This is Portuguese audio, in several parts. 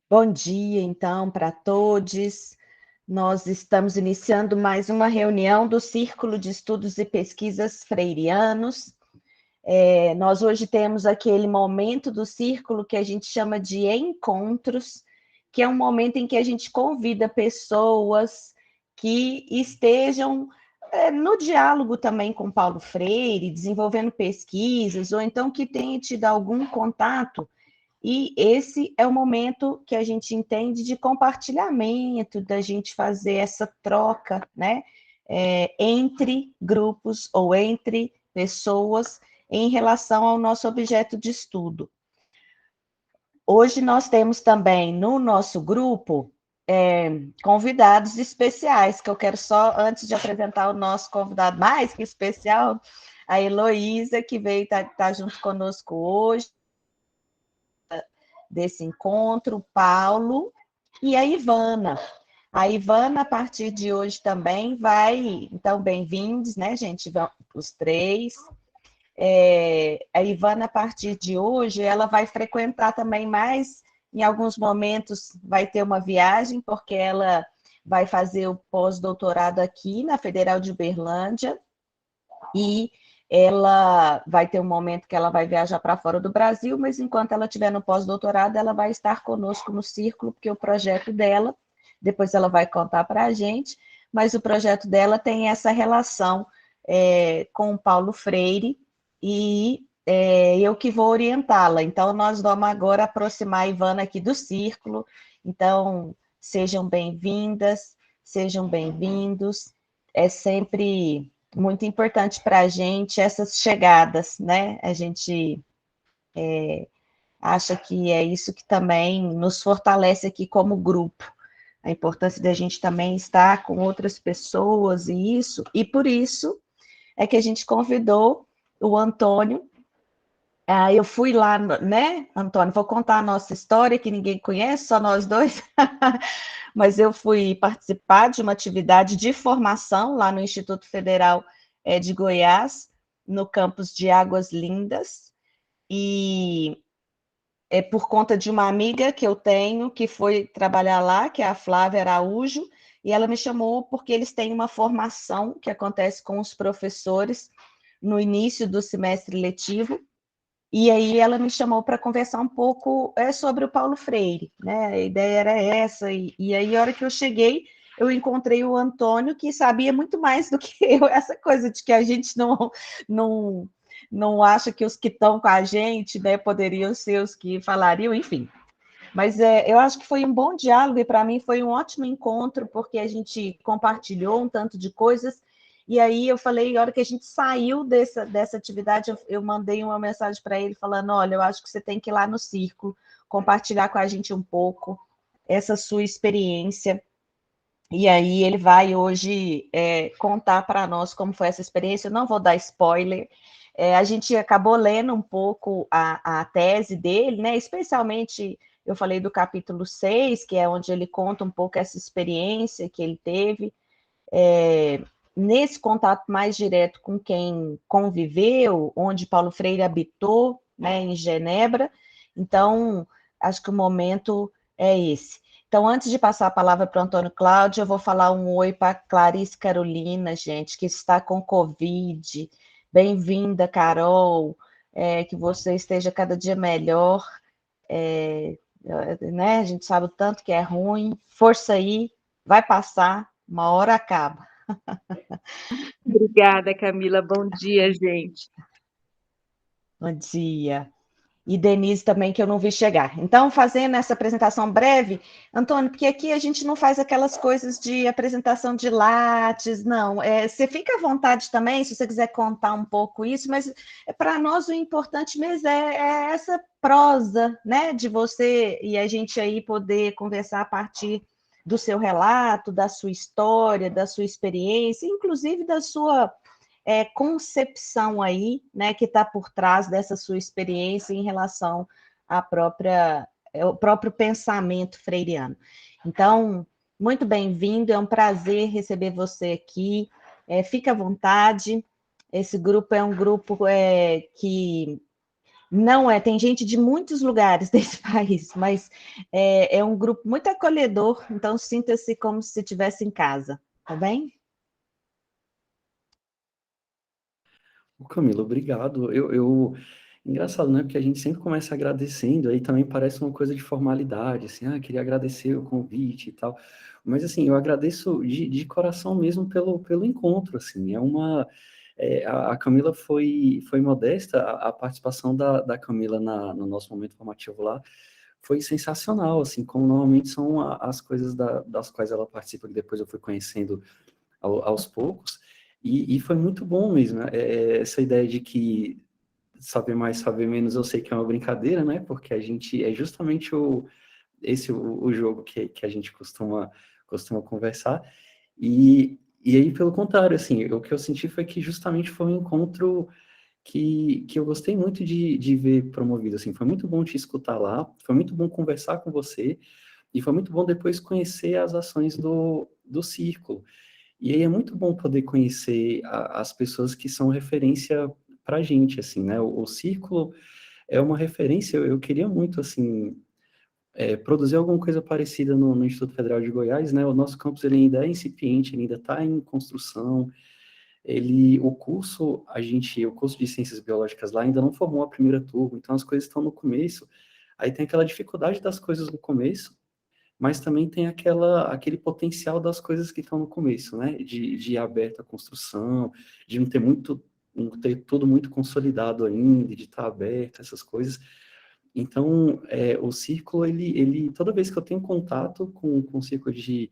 Bom dia, então, para todos. Nós estamos iniciando mais uma reunião do Círculo de Estudos e Pesquisas Freirianos. Nós hoje temos aquele momento do círculo que a gente chama de encontros, que é um momento em que a gente convida pessoas que estejam no diálogo também com Paulo Freire, desenvolvendo pesquisas, ou então que tenham tido algum contato. E esse é o momento que a gente entende de compartilhamento, da gente fazer essa troca, né, entre grupos ou entre pessoas em relação ao nosso objeto de estudo. Hoje nós temos também no nosso grupo convidados especiais, que eu quero só, antes de apresentar o nosso convidado mais que especial, a Heloísa, que veio estar junto conosco hoje, desse encontro, o Paulo e a Ivana. A Ivana, a partir de hoje, também vai. Então, bem-vindos, né, gente? Os três. A Ivana, a partir de hoje, ela vai frequentar também mais, em alguns momentos, vai ter uma viagem, porque ela vai fazer o pós-doutorado aqui na Federal de Uberlândia, e ela vai ter um momento que ela vai viajar para fora do Brasil, mas enquanto ela estiver no pós-doutorado, ela vai estar conosco no círculo, porque o projeto dela, depois ela vai contar para a gente, mas o projeto dela tem essa relação com o Paulo Freire, e eu que vou orientá-la. Então, nós vamos agora aproximar a Ivana aqui do círculo. Então, sejam bem-vindas, sejam bem-vindos. É sempre muito importante para a gente essas chegadas, né? A gente acha que é isso que também nos fortalece aqui como grupo. A importância da gente também estar com outras pessoas e por isso é que a gente convidou o Antônio. Eu fui lá, né, Antônio? Vou contar a nossa história, que ninguém conhece, só nós dois. Mas eu fui participar de uma atividade de formação lá no Instituto Federal de Goiás, no campus de Águas Lindas, e é por conta de uma amiga que eu tenho, que foi trabalhar lá, que é a Flávia Araújo, e ela me chamou porque eles têm uma formação que acontece com os professores no início do semestre letivo, e aí ela me chamou para conversar um pouco sobre o Paulo Freire, né? A ideia era essa, e aí a hora que eu cheguei, eu encontrei o Antônio, que sabia muito mais do que eu, essa coisa de que a gente não, não acha que os que estão com a gente, né, poderiam ser os que falariam, enfim. Mas eu acho que foi um bom diálogo e para mim foi um ótimo encontro, porque a gente compartilhou um tanto de coisas. E aí eu falei, a hora que a gente saiu dessa atividade, eu mandei uma mensagem para ele falando, olha, eu acho que você tem que ir lá no círculo, compartilhar com a gente um pouco essa sua experiência. E aí ele vai hoje contar para nós como foi essa experiência. Eu não vou dar spoiler. A gente acabou lendo um pouco a tese dele, né? Especialmente, eu falei do capítulo 6, que é onde ele conta um pouco essa experiência que ele teve, nesse contato mais direto com quem conviveu, onde Paulo Freire habitou, né, em Genebra. Então, acho que o momento é esse. Então, antes de passar a palavra para o Antônio Cláudio, eu vou falar um oi para Clarice Carolina, gente, que está com Covid. Bem-vinda, Carol, que você esteja cada dia melhor. Né? A gente sabe o tanto que é ruim. Força aí, vai passar, uma hora acaba. Obrigada, Camila. Bom dia, gente. Bom dia. E Denise também, que eu não vi chegar. Então, fazendo essa apresentação breve, Antônio, porque aqui a gente não faz aquelas coisas de apresentação de lattes, não. Você fica à vontade também, se você quiser contar um pouco isso, mas para nós o importante mesmo é essa prosa, né, de você e a gente aí poder conversar a partir do seu relato, da sua história, da sua experiência, inclusive da sua concepção aí, né, que está por trás dessa sua experiência em relação à própria, ao próprio pensamento freiriano. Então, muito bem-vindo, é um prazer receber você aqui. Fica à vontade. Esse grupo é um grupo que Não é, tem gente de muitos lugares desse país, mas é um grupo muito acolhedor, então sinta-se como se estivesse em casa, tá bem? Ô, Camila, obrigado. Engraçado, né? Porque a gente sempre começa agradecendo, aí também parece uma coisa de formalidade, assim, queria agradecer o convite e tal. Mas, assim, eu agradeço de coração mesmo pelo encontro, assim. A Camila foi modesta, a participação da Camila no nosso momento formativo lá foi sensacional, assim, como normalmente são as coisas das quais ela participa, que depois eu fui conhecendo aos poucos, e foi muito bom mesmo, né? Essa ideia de que saber mais, saber menos, eu sei que é uma brincadeira, né? Porque a gente é justamente o jogo que a gente costuma conversar. E aí, pelo contrário, assim, o que eu senti foi que justamente foi um encontro que eu gostei muito de ver promovido, assim, foi muito bom te escutar lá, foi muito bom conversar com você, e foi muito bom depois conhecer as ações do Círculo. E aí é muito bom poder conhecer as pessoas que são referência para a gente, assim, né? O Círculo é uma referência, eu queria muito, assim, produzir alguma coisa parecida no Instituto Federal de Goiás, né? O nosso campus ele ainda é incipiente, ele ainda está em construção, o curso de Ciências Biológicas lá ainda não formou a primeira turma, então as coisas estão no começo, aí tem aquela dificuldade das coisas no começo, mas também tem aquele potencial das coisas que estão no começo, né? De ir aberto à construção, de não ter tudo muito consolidado ainda, de estar aberto, essas coisas. Então, o círculo, toda vez que eu tenho contato com o círculo de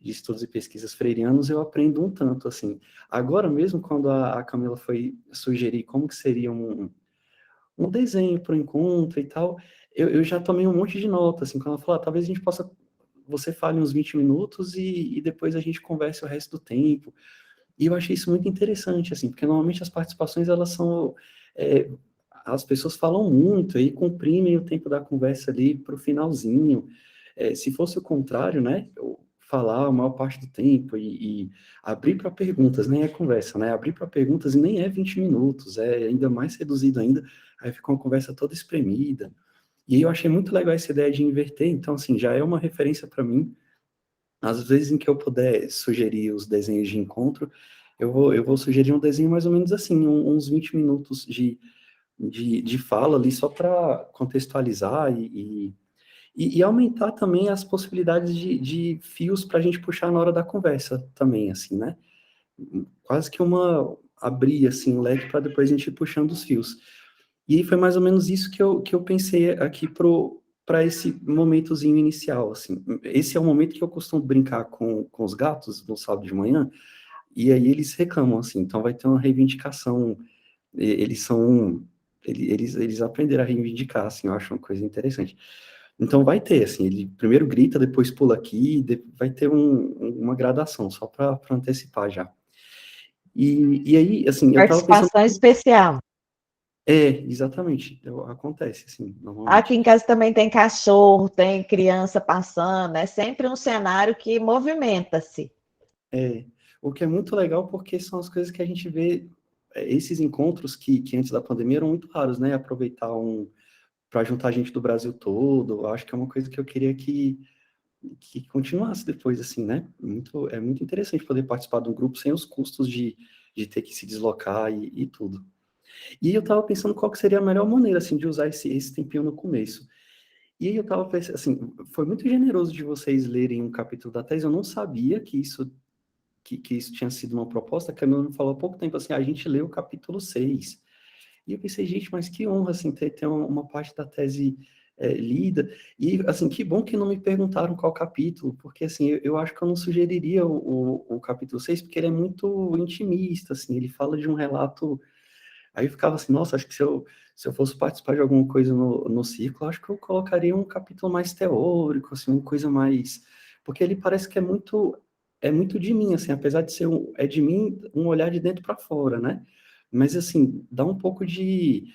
estudos e pesquisas freirianos, eu aprendo um tanto, assim. Agora mesmo, quando a Camila foi sugerir como que seria um desenho para o encontro e tal, eu já tomei um monte de nota, assim, quando ela falou, talvez a gente possa você fale uns 20 minutos e depois a gente converse o resto do tempo. E eu achei isso muito interessante, assim, porque normalmente as participações, elas são... é, as pessoas falam muito e comprimem o tempo da conversa ali para o finalzinho. Se fosse o contrário, né, eu falar a maior parte do tempo e abrir para perguntas, nem é conversa, né, abrir para perguntas e nem é 20 minutos, é ainda mais reduzido ainda, aí fica uma conversa toda espremida. E eu achei muito legal essa ideia de inverter, então, assim, já é uma referência para mim. Às vezes em que eu puder sugerir os desenhos de encontro, eu vou sugerir um desenho mais ou menos assim, uns 20 minutos de fala ali, só para contextualizar e aumentar também as possibilidades de fios para a gente puxar na hora da conversa também, assim, né? Quase que abrir, assim, um leque para depois a gente ir puxando os fios. E aí foi mais ou menos isso que eu pensei aqui para esse momentozinho inicial, assim. Esse é o momento que eu costumo brincar com os gatos no sábado de manhã, e aí eles reclamam, assim. Então vai ter uma reivindicação. Eles são... Eles aprenderam a reivindicar, assim, eu acho uma coisa interessante. Então vai ter, assim, ele primeiro grita, depois pula aqui, vai ter uma gradação, só para antecipar já. E aí, assim, eu tava pensando... Participação especial. Exatamente, acontece, assim, Aqui normalmente. em casa também tem cachorro, tem criança passando, é sempre um cenário que movimenta-se. É, o que é muito legal porque são as coisas que a gente vê, esses encontros que antes da pandemia eram muito raros, né? Aproveitar para juntar gente do Brasil todo, eu acho que é uma coisa que eu queria que continuasse depois, assim, né? É muito interessante poder participar de um grupo sem os custos de ter que se deslocar e tudo. E eu estava pensando qual que seria a melhor maneira, assim, de usar esse tempinho no começo. E aí eu estava pensando, assim, foi muito generoso de vocês lerem um capítulo da tese, eu não sabia que isso tinha sido uma proposta, que a Camila me falou há pouco tempo, assim, a gente leu o capítulo 6. E eu pensei, gente, mas que honra, assim, ter uma parte da tese lida. E, assim, que bom que não me perguntaram qual capítulo, porque, assim, eu acho que eu não sugeriria o capítulo 6 porque ele é muito intimista, assim, ele fala de um relato. Aí eu ficava assim, nossa, acho que se eu fosse participar de alguma coisa no ciclo, acho que eu colocaria um capítulo mais teórico, assim, uma coisa mais... Porque ele parece que é muito de mim, assim, apesar de ser é de mim um olhar de dentro para fora, né? Mas, assim, dá um pouco de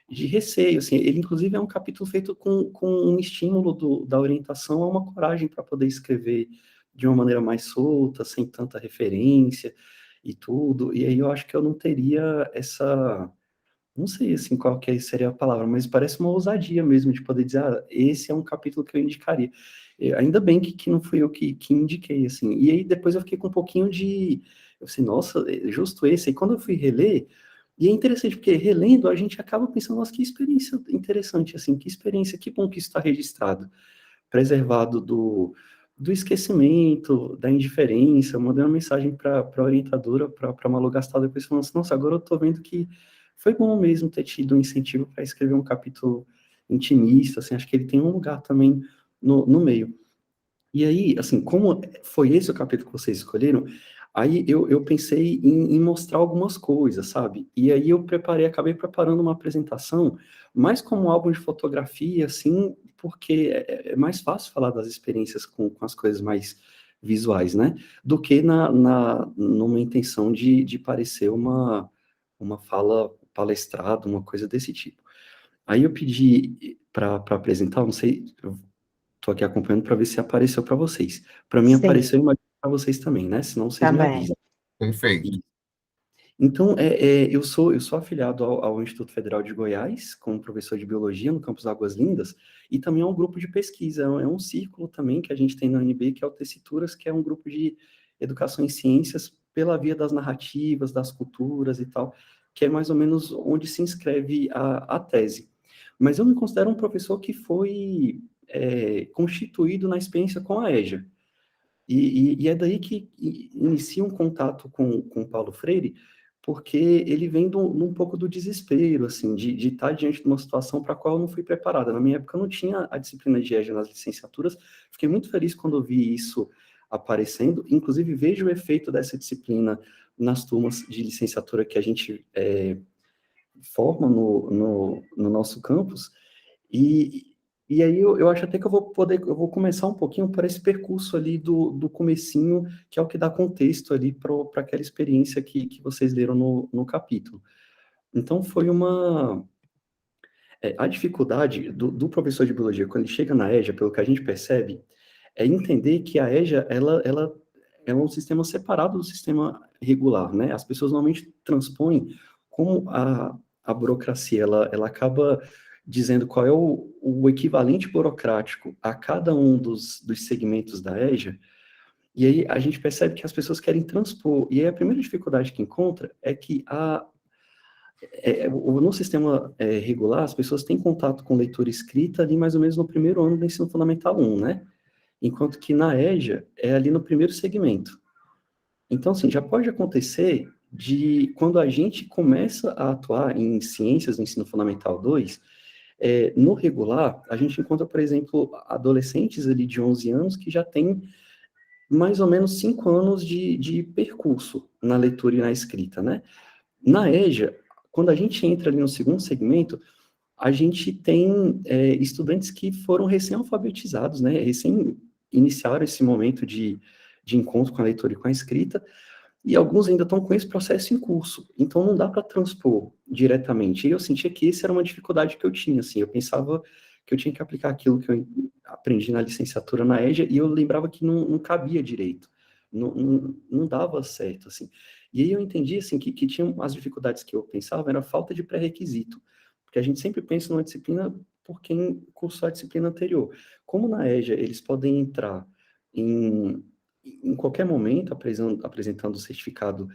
receio, assim. Ele, inclusive, é um capítulo feito com um estímulo da orientação a uma coragem para poder escrever de uma maneira mais solta, sem tanta referência e tudo. E aí eu acho que eu não teria não sei, assim, qual que seria a palavra, mas parece uma ousadia mesmo de poder dizer, esse é um capítulo que eu indicaria. Ainda bem que não fui eu que indiquei, assim. E aí depois eu fiquei com um pouquinho de, eu assim, nossa, justo esse. E quando eu fui reler, e é interessante, porque relendo a gente acaba pensando, nossa, que experiência interessante, assim, que experiência, que bom que isso está registrado, preservado do esquecimento, da indiferença. Eu mandei uma mensagem para a orientadora, para Malu Gastal, depois falando assim, nossa, agora eu estou vendo que foi bom mesmo ter tido um incentivo para escrever um capítulo intimista, assim, acho que ele tem um lugar também no meio. E aí, assim, como foi esse o capítulo que vocês escolheram, aí eu pensei em mostrar algumas coisas, sabe? E aí eu acabei preparando uma apresentação, mais como um álbum de fotografia, assim, porque é mais fácil falar das experiências com as coisas mais visuais, né? Do que numa intenção de parecer uma fala palestrada, uma coisa desse tipo. Aí eu pedi para apresentar, não sei, tô aqui acompanhando para ver se apareceu para vocês. Para mim Sim, apareceu, imagino para vocês também, né? Senão vocês me também. avisam. Perfeito. E- Então, eu sou afiliado ao Instituto Federal de Goiás, como professor de biologia no campus Águas Lindas, e também ao grupo de pesquisa. É um círculo também que a gente tem na UNB, que é o Tessituras, que é um grupo de educação em ciências pela via das narrativas, das culturas e tal, que é mais ou menos onde se inscreve a tese. Mas eu me considero um professor que foi constituído na experiência com a EJA. E é daí que inicia um contato com Paulo Freire, porque ele vem num pouco do desespero, assim, de estar diante de uma situação para a qual eu não fui preparada. Na minha época, eu não tinha a disciplina de EJA nas licenciaturas. Fiquei muito feliz quando eu vi isso aparecendo. Inclusive, vejo o efeito dessa disciplina nas turmas de licenciatura que a gente forma no nosso campus. E, e aí eu acho até que eu vou começar um pouquinho por esse percurso ali do comecinho, que é o que dá contexto ali para aquela experiência que vocês leram no capítulo. Então foi a dificuldade do professor de biologia, quando ele chega na EJA, pelo que a gente percebe, é entender que a EJA, ela é um sistema separado do sistema regular, né? As pessoas normalmente transpõem como a burocracia, ela acaba dizendo qual é o equivalente burocrático a cada um dos segmentos da EJA, e aí a gente percebe que as pessoas querem transpor, e aí a primeira dificuldade que encontra é que no sistema regular, as pessoas têm contato com leitura escrita ali mais ou menos no primeiro ano do ensino fundamental 1, né? Enquanto que na EJA é ali no primeiro segmento. Então, assim, já pode acontecer de quando a gente começa a atuar em ciências do ensino fundamental 2, no regular, a gente encontra, por exemplo, adolescentes ali de 11 anos que já têm mais ou menos 5 anos de percurso na leitura e na escrita, né? Na EJA, quando a gente entra ali no segundo segmento, a gente tem estudantes que foram recém-alfabetizados, né? Recém iniciaram esse momento de encontro com a leitura e com a escrita, e alguns ainda estão com esse processo em curso. Então, não dá para transpor diretamente. E eu sentia que essa era uma dificuldade que eu tinha, assim. Eu pensava que eu tinha que aplicar aquilo que eu aprendi na licenciatura na EJA, e eu lembrava que não cabia direito. Não dava certo, assim. E aí eu entendi, assim, que tinha as dificuldades que eu pensava, era a falta de pré-requisito. Porque a gente sempre pensa numa disciplina por quem cursou a disciplina anterior. Como na EJA eles podem entrar em qualquer momento, apresentando o certificado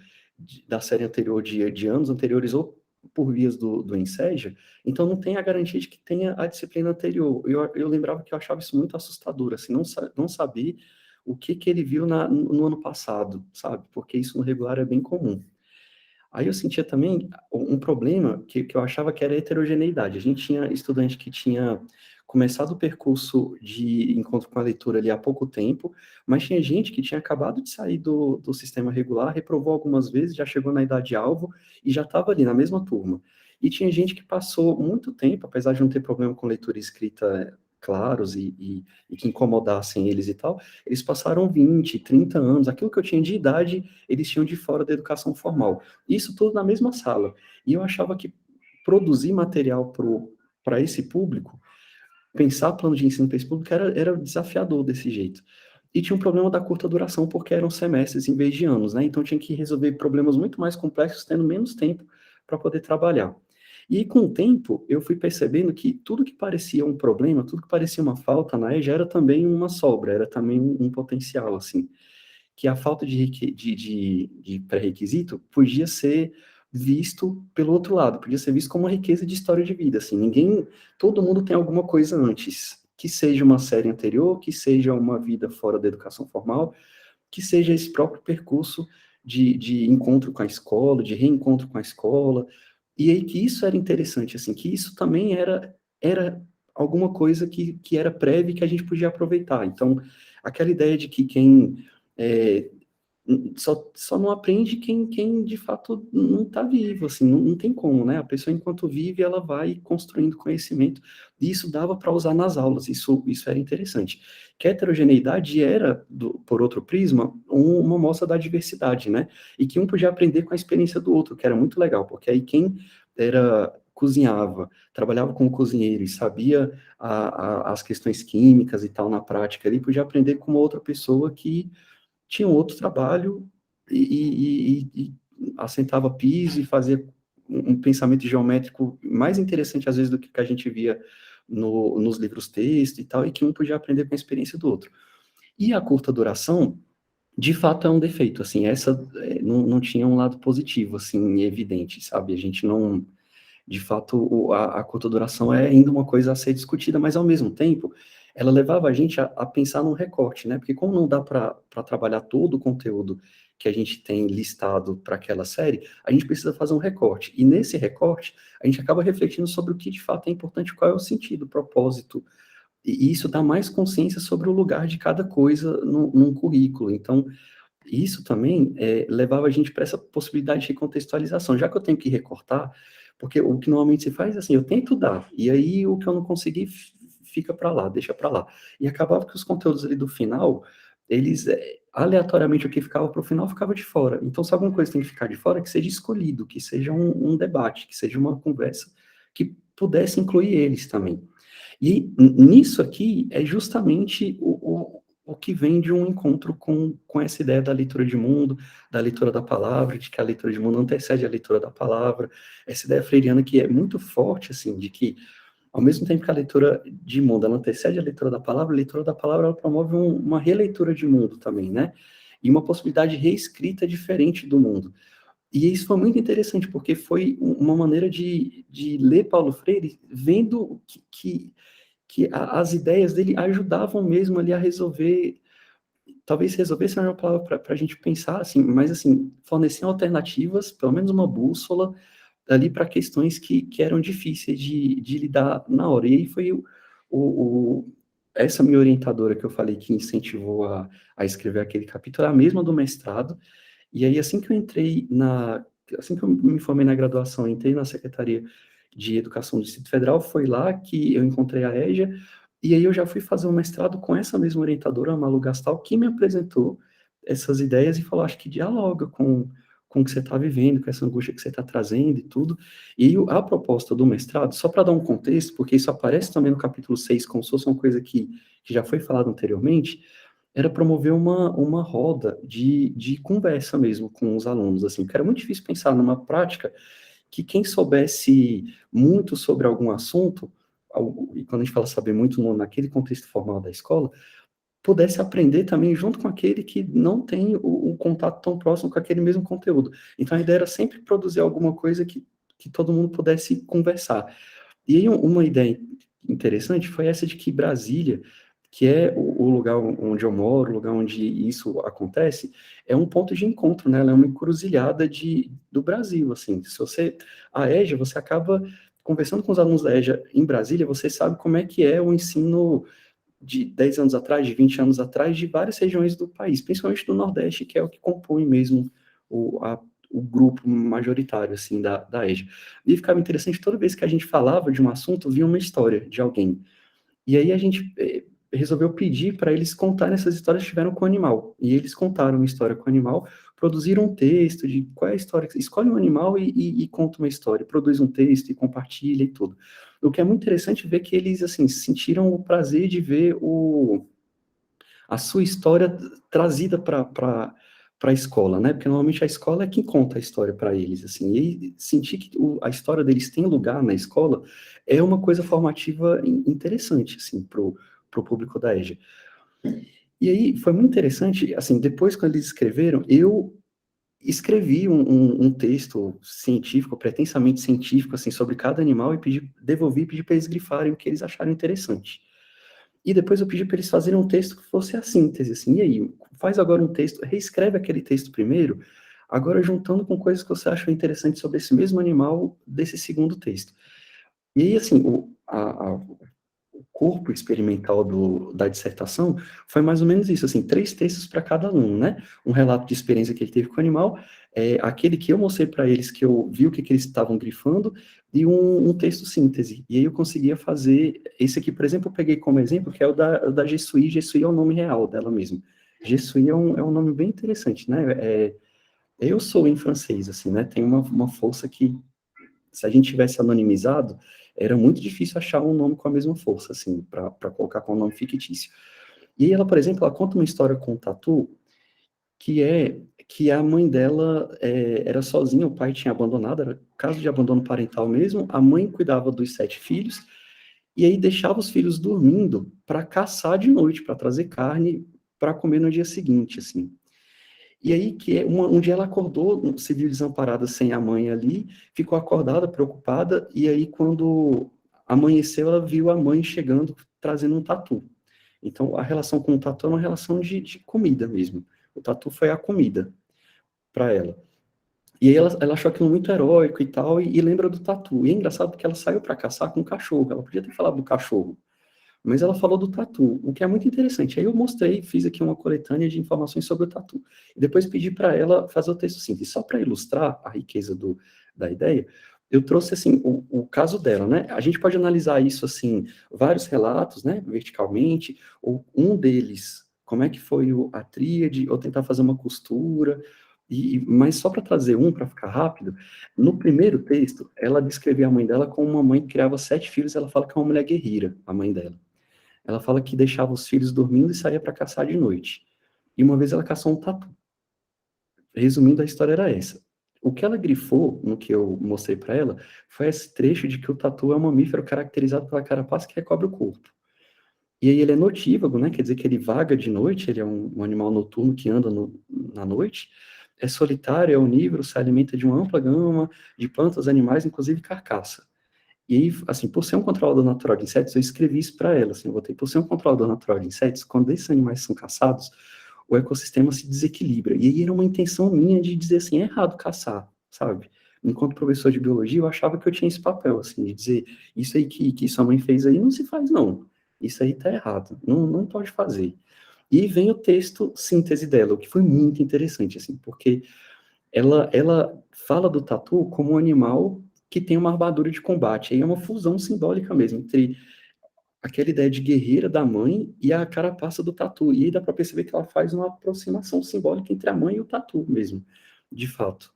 da série anterior de anos anteriores ou por vias do Enseja, então não tem a garantia de que tenha a disciplina anterior. Eu lembrava que eu achava isso muito assustador, assim, não saber o que ele viu no ano passado, sabe? Porque isso no regular é bem comum. Aí eu sentia também um problema que eu achava que era a heterogeneidade. A gente tinha estudante que tinha começado o percurso de encontro com a leitura ali há pouco tempo, mas tinha gente que tinha acabado de sair do sistema regular, reprovou algumas vezes, já chegou na idade-alvo e já estava ali na mesma turma. E tinha gente que passou muito tempo, apesar de não ter problema com leitura e escrita claros e que incomodassem eles e tal, eles passaram 20, 30 anos, aquilo que eu tinha de idade, eles tinham de fora da educação formal. Isso tudo na mesma sala. E eu achava que produzir material para esse público, pensar plano de ensino para esse público era desafiador desse jeito. E tinha um problema da curta duração, porque eram semestres em vez de anos, né? Então tinha que resolver problemas muito mais complexos, tendo menos tempo para poder trabalhar. E com o tempo, eu fui percebendo que tudo que parecia um problema, tudo que parecia uma falta na EJA era também uma sobra, era também um potencial, assim. Que a falta de pré-requisito podia ser visto pelo outro lado, podia ser visto como uma riqueza de história de vida, assim, todo mundo tem alguma coisa antes, que seja uma série anterior, que seja uma vida fora da educação formal, que seja esse próprio percurso de encontro com a escola, de reencontro com a escola, e aí que isso era interessante, assim, que isso também era alguma coisa que era prévia e que a gente podia aproveitar. Então, aquela ideia de que quem é, só não aprende quem de fato não está vivo, assim, não tem como, né? A pessoa, enquanto vive, ela vai construindo conhecimento, e isso dava para usar nas aulas, isso era interessante. Que a heterogeneidade era, por outro prisma, uma mostra da diversidade, né? E que um podia aprender com a experiência do outro, que era muito legal, porque aí quem cozinhava, trabalhava como cozinheiro e sabia as questões químicas e tal na prática, ele podia aprender com uma outra pessoa que tinha um outro trabalho e assentava piso e fazia um pensamento geométrico mais interessante, às vezes, do que a gente via nos livros texto e tal, e que um podia aprender com a experiência do outro. E a curta duração, de fato, é um defeito, assim, não tinha um lado positivo, assim, evidente, sabe? A gente não... De fato, a curta duração é ainda uma coisa a ser discutida, mas, ao mesmo tempo, ela levava a gente a pensar num recorte, né? Porque como não dá para trabalhar todo o conteúdo que a gente tem listado para aquela série, a gente precisa fazer um recorte. E nesse recorte, a gente acaba refletindo sobre o que de fato é importante, qual é o sentido, o propósito. E isso dá mais consciência sobre o lugar de cada coisa num currículo. Então, isso também levava a gente para essa possibilidade de contextualização. Já que eu tenho que recortar, porque o que normalmente se faz é assim, eu tento dar, e aí o que eu não consegui fica para lá, deixa para lá. E acabava que os conteúdos ali do final, eles, aleatoriamente, o que ficava para o final ficava de fora. Então, se alguma coisa tem que ficar de fora, que seja escolhido, que seja um debate, que seja uma conversa que pudesse incluir eles também. E nisso aqui é justamente o que vem de um encontro com essa ideia da leitura de mundo, da leitura da palavra, de que a leitura de mundo antecede a leitura da palavra, essa ideia freiriana que é muito forte, assim, de que, ao mesmo tempo que a leitura de mundo ela antecede a leitura da palavra ela promove uma releitura de mundo também, né? E uma possibilidade de reescrita diferente do mundo. E isso foi muito interessante, porque foi uma maneira de ler Paulo Freire vendo que as ideias dele ajudavam mesmo ali a resolver, talvez resolver seja uma palavra para a gente pensar, assim, mas assim, forneciam alternativas, pelo menos uma bússola, ali para questões que eram difíceis de lidar na hora. E aí foi essa minha orientadora que eu falei que incentivou a escrever aquele capítulo, é a mesma do mestrado, e aí assim que eu me formei na graduação, entrei na Secretaria de Educação do Distrito Federal, foi lá que eu encontrei a EJA, e aí eu já fui fazer um mestrado com essa mesma orientadora, a Malu Gastal, que me apresentou essas ideias e falou, acho que dialoga com o que você está vivendo, com essa angústia que você está trazendo e tudo. E a proposta do mestrado, só para dar um contexto, porque isso aparece também no capítulo 6, como se fosse uma coisa que já foi falado anteriormente, era promover uma roda de conversa mesmo com os alunos, assim, porque era muito difícil pensar numa prática que quem soubesse muito sobre algum assunto, e quando a gente fala saber muito naquele contexto formal da escola, pudesse aprender também junto com aquele que não tem o contato tão próximo com aquele mesmo conteúdo. Então a ideia era sempre produzir alguma coisa que todo mundo pudesse conversar. E aí uma ideia interessante foi essa de que Brasília, que é o lugar onde eu moro, o lugar onde isso acontece, é um ponto de encontro, né? Ela é uma encruzilhada do Brasil, assim. A EJA, você acaba conversando com os alunos da EJA em Brasília, você sabe como é que é o ensino de 10 anos atrás, de 20 anos atrás, de várias regiões do país, principalmente do Nordeste, que é o que compõe mesmo o grupo majoritário, assim, da EJA. E ficava interessante, toda vez que a gente falava de um assunto, vinha uma história de alguém. E aí a gente resolveu pedir para eles contarem essas histórias que tiveram com o animal. E eles contaram uma história com o animal, produziram um texto de qual é a história. Escolhe um animal e conta uma história, produz um texto e compartilha e tudo. O que é muito interessante ver que eles, assim, sentiram o prazer de ver a sua história trazida para para a escola, né? Porque normalmente a escola é quem conta a história para eles, assim. E sentir que a história deles tem lugar na escola é uma coisa formativa interessante, assim, pro público da EJA. E aí foi muito interessante, assim, depois quando eles escreveram, eu escrevi um texto científico, pretensamente científico, assim, sobre cada animal e devolvi e pedi para eles grifarem o que eles acharam interessante. E depois eu pedi para eles fazerem um texto que fosse a síntese, assim, e aí, faz agora um texto, reescreve aquele texto primeiro, agora juntando com coisas que você achou interessante sobre esse mesmo animal desse segundo texto. E aí, assim, o corpo experimental da dissertação foi mais ou menos isso, assim, 3 textos para cada aluno, né? Um relato de experiência que ele teve com o animal, aquele que eu mostrei para eles, que eu vi o que eles estavam grifando, e um texto síntese. E aí eu conseguia fazer, esse aqui, por exemplo, eu peguei como exemplo, que é o da Jessuí. Jessuí é o nome real dela mesmo. Jessuí é um nome bem interessante, né? Eu sou em francês, assim, né? Tem uma força que, se a gente tivesse anonimizado, era muito difícil achar um nome com a mesma força, assim, para colocar com um nome fictício. E ela, por exemplo, ela conta uma história com o Tatu, que a mãe dela era sozinha, o pai tinha abandonado, era caso de abandono parental mesmo, a mãe cuidava dos 7 filhos, e aí deixava os filhos dormindo para caçar de noite, para trazer carne para comer no dia seguinte, assim. E aí, um dia ela acordou, se viu desamparada sem a mãe ali, ficou acordada, preocupada, e aí quando amanheceu, ela viu a mãe chegando, trazendo um tatu. Então, a relação com o tatu é uma relação de comida mesmo. O tatu foi a comida para ela. E aí ela achou aquilo muito heróico e tal, e lembra do tatu. E é engraçado porque ela saiu para caçar com o cachorro, ela podia ter falado do cachorro, mas ela falou do tatu, o que é muito interessante. Aí eu mostrei, fiz aqui uma coletânea de informações sobre o tatu. E depois pedi para ela fazer o texto síntese. Só para ilustrar a riqueza da ideia, eu trouxe, assim, o caso dela, né? A gente pode analisar isso, assim, vários relatos, né, verticalmente, ou um deles, como é que foi a tríade, ou tentar fazer uma costura, mas só para trazer para ficar rápido, no primeiro texto, ela descrevia a mãe dela como uma mãe que criava 7 filhos, ela fala que é uma mulher guerreira, a mãe dela. Ela fala que deixava os filhos dormindo e saía para caçar de noite. E uma vez ela caçou um tatu. Resumindo, a história era essa. O que ela grifou, no que eu mostrei para ela, foi esse trecho de que o tatu é um mamífero caracterizado pela carapaça que recobre o corpo. E aí ele é notívago, né? Quer dizer que ele vaga de noite, ele é um animal noturno que anda na noite, é solitário, é onívoro, se alimenta de uma ampla gama de plantas, animais, inclusive carcaça. E aí, assim, por ser um controlador natural de insetos, eu escrevi isso para ela, assim, eu botei, por ser um controlador natural de insetos, quando esses animais são caçados, o ecossistema se desequilibra. E aí era uma intenção minha de dizer assim, é errado caçar, sabe? Enquanto professor de biologia, eu achava que eu tinha esse papel, assim, de dizer, isso aí que sua mãe fez aí não se faz, não. Isso aí tá errado, não pode fazer. E vem o texto síntese dela, o que foi muito interessante, assim, porque ela fala do tatu como um animal que tem uma armadura de combate. Aí é uma fusão simbólica mesmo entre aquela ideia de guerreira da mãe e a carapaça do tatu. E aí dá para perceber que ela faz uma aproximação simbólica entre a mãe e o tatu mesmo, de fato.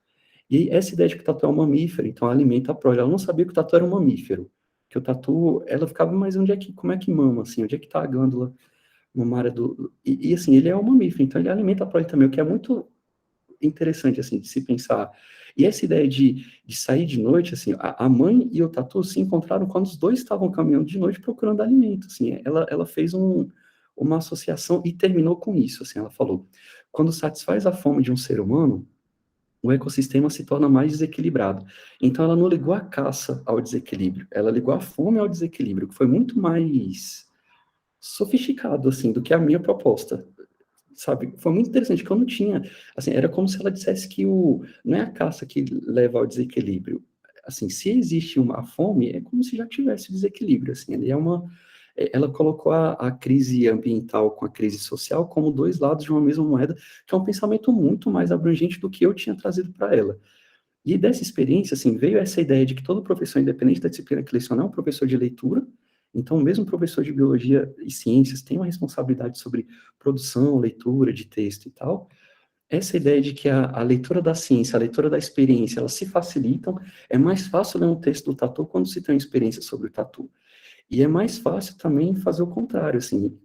E essa ideia de que o tatu é um mamífero, então ela alimenta a prole. Ela não sabia que o tatu era um mamífero. Que o tatu, ela ficava, mas como é que mama, assim? Onde é que tá a glândula mamária do... E assim, ele é um mamífero, então ele alimenta a prole também, o que é muito interessante, assim, de se pensar. E essa ideia de sair de noite, assim, a mãe e o tatu se encontraram quando os dois estavam caminhando de noite procurando alimento, assim, ela fez uma associação e terminou com isso, assim, ela falou, quando satisfaz a fome de um ser humano, o ecossistema se torna mais desequilibrado. Então, ela não ligou a caça ao desequilíbrio, ela ligou a fome ao desequilíbrio, que foi muito mais sofisticado, assim, do que a minha proposta, sabe? Foi muito interessante, que eu não tinha, assim, era como se ela dissesse que não é a caça que leva ao desequilíbrio, assim, se existe uma fome, é como se já tivesse desequilíbrio, assim, ela colocou a crise ambiental com a crise social como 2 lados de uma mesma moeda, que é um pensamento muito mais abrangente do que eu tinha trazido para ela. E dessa experiência, assim, veio essa ideia de que todo professor, independente da disciplina que leciona, é um professor de leitura. Então, mesmo professor de biologia e ciências tem uma responsabilidade sobre produção, leitura de texto e tal. Essa ideia de que a leitura da ciência, a leitura da experiência, elas se facilitam. É mais fácil ler um texto do tatu quando se tem uma experiência sobre o tatu. E é mais fácil também fazer o contrário, assim,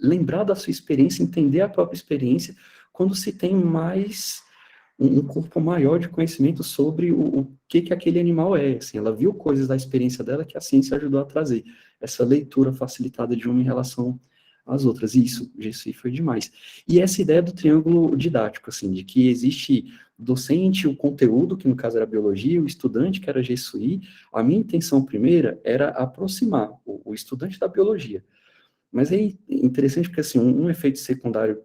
lembrar da sua experiência, entender a própria experiência, quando se tem mais um corpo maior de conhecimento sobre o que aquele animal é. Assim, ela viu coisas da experiência dela que a ciência ajudou a trazer. Essa leitura facilitada de uma em relação às outras. E isso foi demais. E essa ideia do triângulo didático, assim, de que existe docente, o conteúdo, que no caso era biologia, o estudante, que era Gessuí. A minha intenção primeira era aproximar o estudante da biologia. Mas é interessante porque, assim, um efeito secundário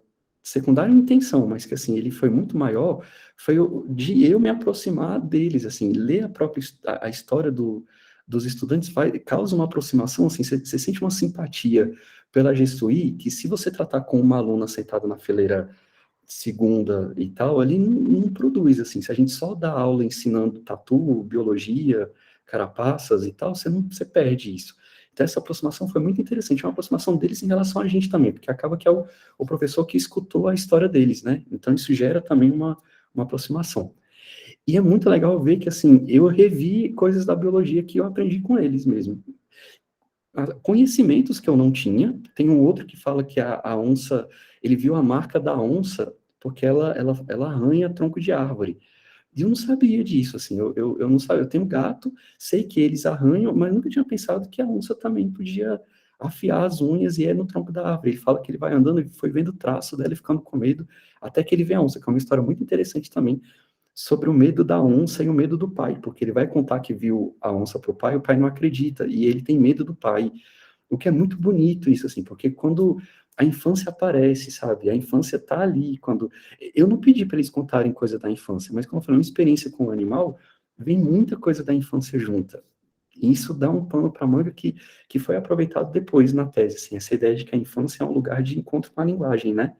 em intenção, mas que, assim, ele foi muito maior, foi de eu me aproximar deles, assim, ler a própria a história dos estudantes causa uma aproximação, assim, você sente uma simpatia pela Gessuí, que se você tratar com uma aluna sentada na fileira segunda e tal, ele não produz, assim, se a gente só dá aula ensinando tatu, biologia, carapaças e tal, você perde isso. Então, essa aproximação foi muito interessante, é uma aproximação deles em relação a gente também, porque acaba que é o professor que escutou a história deles, né? Então, isso gera também uma aproximação. E é muito legal ver que, assim, eu revi coisas da biologia que eu aprendi com eles mesmo. Conhecimentos que eu não tinha, tem um outro que fala que a onça, ele viu a marca da onça porque ela arranha tronco de árvore. E eu não sabia disso, assim, eu não sabia, eu tenho gato, sei que eles arranham, mas nunca tinha pensado que a onça também podia afiar as unhas e é no tronco da árvore. Ele fala que ele vai andando e foi vendo o traço dela e ficando com medo, até que ele vê a onça, que é uma história muito interessante também, sobre o medo da onça e o medo do pai, porque ele vai contar que viu a onça pro pai, o pai não acredita, e ele tem medo do pai, o que é muito bonito isso, assim, porque quando a infância aparece, sabe? A infância tá ali, quando... Eu não pedi para eles contarem coisa da infância, mas quando eu falei uma experiência com o animal, vem muita coisa da infância junta. E isso dá um pano para manga que foi aproveitado depois na tese, assim, essa ideia de que a infância é um lugar de encontro com a linguagem, né?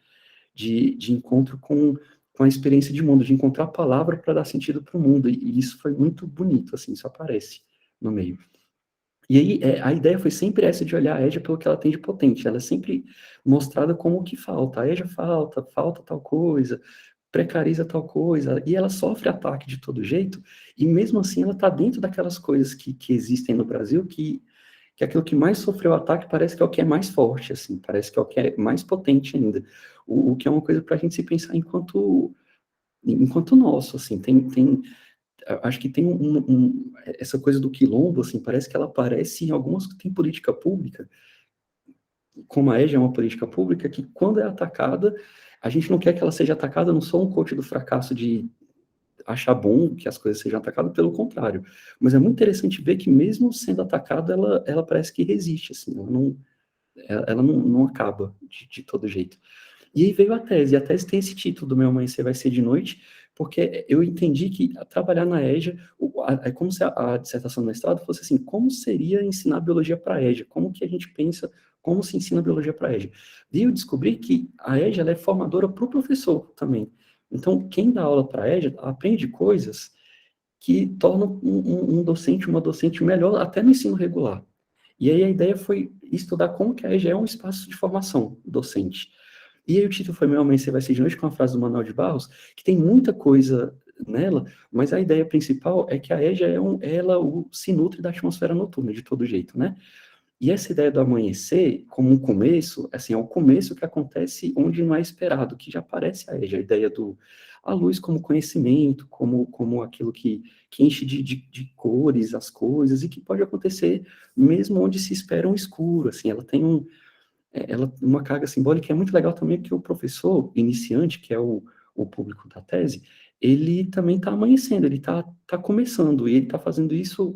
De encontro com a experiência de mundo, de encontrar a palavra para dar sentido para o mundo. E isso foi muito bonito, assim, isso aparece no meio. E aí, a ideia foi sempre essa de olhar a EJA pelo que ela tem de potente. Ela é sempre mostrada como o que falta. A EJA falta tal coisa, precariza tal coisa, e ela sofre ataque de todo jeito, e mesmo assim ela está dentro daquelas coisas que existem no Brasil, que aquilo que mais sofreu ataque parece que é o que é mais forte, assim, parece que é o que é mais potente ainda. O que é uma coisa para a gente se pensar enquanto nosso, assim, acho que tem essa coisa do quilombo, assim, parece que ela aparece em algumas, tem política pública, como a EJA é uma política pública, que quando é atacada, a gente não quer que ela seja atacada, eu não sou um coach do fracasso de achar bom que as coisas sejam atacadas, pelo contrário, mas é muito interessante ver que mesmo sendo atacada, ela parece que resiste, assim, ela não acaba de todo jeito. E aí veio a tese tem esse título do Meu Amanhecer Vai Ser de Noite, porque eu entendi que trabalhar na EJA, é como se a dissertação do mestrado fosse assim, como seria ensinar biologia para a EJA? Como que a gente pensa, como se ensina biologia para a EJA? E eu descobri que a EJA ela é formadora para o professor também. Então, quem dá aula para a EJA aprende coisas que tornam um docente, uma docente melhor até no ensino regular. E aí a ideia foi estudar como que a EJA é um espaço de formação docente. E aí o título foi Meu Amanhecer Vai Ser de Noite, com a frase do Manuel de Barros, que tem muita coisa nela, mas a ideia principal é que a EJA ela se nutre da atmosfera noturna, de todo jeito, né? E essa ideia do amanhecer, como um começo, assim, é o começo que acontece onde não é esperado, que já aparece a EJA, a ideia a luz como conhecimento, como aquilo que enche de cores as coisas, e que pode acontecer mesmo onde se espera um escuro, assim, ela tem uma carga simbólica que é muito legal também, porque o professor iniciante, que é o público da tese, ele também está amanhecendo, ele está começando, e ele está fazendo isso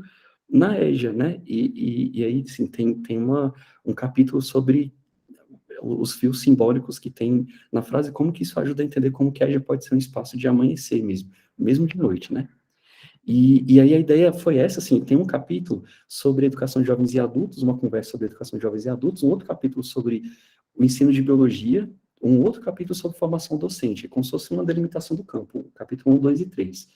na EJA, né? E aí, sim, tem um capítulo sobre os fios simbólicos que tem na frase, como que isso ajuda a entender como que a EJA pode ser um espaço de amanhecer mesmo de noite, né? E aí a ideia foi essa, assim, tem um capítulo sobre educação de jovens e adultos, uma conversa sobre educação de jovens e adultos, um outro capítulo sobre o ensino de biologia, um outro capítulo sobre formação docente, como se fosse uma delimitação do campo, capítulo 1, 2 e 3.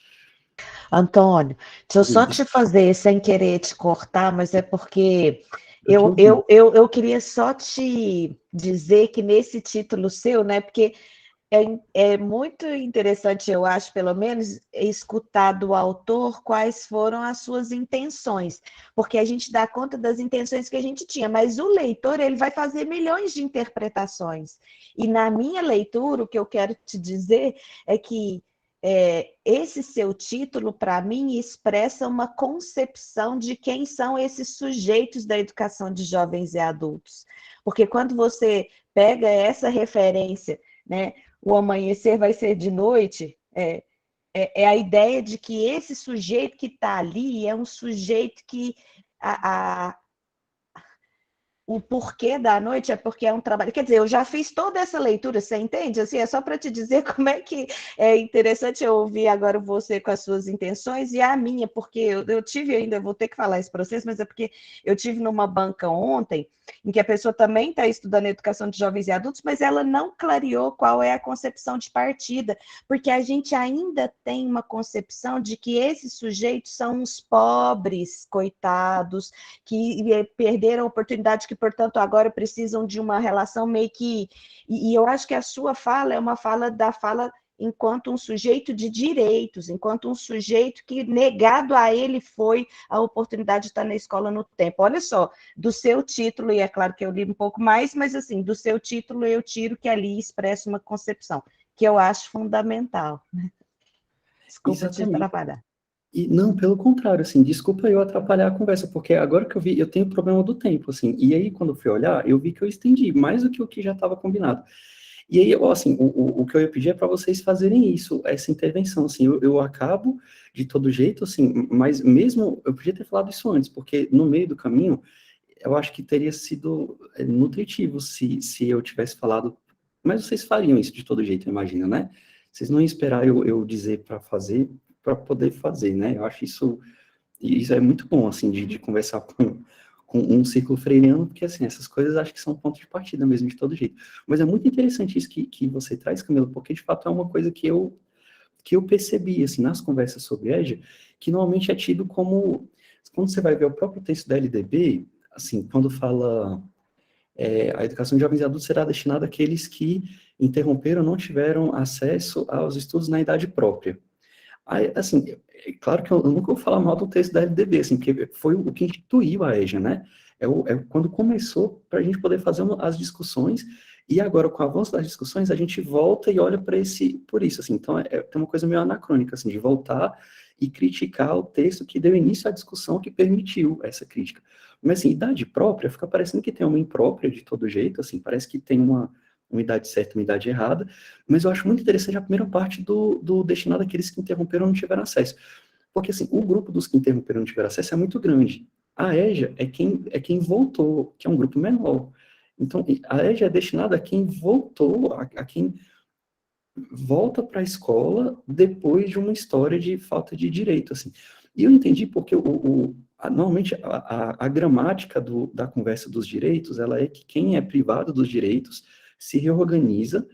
Antônio, deixa eu só te fazer, sem querer te cortar, mas é porque eu queria só te dizer que nesse título seu, né, porque É muito interessante, eu acho, pelo menos, escutar do autor quais foram as suas intenções, porque a gente dá conta das intenções que a gente tinha, mas o leitor ele vai fazer milhões de interpretações. E na minha leitura, o que eu quero te dizer é que esse seu título, para mim, expressa uma concepção de quem são esses sujeitos da educação de jovens e adultos. Porque quando você pega essa referência, né? O amanhecer vai ser de noite, é a ideia de que esse sujeito que está ali é um sujeito que o porquê da noite é porque é um trabalho. Quer dizer, eu já fiz toda essa leitura, você entende? Assim, é só para te dizer como é que é interessante eu ouvir agora você com as suas intenções e a minha, porque eu tive ainda, vou ter que falar isso para vocês, mas é porque eu tive numa banca ontem, em que a pessoa também está estudando educação de jovens e adultos, mas ela não clareou qual é a concepção de partida, porque a gente ainda tem uma concepção de que esses sujeitos são os pobres, coitados, que perderam a oportunidade, que, portanto, agora precisam de uma relação meio que... E eu acho que a sua fala é uma fala da fala enquanto um sujeito de direitos, enquanto um sujeito que negado a ele foi a oportunidade de estar na escola no tempo. Olha só, do seu título, e é claro que eu li um pouco mais, mas assim, do seu título eu tiro que ali expressa uma concepção, que eu acho fundamental. Desculpa te Exatamente. atrapalhar. E não, pelo contrário, assim, desculpa eu atrapalhar a conversa, porque agora que eu vi, eu tenho problema do tempo, assim, e aí quando eu fui olhar, eu vi que eu estendi mais do que o que já estava combinado. E aí, assim, o que eu ia pedir é para vocês fazerem isso, essa intervenção, assim, eu acabo de todo jeito, assim, mas mesmo, eu podia ter falado isso antes, porque no meio do caminho, eu acho que teria sido nutritivo se eu tivesse falado, mas vocês fariam isso de todo jeito, imagina, né? Vocês não iam esperar eu dizer para fazer, para poder fazer, né? Eu acho isso é muito bom, assim, de conversar com um ciclo freiriano, porque, assim, essas coisas acho que são pontos de partida mesmo, de todo jeito. Mas é muito interessante isso que você traz, Camila, porque, de fato, é uma coisa que eu percebi, assim, nas conversas sobre EJA, que normalmente é tido como, quando você vai ver o próprio texto da LDB, assim, quando fala a educação de jovens e adultos será destinada àqueles que interromperam, não tiveram acesso aos estudos na idade própria. Aí, assim, é claro que eu nunca vou falar mal do texto da LDB, assim, porque foi o que instituiu a EJA, né? Quando começou para a gente poder fazer as discussões, e agora, com o avanço das discussões, a gente volta e olha por isso, assim, então tem uma coisa meio anacrônica, assim, de voltar e criticar o texto que deu início à discussão que permitiu essa crítica. Mas, assim, idade própria, fica parecendo que tem uma imprópria de todo jeito, assim, parece que tem uma idade certa, uma idade errada, mas eu acho muito interessante a primeira parte do destinado àqueles que interromperam ou não tiveram acesso. Porque, assim, o grupo dos que interromperam e não tiveram acesso é muito grande. A EJA é quem voltou, que é um grupo menor. Então, a EJA é destinada a quem voltou, a quem volta para a escola depois de uma história de falta de direito, assim. E eu entendi porque normalmente a gramática da conversa dos direitos, ela é que quem é privado dos direitos se reorganiza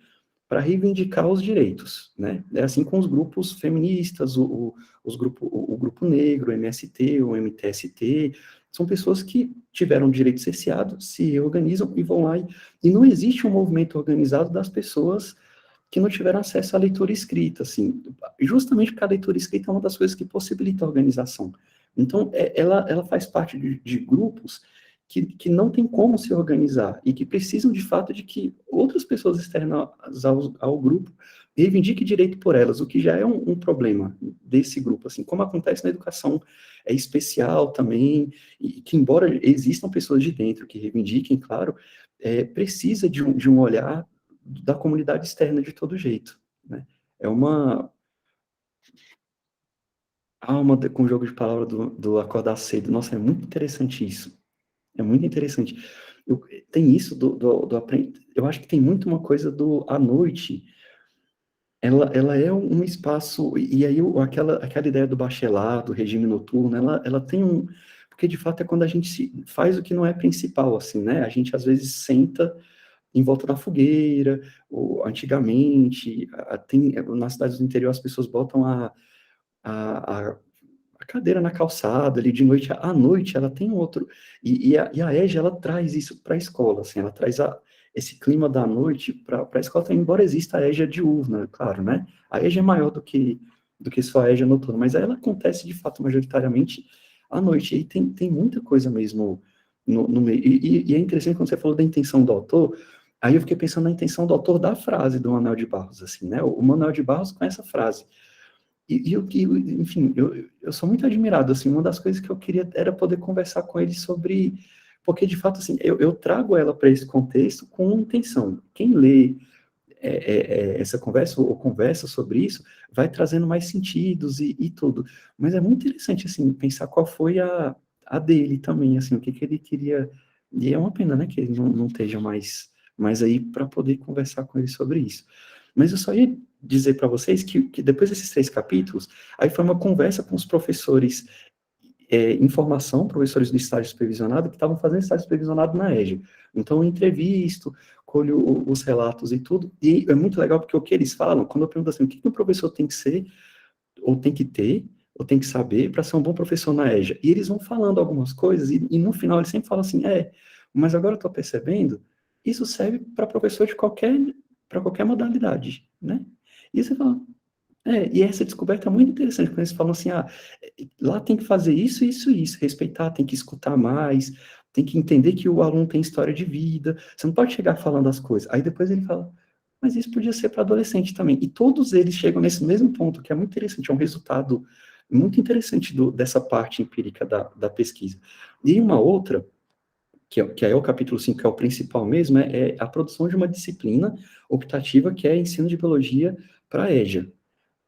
para reivindicar os direitos, né? É assim com os grupos feministas, o grupo negro, o MST, o MTST, são pessoas que tiveram o direito cerceado, se reorganizam e vão lá, e não existe um movimento organizado das pessoas que não tiveram acesso à leitura escrita, assim, justamente porque a leitura escrita é uma das coisas que possibilita a organização. Então, ela faz parte de grupos que não tem como se organizar e que precisam, de fato, de que outras pessoas externas ao grupo reivindiquem direito por elas, o que já é um problema desse grupo, assim, como acontece na educação especial também, e que, embora existam pessoas de dentro que reivindiquem, claro, precisa de um olhar da comunidade externa de todo jeito, né? É uma alma com o jogo de palavras do acordar cedo. Nossa, é muito interessante isso. É muito interessante. Tem isso do aprender. Eu acho que tem muito uma coisa do à noite. Ela é um espaço, e aí aquela ideia do bachelard, do regime noturno, ela tem um. Porque de fato é quando a gente faz o que não é principal, assim, né? A gente às vezes senta em volta da fogueira, ou antigamente, nas cidades do interior as pessoas botam a, a cadeira na calçada ali de noite, à noite ela tem outro, e a EJA ela traz isso para a escola, assim, ela traz esse clima da noite para a escola, embora exista a EJA diurna, claro, né? A EJA é maior do que só a EJA noturna, mas ela acontece, de fato, majoritariamente à noite, e tem muita coisa mesmo no meio. E é interessante quando você falou da intenção do autor, aí eu fiquei pensando na intenção do autor da frase do Manuel de Barros, assim, né? O Manuel de Barros com essa frase. Enfim, eu sou muito admirado, assim, uma das coisas que eu queria era poder conversar com ele sobre, porque de fato, assim, eu trago ela para esse contexto com intenção. Quem lê essa conversa, ou conversa sobre isso, vai trazendo mais sentidos e tudo. Mas é muito interessante, assim, pensar qual foi a dele também, assim, o que ele queria, e é uma pena, né, que ele não esteja mais aí para poder conversar com ele sobre isso. Mas eu só ia dizer para vocês que depois desses 3 capítulos, aí foi uma conversa com os professores em formação, professores do estágio supervisionado, que estavam fazendo estágio supervisionado na EJA. Então, eu entrevisto, colho os relatos e tudo, e é muito legal porque o que eles falam, quando eu pergunto assim, o que o professor tem que ser, ou tem que ter, ou tem que saber para ser um bom professor na EJA? E eles vão falando algumas coisas, e no final eles sempre falam assim, mas agora eu estou percebendo, isso serve para professor para qualquer modalidade, né? E você fala, e essa descoberta é muito interessante, quando eles falam assim, lá tem que fazer isso, isso e isso, respeitar, tem que escutar mais, tem que entender que o aluno tem história de vida, você não pode chegar falando as coisas. Aí depois ele fala, mas isso podia ser para adolescente também. E todos eles chegam nesse mesmo ponto, que é muito interessante, é um resultado muito interessante dessa parte empírica da pesquisa. E uma outra, que é o capítulo 5, que é o principal mesmo, é a produção de uma disciplina optativa, que é ensino de biologia para a EJA.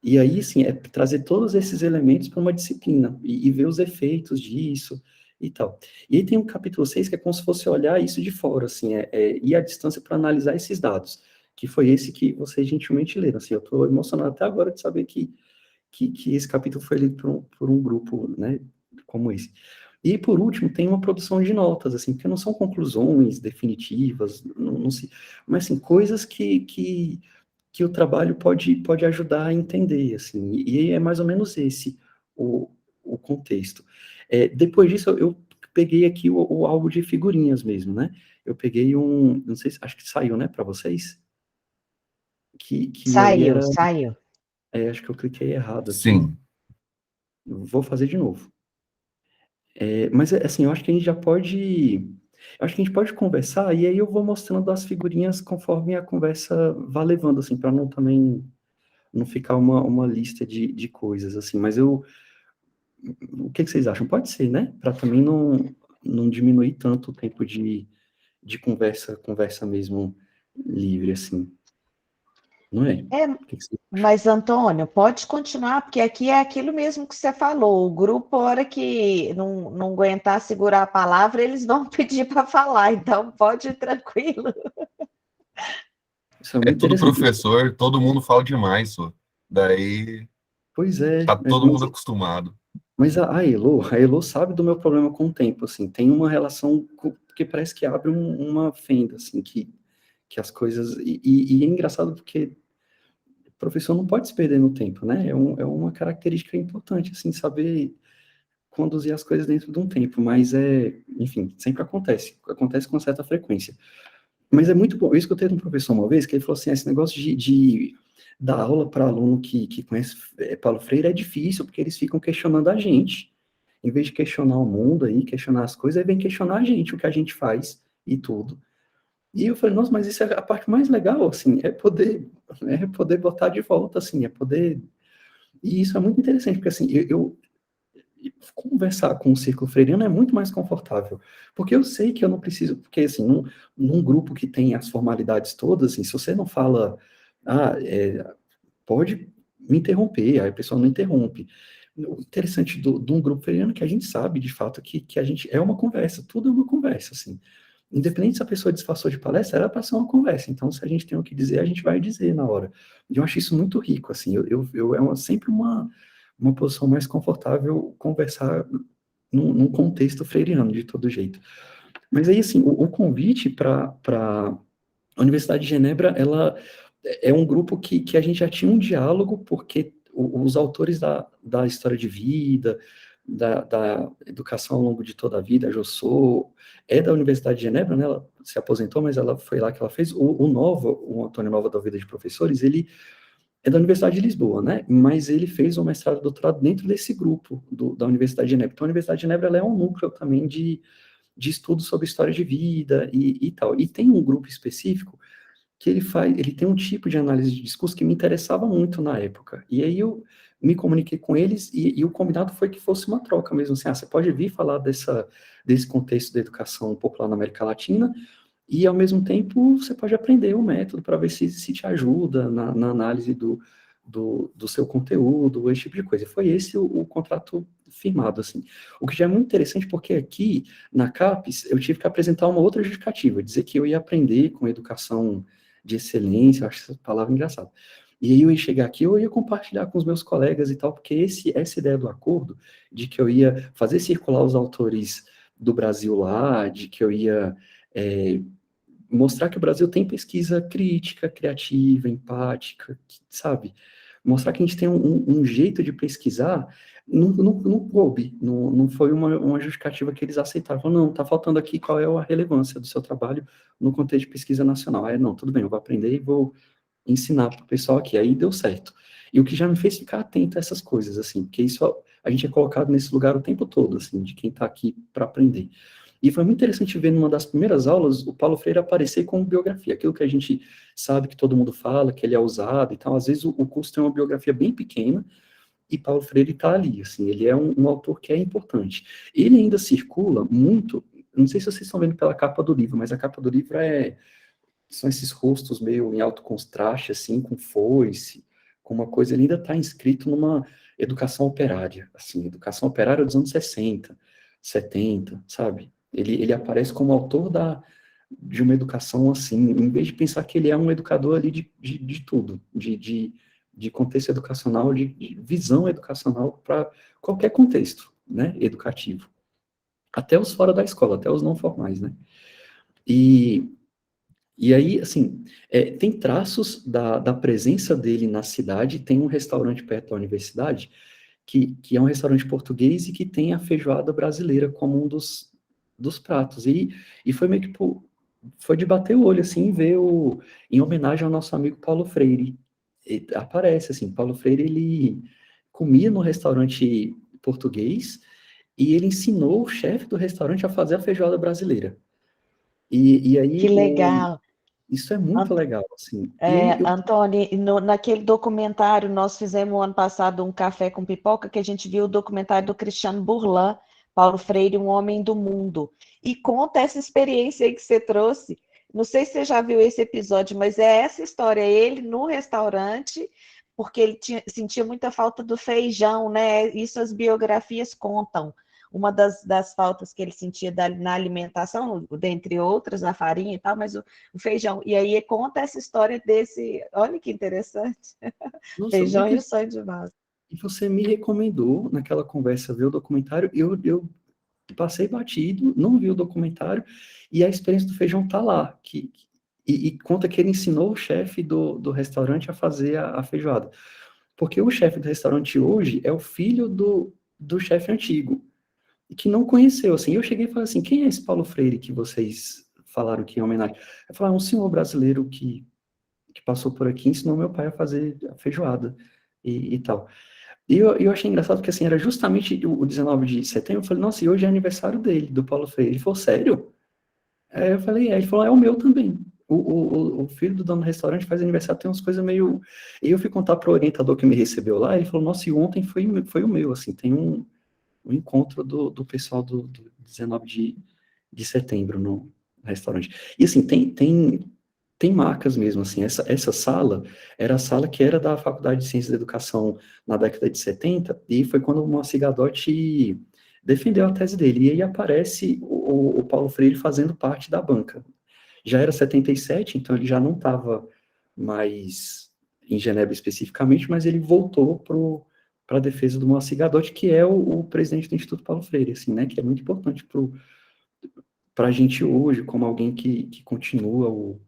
E aí, sim, é trazer todos esses elementos para uma disciplina e ver os efeitos disso e tal. E aí tem um capítulo 6 que é como se fosse olhar isso de fora, assim, ir à distância para analisar esses dados, que foi esse que vocês gentilmente leram. Assim, eu estou emocionado até agora de saber que esse capítulo foi lido por um grupo, né, como esse. E, por último, tem uma produção de notas, assim, que não são conclusões definitivas, não se, mas, assim, coisas que o trabalho pode ajudar a entender, assim, e é mais ou menos esse o contexto. Depois disso, eu peguei aqui o álbum de figurinhas mesmo, né? Eu peguei não sei, acho que saiu, né, para vocês? Que aí era, Saiu. acho que eu cliquei errado aqui, Sim. vou fazer de novo. Mas, assim, eu acho que a gente já pode, acho que a gente pode conversar, e aí eu vou mostrando as figurinhas conforme a conversa vá levando, assim, para não ficar uma lista de coisas, assim, mas o que vocês acham? Pode ser, né? Para também não diminuir tanto o tempo de conversa mesmo livre, assim, não é? O que vocês acham? Mas, Antônio, pode continuar, porque aqui é aquilo mesmo que você falou. O grupo, a hora que não aguentar segurar a palavra, eles vão pedir para falar, então pode ir tranquilo. Isso é É muito tudo interessante. professor, todo mundo fala demais, só. Daí Pois é, tá todo mundo acostumado. mas a Elo sabe do meu problema com o tempo, assim, tem uma relação que parece que abre uma fenda, assim, que as coisas, e é engraçado porque o professor não pode se perder no tempo, né, é uma característica importante, assim, saber conduzir as coisas dentro de um tempo, mas enfim, sempre acontece com certa frequência. Mas é muito bom, eu escutei de um professor uma vez, que ele falou assim, esse negócio de dar aula para aluno que conhece Paulo Freire é difícil, porque eles ficam questionando a gente, em vez de questionar o mundo aí, questionar as coisas, aí vem questionar a gente, o que a gente faz e tudo. E eu falei, nossa, mas isso é a parte mais legal, assim, é poder botar de volta, assim, é poder... E isso é muito interessante, porque, assim, conversar com o círculo freiriano é muito mais confortável, porque eu sei que eu não preciso, porque assim, num grupo que tem as formalidades todas, assim, se você não fala, pode me interromper, aí a pessoa não interrompe. O interessante de um grupo freiriano é que a gente sabe, de fato, que a gente é uma conversa, tudo é uma conversa, assim. Independente se a pessoa disfarçou de palestra, era para ser uma conversa, então se a gente tem o que dizer, a gente vai dizer na hora. E eu acho isso muito rico, assim, sempre uma posição mais confortável conversar num contexto freiriano, de todo jeito. Mas aí, assim, o convite para a Universidade de Genebra, ela é um grupo que a gente já tinha um diálogo, porque os autores da história de vida, da educação ao longo de toda a vida, a Jossô, é da Universidade de Genebra, né? Ela se aposentou, mas ela foi lá que ela fez. O Antônio Nova da Vida de Professores, ele é da Universidade de Lisboa, né? Mas ele fez um mestrado e doutorado dentro desse grupo da Universidade de Genebra. Então, a Universidade de Genebra ela é um núcleo também de estudo sobre história de vida e tal. E tem um grupo específico que ele tem um tipo de análise de discurso que me interessava muito na época. E aí eu me comuniquei com eles e o combinado foi que fosse uma troca mesmo, assim, você pode vir falar desse contexto da educação popular na América Latina e, ao mesmo tempo, você pode aprender o método para ver se te ajuda na análise do seu conteúdo, esse tipo de coisa. Foi esse o contrato firmado, assim. O que já é muito interessante, porque aqui, na CAPES, eu tive que apresentar uma outra justificativa, dizer que eu ia aprender com educação de excelência, eu acho essa palavra engraçada. E aí eu ia chegar aqui, eu ia compartilhar com os meus colegas e tal, porque essa ideia do acordo, de que eu ia fazer circular os autores do Brasil lá, de que eu ia mostrar que o Brasil tem pesquisa crítica, criativa, empática, sabe? Mostrar que a gente tem um jeito de pesquisar, não coube, não foi uma justificativa que eles aceitaram. Falaram, não, tá faltando aqui qual é a relevância do seu trabalho no contexto de pesquisa nacional. Aí, não, tudo bem, eu vou aprender e vou ensinar para o pessoal aqui. Aí deu certo. E o que já me fez ficar atento a essas coisas, assim, porque isso a gente é colocado nesse lugar o tempo todo, assim, de quem está aqui para aprender. E foi muito interessante ver numa das primeiras aulas o Paulo Freire aparecer com biografia, aquilo que a gente sabe que todo mundo fala, que ele é usado e tal. Às vezes o curso tem uma biografia bem pequena e Paulo Freire está ali, assim, ele é um autor que é importante. Ele ainda circula muito, não sei se vocês estão vendo pela capa do livro, mas a capa do livro são esses rostos meio em alto contraste, assim, com foice, com uma coisa, ele ainda está inscrito numa educação operária, assim, educação operária dos anos 60, 70, sabe? Ele aparece como autor de uma educação assim, em vez de pensar que ele é um educador ali de tudo, de contexto educacional, de visão educacional para qualquer contexto, né, educativo. Até os fora da escola, até os não formais, né? E aí, assim, tem traços da presença dele na cidade, tem um restaurante perto da universidade, que é um restaurante português e que tem a feijoada brasileira como um dos pratos. E foi meio que, foi de bater o olho, assim, ver em homenagem ao nosso amigo Paulo Freire. Aparece, assim, Paulo Freire, ele comia no restaurante português e ele ensinou o chefe do restaurante a fazer a feijoada brasileira. E aí, Que legal. isso é muito legal, assim. E aí, Antônio, naquele documentário, nós fizemos ano passado um café com pipoca, que a gente viu o documentário do Cristiano Burlan, Paulo Freire, Um Homem do Mundo, e conta essa experiência aí que você trouxe. Não sei se você já viu esse episódio, mas é essa história, ele no restaurante, porque ele sentia muita falta do feijão, né? Isso as biografias contam. Uma das faltas que ele sentia na alimentação, dentre outras, a farinha e tal, mas o feijão. E aí conta essa história desse. Olha que interessante. nossa, Feijão e o sonho de valsa. E você me recomendou naquela conversa ver o documentário, eu passei batido, não vi o documentário, e a experiência do feijão tá lá, e conta que ele ensinou o chefe do restaurante a fazer a feijoada. Porque o chefe do restaurante hoje é o filho do chefe antigo, e que não conheceu, assim. Eu cheguei e falei assim, quem é esse Paulo Freire que vocês falaram que em homenagem? Eu falei, um senhor brasileiro que passou por aqui, ensinou meu pai a fazer a feijoada e tal. E eu achei engraçado porque, assim, era justamente o 19 de setembro, eu falei, nossa, e hoje é aniversário dele, do Paulo Freire. Ele falou, sério? Aí eu falei, ele falou, é o meu também. O filho do dono do restaurante faz aniversário, tem umas coisas meio... E eu fui contar pro orientador que me recebeu lá, ele falou, nossa, e ontem foi o meu, assim, tem um encontro do pessoal do 19 de setembro no restaurante. E, assim, tem marcas mesmo, assim, essa sala era a sala que era da Faculdade de Ciências da Educação na década de 70, e foi quando o Moacir Gadotti defendeu a tese dele, e aí aparece o Paulo Freire fazendo parte da banca. Já era 77, então ele já não estava mais em Genebra especificamente, mas ele voltou para a defesa do Moacir Gadotti, que é o presidente do Instituto Paulo Freire, assim, né, que é muito importante para a gente hoje, como alguém que continua o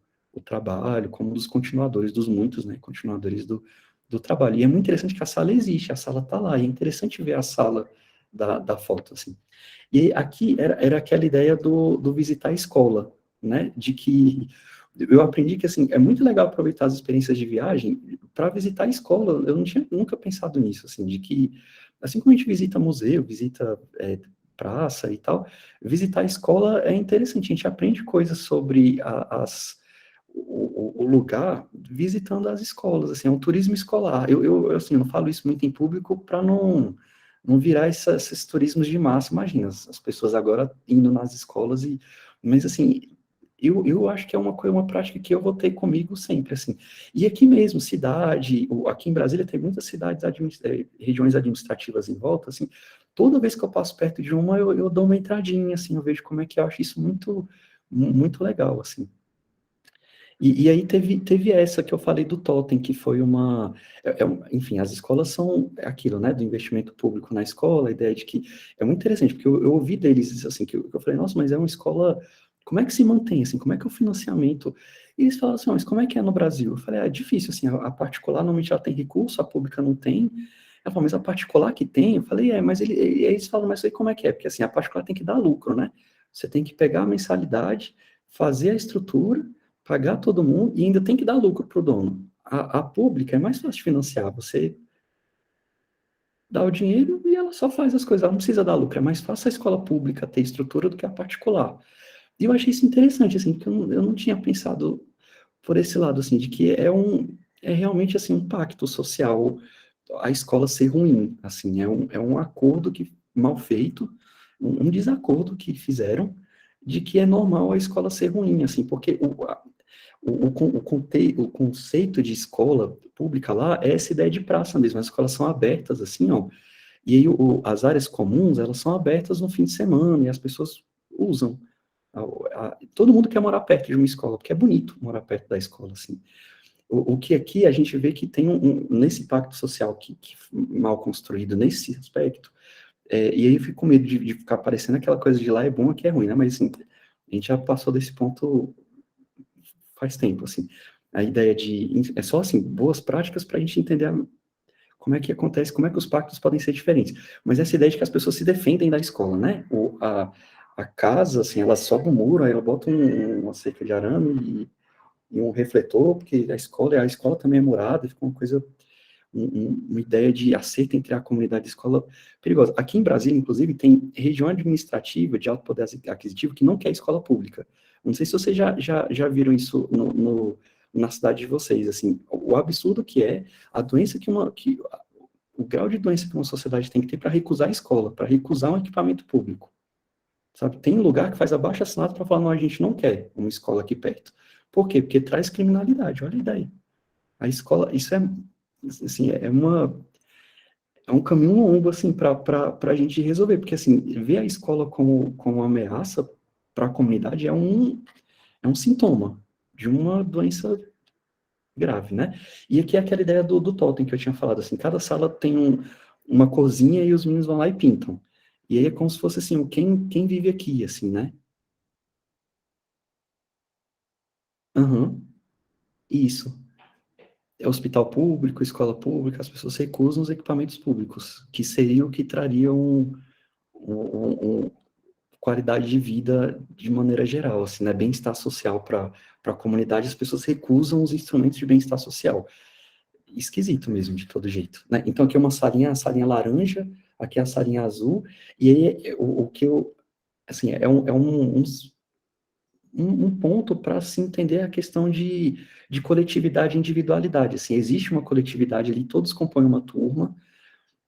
trabalho, como um dos continuadores, dos muitos, né, continuadores do trabalho. E é muito interessante que a sala existe, a sala está lá, e é interessante ver a sala da foto, assim. E aqui era aquela ideia do visitar a escola, né, de que eu aprendi que, assim, é muito legal aproveitar as experiências de viagem para visitar a escola. Eu não tinha nunca pensado nisso, assim, de que, assim como a gente visita museu, visita praça e tal, visitar a escola é interessante, a gente aprende coisas sobre o lugar visitando as escolas, assim, é um turismo escolar. Assim, eu não falo isso muito em público para não virar esses turismos de massa, imagina, as pessoas agora indo nas escolas, mas assim, eu acho que é uma prática que eu vou ter comigo sempre, assim. E aqui mesmo, aqui em Brasília tem muitas cidades, regiões administrativas em volta, assim, toda vez que eu passo perto de uma, eu dou uma entradinha, assim, eu vejo como é que eu acho isso muito legal, assim. E aí teve essa que eu falei do Totem, que foi enfim, as escolas são aquilo, né, do investimento público na escola, a ideia de que é muito interessante, porque eu ouvi deles, assim, que eu falei, nossa, mas é uma escola, como é que se mantém, assim, como é que é o financiamento? E eles falaram assim, mas como é que é no Brasil? Eu falei, é difícil, assim, a particular normalmente ela tem recurso, a pública não tem. Ela falou, mas a particular que tem? Eu falei, mas eles falam, mas aí como é que é? Porque, assim, a particular tem que dar lucro, né? Você tem que pegar a mensalidade, fazer a estrutura, pagar todo mundo e ainda tem que dar lucro para o dono. A pública é mais fácil de financiar. Você dá o dinheiro e ela só faz as coisas. Ela não precisa dar lucro. É mais fácil a escola pública ter estrutura do que a particular. E eu achei isso interessante, assim, porque eu não tinha pensado por esse lado, assim, de que é realmente, assim, um pacto social a escola ser ruim, assim, é um acordo mal feito, um desacordo que fizeram de que é normal a escola ser ruim, assim, porque o conceito de escola pública lá é essa ideia de praça mesmo, as escolas são abertas, assim, ó, e aí as áreas comuns, elas são abertas no fim de semana, e as pessoas usam. Todo mundo quer morar perto de uma escola, porque é bonito morar perto da escola, assim. O que aqui a gente vê que tem nesse pacto social que mal construído nesse aspecto, e aí eu fico com medo de ficar parecendo aquela coisa de lá é bom, aqui é ruim, né? Mas assim, a gente já passou desse ponto faz tempo, assim. A ideia é só, assim, boas práticas para a gente entender como é que acontece, como é que os pactos podem ser diferentes. Mas essa ideia de que as pessoas se defendem da escola, né? A casa, assim, ela sobe o muro, aí ela bota uma cerca de arame e um refletor, porque a escola também é murada, fica uma coisa, uma ideia de acerto entre a comunidade e a escola perigosa. Aqui em Brasília, inclusive, tem região administrativa de alto poder aquisitivo que não quer escola pública. Não sei se vocês já viram isso na cidade de vocês, assim, o absurdo que é a doença o grau de doença que uma sociedade tem que ter para recusar a escola, para recusar um equipamento público. Sabe? Tem lugar que faz abaixo-assinado para falar, não, a gente não quer uma escola aqui perto. Por quê? Porque traz criminalidade, olha a ideia. A escola, isso assim, é um caminho longo, assim, para a gente resolver, porque, assim, ver a escola como uma ameaça para a comunidade é um sintoma de uma doença grave, né? E aqui é aquela ideia do totem que eu tinha falado, assim, cada sala tem uma corzinha e os meninos vão lá e pintam. E aí é como se fosse, assim, quem vive aqui, assim, né? Aham, isso. É hospital público, escola pública, as pessoas recusam os equipamentos públicos, que seriam o que trariam qualidade de vida de maneira geral, assim, né? Bem-estar social para a comunidade, as pessoas recusam os instrumentos de bem-estar social. Esquisito mesmo, de todo jeito, né? Então aqui é a salinha laranja, aqui é a salinha azul, e aí o que eu, assim, um ponto para se entender a questão de coletividade e individualidade. Assim, existe uma coletividade ali, todos compõem uma turma,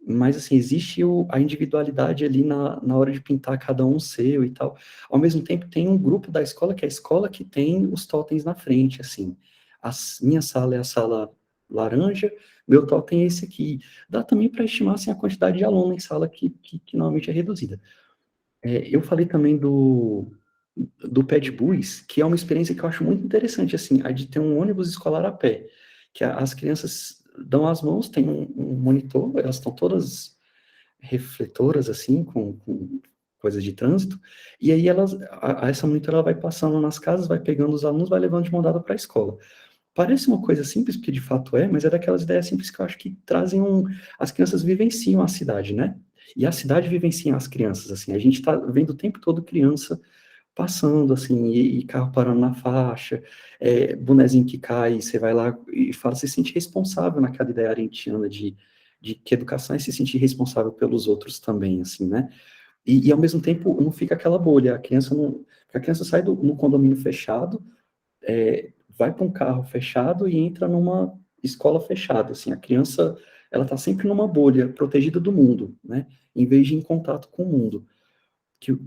mas assim, existe a individualidade ali na hora de pintar cada um seu e tal. Ao mesmo tempo, tem um grupo da escola, que é a escola que tem os totens na frente, assim. Minha sala é a sala laranja, meu totem é esse aqui. Dá também para estimar assim, a quantidade de alunos em sala que normalmente é reduzida. Eu falei também do pé de bus, que é uma experiência que eu acho muito interessante, assim, a de ter um ônibus escolar a pé, que as crianças dão as mãos, tem um monitor, elas estão todas refletoras, assim, com coisas de trânsito, e aí essa monitora ela vai passando nas casas, vai pegando os alunos, vai levando de mão dada para a escola. Parece uma coisa simples, porque de fato mas é daquelas ideias simples que eu acho que trazem as crianças vivenciam a cidade, né? E a cidade vivencia as crianças, assim, a gente está vendo o tempo todo criança passando, assim, e carro parando na faixa, bonezinho que cai, você vai lá e fala, se sente responsável naquela ideia arendtiana de que educação é se sentir responsável pelos outros também, assim, né? E ao mesmo tempo não fica aquela bolha, a criança sai num condomínio fechado, vai para um carro fechado e entra numa escola fechada, assim, a criança, ela está sempre numa bolha, protegida do mundo, né? Em vez de ir em contato com o mundo, que,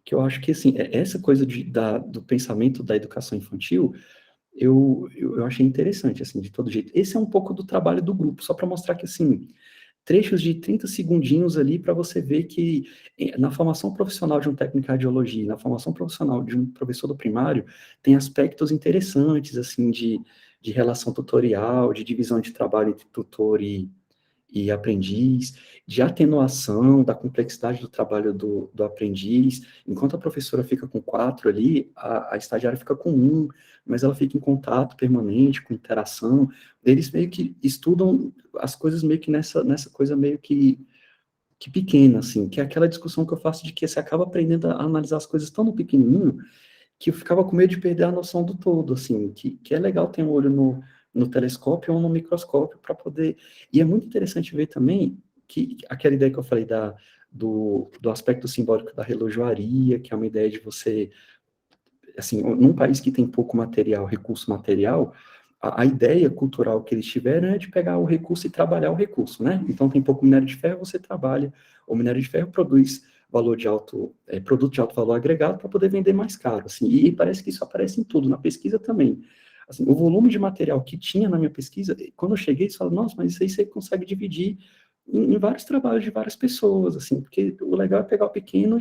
que eu acho que, assim, essa coisa do pensamento da educação infantil, eu achei interessante, assim, de todo jeito. Esse é um pouco do trabalho do grupo, só para mostrar que, assim, trechos de 30 segundinhos ali para você ver que na formação profissional de um técnico de radiologia, na formação profissional de um professor do primário, tem aspectos interessantes, assim, de relação tutorial, de divisão de trabalho entre tutor e aprendiz, de atenuação da complexidade do trabalho do aprendiz. Enquanto a professora fica com 4 ali, a estagiária fica com 1, mas ela fica em contato permanente, com interação. Eles meio que estudam as coisas meio que nessa coisa meio que pequena, assim, que é aquela discussão que eu faço de que você acaba aprendendo a analisar as coisas tão no pequenininho, que eu ficava com medo de perder a noção do todo, assim, que é legal ter um olho no telescópio ou no microscópio para poder... E é muito interessante ver também que aquela ideia que eu falei do aspecto simbólico da relojoaria, que é uma ideia de você, assim, num país que tem pouco material, recurso material, a ideia cultural que eles tiveram é de pegar o recurso e trabalhar o recurso, né? Então tem pouco minério de ferro, você trabalha, o minério de ferro produz produto de alto valor agregado para poder vender mais caro, assim, e parece que isso aparece em tudo, na pesquisa também. Assim, o volume de material que tinha na minha pesquisa, quando eu cheguei, eles falaram, nossa, mas isso aí você consegue dividir em vários trabalhos de várias pessoas, assim, porque o legal é pegar o pequeno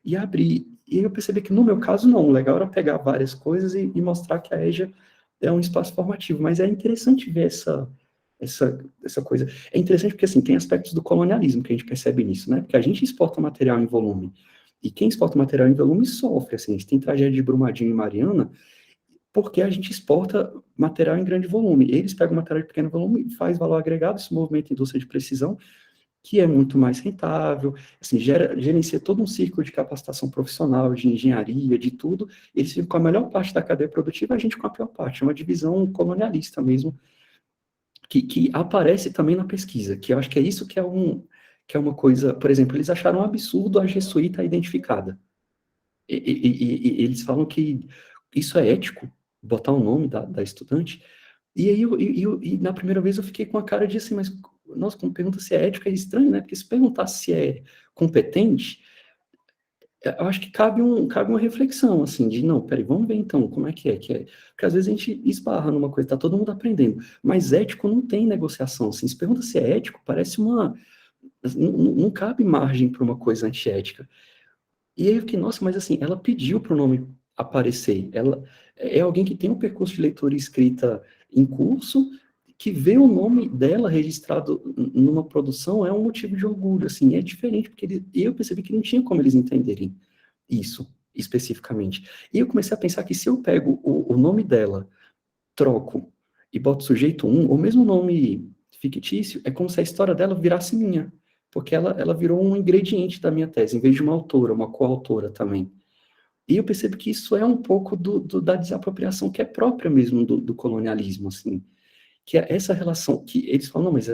e abrir. E eu percebi que no meu caso não, o legal era pegar várias coisas e mostrar que a EJA é um espaço formativo, mas é interessante ver essa coisa. É interessante porque, assim, tem aspectos do colonialismo que a gente percebe nisso, né? Porque a gente exporta material em volume, e quem exporta material em volume sofre, assim, a gente tem tragédia de Brumadinho e Mariana, porque a gente exporta material em grande volume. Eles pegam material de pequeno volume, faz valor agregado, esse movimento indústria de precisão, que é muito mais rentável, assim, gerencia todo um ciclo de capacitação profissional, de engenharia, de tudo, eles ficam com a melhor parte da cadeia produtiva, a gente com a pior parte, é uma divisão colonialista mesmo, que aparece também na pesquisa, que eu acho que é isso que é uma coisa, por exemplo, eles acharam um absurdo a jesuíta identificada, eles falam que isso é ético, botar o nome da estudante, e aí na primeira vez eu fiquei com a cara de assim, mas, nossa, quando pergunta se é ético é estranho, né? Porque se perguntar se é competente, eu acho que cabe uma reflexão, assim, de, não, peraí, vamos ver então como é que é, porque às vezes a gente esbarra numa coisa, tá todo mundo aprendendo, mas ético não tem negociação, assim, se pergunta se é ético, parece não cabe margem para uma coisa antiética. E aí eu fiquei, nossa, mas assim, ela pediu para o nome aparecer. Ela é alguém que tem um percurso de leitura e escrita em curso, que vê o nome dela registrado numa produção é um motivo de orgulho, assim, é diferente, porque eu percebi que não tinha como eles entenderem isso especificamente. E eu comecei a pensar que se eu pego o nome dela, troco e boto sujeito ou mesmo nome fictício, é como se a história dela virasse minha, porque ela virou um ingrediente da minha tese, em vez de uma autora, uma coautora também. E eu percebo que isso é um pouco da desapropriação que é própria mesmo do colonialismo, assim, que é essa relação que eles falam, não, mas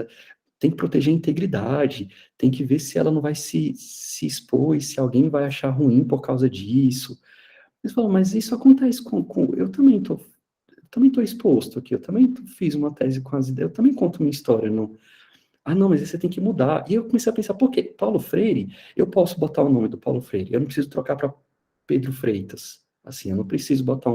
tem que proteger a integridade, tem que ver se ela não vai se expor e se alguém vai achar ruim por causa disso. Eles falam, mas isso acontece eu também estou exposto aqui, eu também fiz uma tese com as ideias, eu também conto minha história, não. Ah, não, mas aí você tem que mudar. E eu comecei a pensar, por quê? Paulo Freire, eu posso botar o nome do Paulo Freire, eu não preciso trocar para Pedro Freitas, assim, eu não preciso botar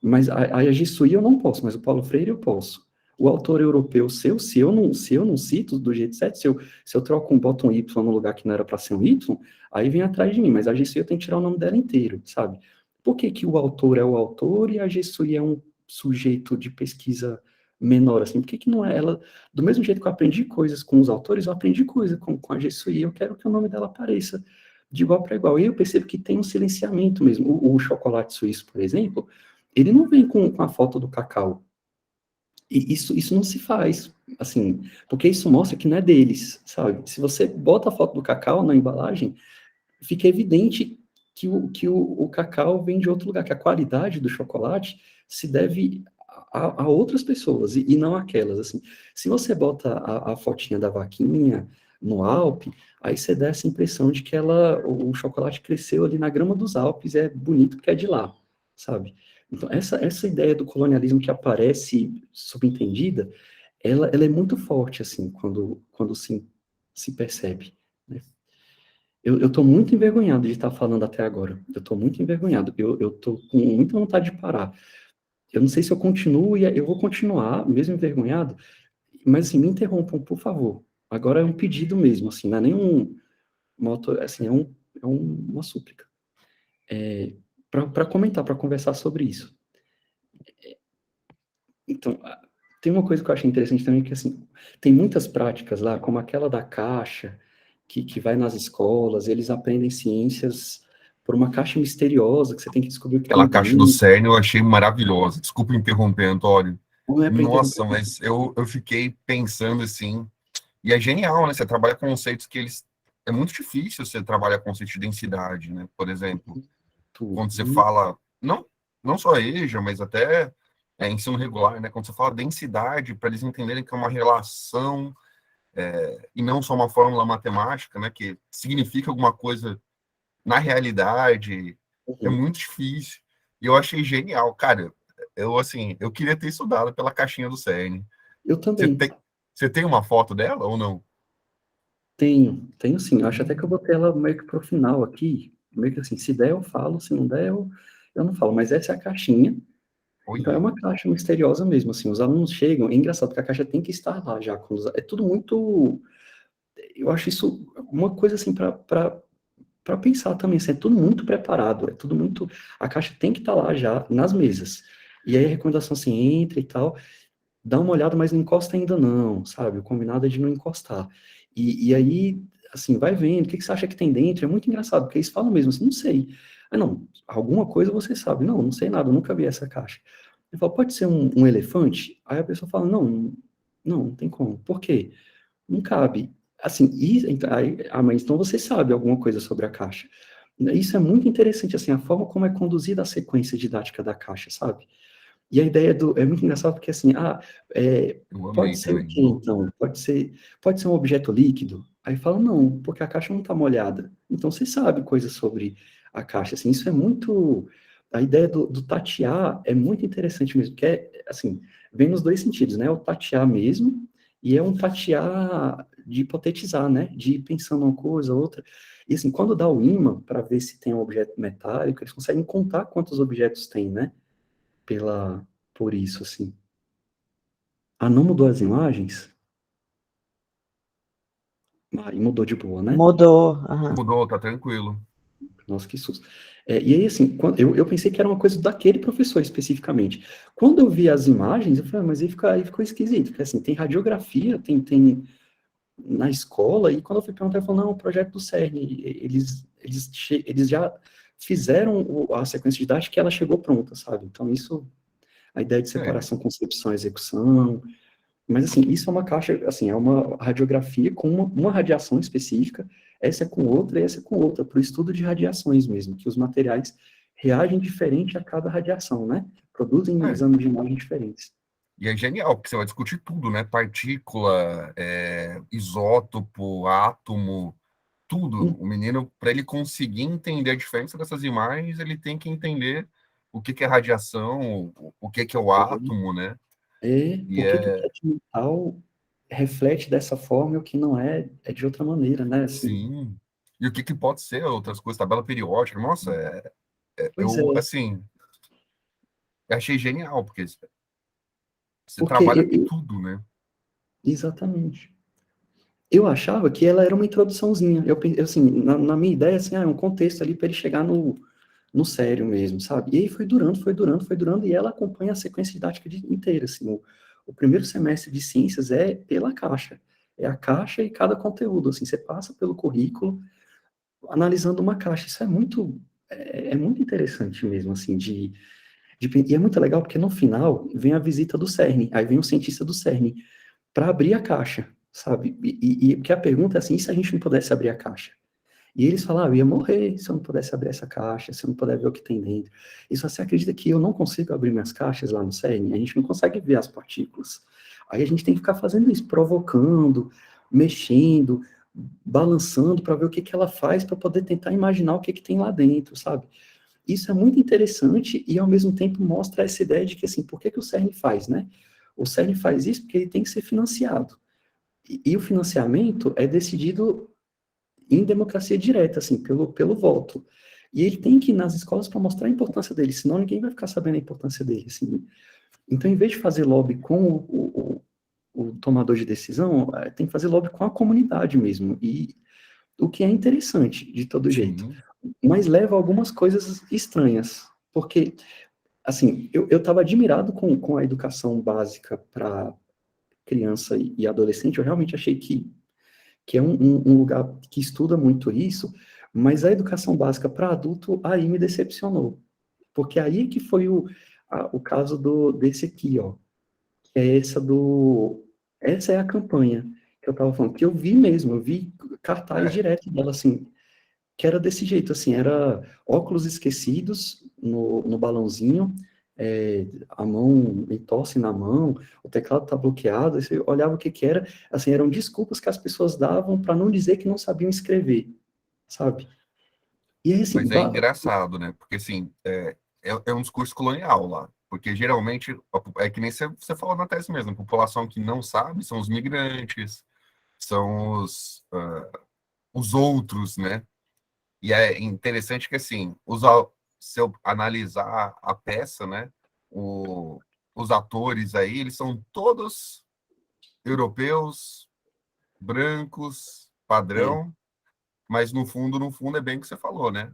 mas a Jesuí eu não posso, mas o Paulo Freire eu posso. O autor europeu seu, se eu não cito do jeito certo, se eu troco boto um Y no lugar que não era para ser um Y, aí vem atrás de mim, mas a Jesuí eu tenho que tirar o nome dela inteiro, sabe? Por que que o autor é o autor e a Jesuí é um sujeito de pesquisa menor, assim? Por que que não é ela... Do mesmo jeito que eu aprendi coisas com os autores, eu aprendi coisa com a Jesuí, eu quero que o nome dela apareça de igual para igual. E eu percebo que tem um silenciamento mesmo. O chocolate suíço, por exemplo, ele não vem com a foto do cacau. E isso não se faz, assim, porque isso mostra que não é deles, sabe? Se você bota a foto do cacau na embalagem, fica evidente o cacau vem de outro lugar, que a qualidade do chocolate se deve a outras pessoas, e não aquelas, assim. Se você bota a fotinha da vaquinha no Alpe, aí você dá essa impressão de que o chocolate cresceu ali na grama dos Alpes, é bonito porque é de lá, sabe? Então, essa ideia do colonialismo que aparece subentendida, ela é muito forte, assim, quando se percebe, né? Eu tô muito envergonhado de estar falando até agora. Eu tô muito envergonhado. Eu tô com muita vontade de parar. Eu não sei se eu continuo, e eu vou continuar, mesmo envergonhado, mas, assim, me interrompam, por favor. Agora é um pedido mesmo, assim, não é nem assim, uma súplica. Para comentar, para conversar sobre isso. Então, tem uma coisa que eu achei interessante também, que, assim, tem muitas práticas lá, como aquela da caixa, que vai nas escolas, eles aprendem ciências por uma caixa misteriosa, que você tem que descobrir o que Aquela tem caixa do dentro. CERN eu achei maravilhosa. Desculpa interromper, Antônio. Não é para Nossa, interromper. mas eu fiquei pensando assim, e é genial, né? Você trabalha conceitos que eles. É muito difícil você trabalhar conceitos de densidade, né? Por exemplo, Tudo. quando você fala, não só EJA, mas até ensino regular, né? Quando você fala densidade, para eles entenderem que é uma relação e não só uma fórmula matemática, né? Que significa alguma coisa na realidade, é Uhum. muito difícil. E eu achei genial, cara. Assim, eu queria ter estudado pela caixinha do CERN. Eu Você também. tem, você tem uma foto dela ou não? Tenho sim. Eu acho até que eu botei ela meio que pro final aqui. Meio que assim, se der eu falo, se não der eu não falo. Mas essa é a caixinha. Então é Olha, uma caixa misteriosa mesmo, assim. Os alunos chegam, é engraçado, porque a caixa tem que estar lá já. É tudo muito. Eu acho isso uma coisa assim para pensar também, assim, é tudo muito preparado, é tudo muito. A caixa tem que estar lá já nas mesas. E aí a recomendação assim, entra e tal, dá uma olhada, mas não encosta ainda não, sabe? O combinado é de não encostar. E aí, assim, vai vendo, o que você acha que tem dentro? É muito engraçado, porque eles falam mesmo assim, não sei. Ah, não, alguma coisa você sabe. Não, não sei nada, eu nunca vi essa caixa. Eu falo, pode ser um elefante? Aí a pessoa fala, não tem como. Por quê? Não cabe. Assim, então, mas então você sabe alguma coisa sobre a caixa. Isso é muito interessante, assim, a forma como é conduzida a sequência didática da caixa, sabe? E a ideia é muito engraçado porque, assim, eu pode amei ser o também, quê, viu? então? Pode ser um objeto líquido? Aí fala, não, porque a caixa não está molhada. Então você sabe coisas sobre a caixa, assim, isso é muito. A ideia do tatear é muito interessante mesmo, que assim, vem nos dois sentidos, né? O tatear mesmo, e é um tatear de hipotetizar, né? De ir pensando uma coisa, outra. E, assim, quando dá o ímã, para ver se tem um objeto metálico, eles conseguem contar quantos objetos tem, né? Por isso, assim. Ah, não mudou as imagens? Ah, e mudou de boa, né? Mudou. Aham. Mudou, tá tranquilo. Nossa, que susto. E aí, assim, eu pensei que era uma coisa daquele professor especificamente. Quando eu vi as imagens, eu falei, mas aí ficou esquisito, porque assim, tem radiografia, tem na escola, e quando eu fui perguntar, ele falou, não, o projeto do CERN, eles já fizeram a sequência didática que ela chegou pronta, sabe? Então, isso, a ideia de É, separação, concepção, execução. Mas, assim, isso é uma caixa, assim, é uma radiografia com uma radiação específica, essa é com outra e essa é com outra, para o estudo de radiações mesmo, que os materiais reagem diferente a cada radiação, né? Produzem é. exames de imagem diferentes. E é genial, porque você vai discutir tudo, né? Partícula, isótopo, átomo, tudo. O menino, para ele conseguir entender a diferença dessas imagens, ele tem que entender o que que é radiação, o que que é o átomo, né? E Por que o que é de metal reflete dessa forma e o que não é de outra maneira, né? Assim, sim. E o que que pode ser outras coisas, tabela periódica. Nossa, pois é, assim, eu achei genial, porque você porque trabalha com tudo, né? exatamente. Eu achava que ela era uma introduçãozinha. Assim, na minha ideia, assim, é um contexto ali para ele chegar no sério mesmo, sabe? E aí foi durando, foi durando, foi durando, e ela acompanha a sequência didática inteira, assim. O primeiro semestre de ciências é pela caixa. É a caixa e cada conteúdo, assim. Você passa pelo currículo analisando uma caixa. Isso é muito interessante mesmo, assim, e é muito legal porque no final vem a visita do CERN, aí vem o cientista do CERN para abrir a caixa, sabe? Porque a pergunta é assim, e se a gente não pudesse abrir a caixa? E eles falaram, eu ia morrer se eu não pudesse abrir essa caixa, se eu não puder ver o que tem dentro. E se você acredita que eu não consigo abrir minhas caixas lá no CERN? A gente não consegue ver as partículas. Aí a gente tem que ficar fazendo isso, provocando, mexendo, balançando para ver o que que ela faz, para poder tentar imaginar o que que tem lá dentro, sabe? Isso é muito interessante e, ao mesmo tempo, mostra essa ideia de que, assim, por que que o CERN faz, né? O CERN faz isso porque ele tem que ser financiado. E o financiamento é decidido em democracia direta, assim, pelo voto. E ele tem que ir nas escolas para mostrar a importância dele, senão ninguém vai ficar sabendo a importância dele, assim. Então, em vez de fazer lobby com o tomador de decisão, tem que fazer lobby com a comunidade mesmo. E o que é interessante, de todo jeito. Sim. Mas leva a algumas coisas estranhas. Porque, assim, eu estava admirado com a educação básica para criança e adolescente. Eu realmente achei que é um lugar que estuda muito isso, mas a educação básica para adulto aí me decepcionou. Porque aí que foi o caso desse aqui, ó. Que é essa é a campanha que eu estava falando, que eu vi mesmo, eu vi cartaz É, direto dela, assim, que era desse jeito, assim, era óculos esquecidos no balãozinho, a mão, em tosse na mão, o teclado tá bloqueado, aí você olhava o que que era, assim, eram desculpas que as pessoas davam para não dizer que não sabiam escrever, sabe? E aí, assim, mas é engraçado, né? Porque, assim, é um discurso colonial lá. Porque, geralmente, é que nem você falou na tese mesmo, a população que não sabe são os migrantes, são os outros, né? E é interessante que, assim, se eu analisar a peça, né? Os atores aí, eles são todos europeus, brancos, é, padrão, mas no fundo é bem o que você falou, né?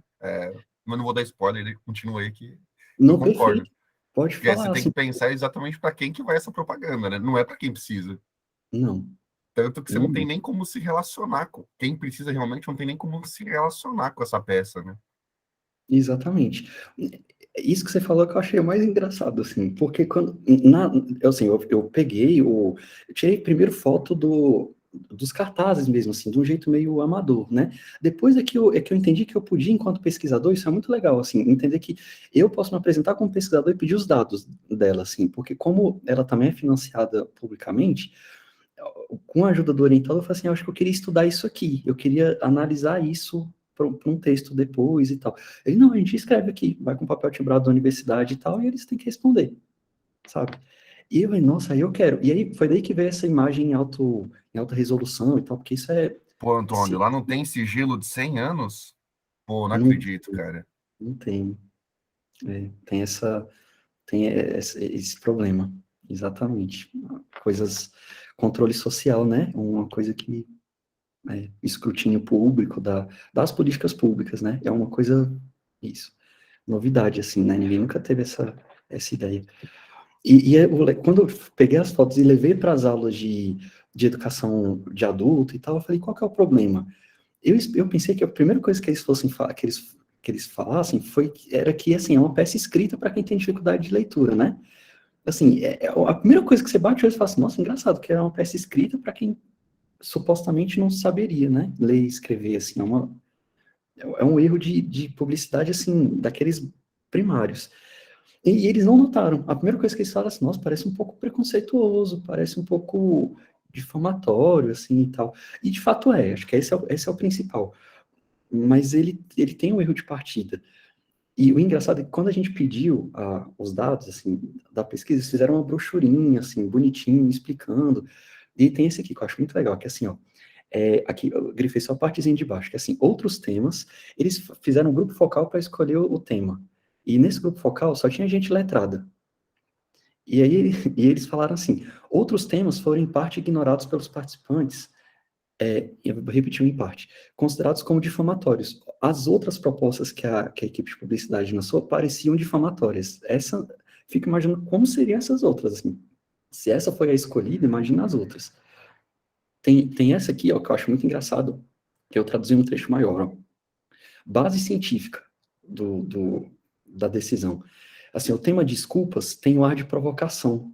Mas não vou dar spoiler, ele continua aí que eu não, concordo. perfeito, pode Porque aí você falar, tem que assim, pensar exatamente para quem que vai essa propaganda, né? Não é para quem precisa. não, Tanto que você não tem não, nem como se relacionar com. Quem precisa realmente não tem nem como se relacionar com essa peça, né? exatamente. Isso que você falou que eu achei mais engraçado, assim, porque quando, assim, eu peguei eu tirei primeiro foto dos cartazes mesmo, assim, de um jeito meio amador, né? Depois é que eu entendi que eu podia, enquanto pesquisador, isso é muito legal, assim, entender que eu posso me apresentar como pesquisador e pedir os dados dela, assim, porque como ela também é financiada publicamente, com a ajuda do orientador, eu falei assim, eu acho que eu queria estudar isso aqui, eu queria analisar isso para um texto depois e tal. Ele, não, a gente escreve aqui, vai com papel timbrado da universidade e tal, e eles têm que responder, sabe? E eu falei, nossa, aí eu quero. E aí foi daí que veio essa imagem em alta resolução e tal, porque isso é... Pô, Antônio, Se, lá não tem sigilo de 100 anos? Pô, não não, acredito, cara. não tem. Tem esse problema, exatamente. Coisas, controle social, né? Uma coisa que escrutínio público das políticas públicas, né? É uma coisa, isso, novidade, assim, né? Ninguém nunca teve essa ideia. Quando eu peguei as fotos e levei para as aulas de educação de adulto e tal, eu falei, qual que é o problema? Eu pensei que a primeira coisa que eles fossem que eles falassem era que, assim, é uma peça escrita para quem tem dificuldade de leitura, né? Assim, a primeira coisa que você bate o olho e fala assim, nossa, engraçado, que é uma peça escrita para quem supostamente não saberia, né? Ler e escrever, assim, é um erro de publicidade, assim, daqueles primários. E eles não notaram. A primeira coisa que eles falaram assim, nossa, parece um pouco preconceituoso, parece um pouco difamatório, assim, e tal. E de fato acho que esse é o principal. Mas ele tem um erro de partida. E o engraçado é que quando a gente pediu os dados, assim, da pesquisa, eles fizeram uma brochurinha, assim, bonitinho, explicando. E tem esse aqui que eu acho muito legal, que é assim, ó, aqui eu grifei só a partezinha de baixo, que é assim, outros temas, eles fizeram um grupo focal para escolher o tema. E nesse grupo focal só tinha gente letrada. E aí e eles falaram assim, outros temas foram em parte ignorados pelos participantes, eu vou repetir em parte, considerados como difamatórios. As outras propostas que a equipe de publicidade lançou pareciam difamatórias. Fico imaginando como seriam essas outras, assim. Se essa foi a escolhida, imagina as outras. Tem essa aqui, ó, que eu acho muito engraçado, que eu traduzi um trecho maior, ó. Base científica da decisão. Assim, o tema desculpas tem o ar de provocação.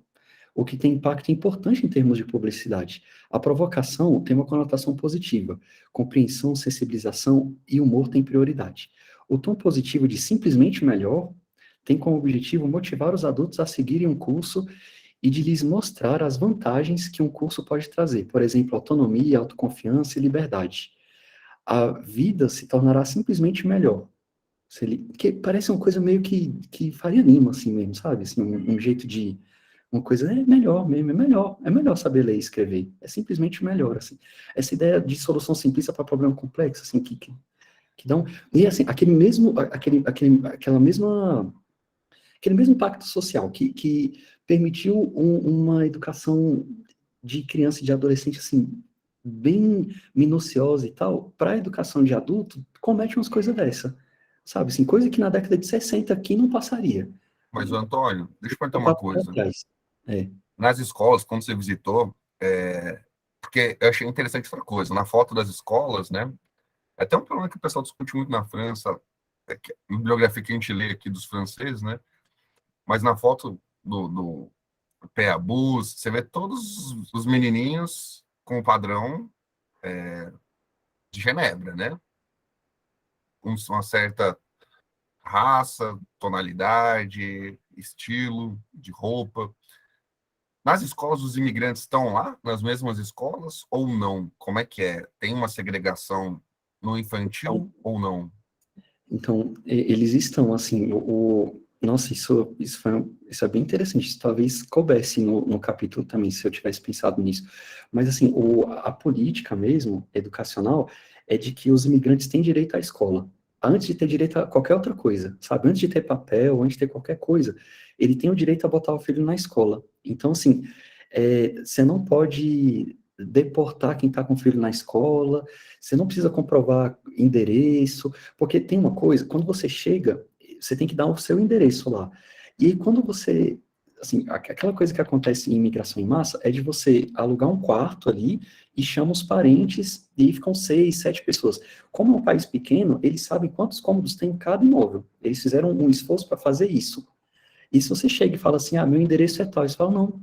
o que tem impacto importante em termos de publicidade. A provocação tem uma conotação positiva, compreensão, sensibilização e humor têm prioridade. O tom positivo de simplesmente melhor tem como objetivo motivar os adultos a seguirem um curso e de lhes mostrar as vantagens que um curso pode trazer, por exemplo, autonomia, autoconfiança e liberdade. A vida se tornará simplesmente melhor. Que parece uma coisa meio que faria anima, assim mesmo, sabe? Assim, um jeito de... Uma coisa é melhor mesmo, é melhor saber ler e escrever. É simplesmente melhor, assim. Essa ideia de solução simplista para problema complexo, assim, que dão... E, assim, aquele mesmo impacto social que permitiu uma educação de criança e de adolescente, assim, bem minuciosa e tal, para a educação de adulto, comete umas coisas dessa, sabe? Assim, coisa que na década de 60 aqui não passaria. Mas, Antônio, deixa eu perguntar uma coisa. É. Nas escolas, quando você visitou, porque eu achei interessante outra coisa, na foto das escolas, né? É até um problema que o pessoal discute muito na França, a bibliografia que a gente lê aqui dos franceses, né? Mas na foto do Péabus, você vê todos os menininhos com o padrão de Genebra, né? Com uma certa raça, tonalidade, estilo de roupa. Nas escolas, os imigrantes estão lá, nas mesmas escolas, ou não? Como é que é? Tem uma segregação no infantil ou não? Então, eles estão, assim, nossa, isso é bem interessante, isso talvez coubesse no capítulo também, se eu tivesse pensado nisso. Mas, assim, a política mesmo, educacional, é de que os imigrantes têm direito à escola, antes de ter direito a qualquer outra coisa, sabe? Antes de ter papel, antes de ter qualquer coisa, ele tem o direito a botar o filho na escola. Então, assim, você não pode deportar quem está com o filho na escola, você não precisa comprovar endereço, porque tem uma coisa, quando você chega, você tem que dar o seu endereço lá. E aí, quando você, assim, aquela coisa que acontece em imigração em massa é de você alugar um quarto ali e chama os parentes e ficam 6, 7 pessoas. Como é um país pequeno, eles sabem quantos cômodos tem em cada imóvel. Eles fizeram um esforço para fazer isso. E se você chega e fala assim, meu endereço é tal, eles falam, não,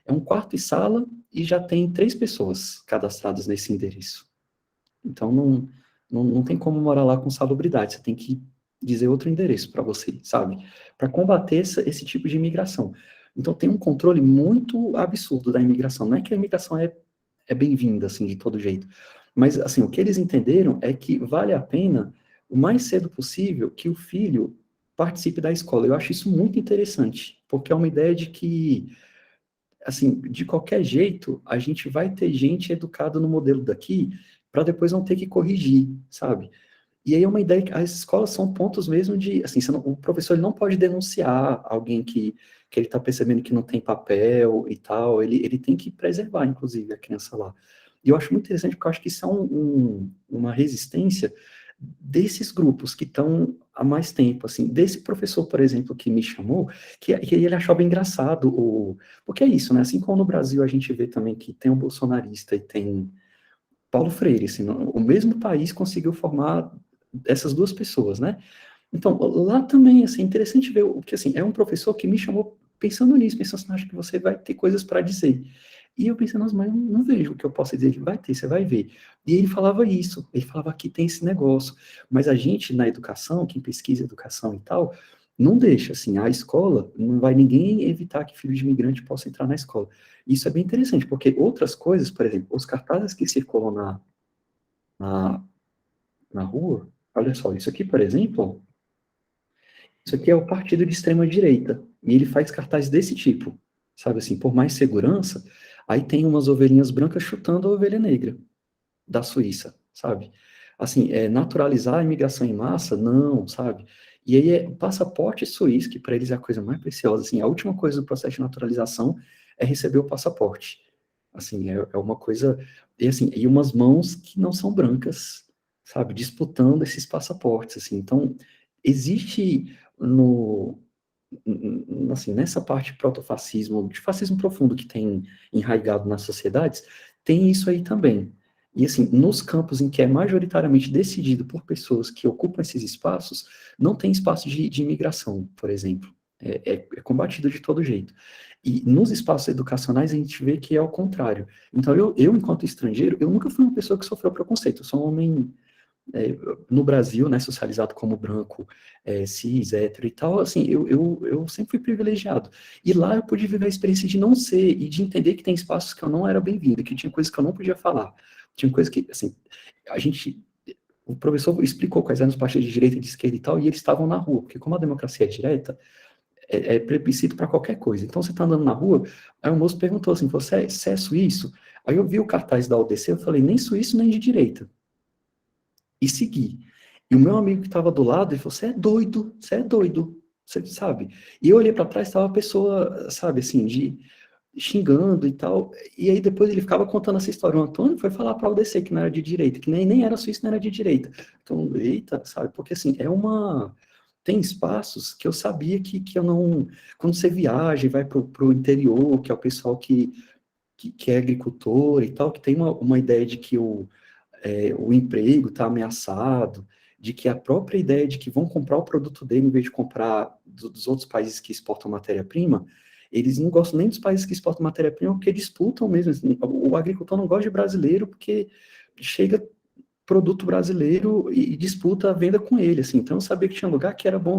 é um quarto e sala e já tem 3 pessoas cadastradas nesse endereço. Então, não tem como morar lá com salubridade, você tem que dizer outro endereço para você, sabe? Para combater esse tipo de imigração. Então, tem um controle muito absurdo da imigração. Não é que a imigração é bem-vinda, assim, de todo jeito. Mas, assim, o que eles entenderam é que vale a pena, o mais cedo possível, que o filho participe da escola. Eu acho isso muito interessante, porque é uma ideia de que, assim, de qualquer jeito, a gente vai ter gente educada no modelo daqui, para depois não ter que corrigir, sabe? E aí é uma ideia que as escolas são pontos mesmo de, assim, o professor ele não pode denunciar alguém que ele está percebendo que não tem papel e tal, ele tem que preservar, inclusive, a criança lá. E eu acho muito interessante, porque eu acho que isso é uma resistência desses grupos que estão há mais tempo, assim, desse professor, por exemplo, que me chamou, que ele achava engraçado, porque é isso, né, assim como no Brasil a gente vê também que tem um bolsonarista e tem Paulo Freire, assim, o mesmo país conseguiu formar essas duas pessoas, né? Então, lá também, assim, é interessante ver o que, assim, é um professor que me chamou pensando nisso, pensando assim, acho que você vai ter coisas para dizer. E eu pensei, nossa, mas eu não vejo o que eu posso dizer. Ele vai ter, você vai ver. E ele falava isso, ele falava que tem esse negócio. Mas a gente, na educação, quem pesquisa educação e tal, não deixa, assim, a escola, não vai ninguém evitar que filho de imigrante possa entrar na escola. Isso é bem interessante, porque outras coisas, por exemplo, os cartazes que circulam na rua, olha só, isso aqui, por exemplo, isso aqui é o partido de extrema-direita, e ele faz cartazes desse tipo, sabe assim, por mais segurança, aí tem umas ovelhinhas brancas chutando a ovelha negra da Suíça, sabe? Assim, naturalizar a imigração em massa, não, sabe? E aí o passaporte suíço, que para eles é a coisa mais preciosa, assim, a última coisa do processo de naturalização é receber o passaporte. Assim, é uma coisa, e assim, e umas mãos que não são brancas, sabe, disputando esses passaportes, assim, então, existe assim, nessa parte protofascismo, de fascismo profundo que tem enraizado nas sociedades, tem isso aí também. E, assim, nos campos em que é majoritariamente decidido por pessoas que ocupam esses espaços, não tem espaço de imigração, por exemplo. é combatido de todo jeito. E nos espaços educacionais a gente vê que é o contrário. Então, eu enquanto estrangeiro, eu nunca fui uma pessoa que sofreu preconceito. Eu sou um homem, no Brasil, né, socializado como branco, cis, hétero e tal, assim, eu sempre fui privilegiado. E lá eu pude viver a experiência de não ser, e de entender que tem espaços que eu não era bem-vindo, que tinha coisas que eu não podia falar. Tinha coisas que, assim, o professor explicou quais eram os partidos de direita e de esquerda e tal, e eles estavam na rua, porque como a democracia é direta, é plebiscito para qualquer coisa. Então, você está andando na rua, aí o moço perguntou assim, você é suíço? Aí eu vi o cartaz da UDC, eu falei, nem suíço, nem de direita. E segui. E o meu amigo que estava do lado, ele falou, você é doido, você sabe? E eu olhei para trás, estava a pessoa, sabe, assim, xingando e tal, e aí depois ele ficava contando essa história. O Antônio foi falar para a UDC que não era de direita, que nem era suíço, não era de direita. Então, eita, sabe, porque assim, tem espaços que eu sabia que eu não... Quando você viaja e vai para o interior, que é o pessoal que é agricultor e tal, que tem uma ideia de que o emprego está ameaçado, de que a própria ideia de que vão comprar o produto dele em vez de comprar dos outros países que exportam matéria-prima, eles não gostam nem dos países que exportam matéria-prima porque disputam mesmo. Assim, o agricultor não gosta de brasileiro porque chega produto brasileiro e disputa a venda com ele, assim. Então eu sabia que tinha lugar que era bom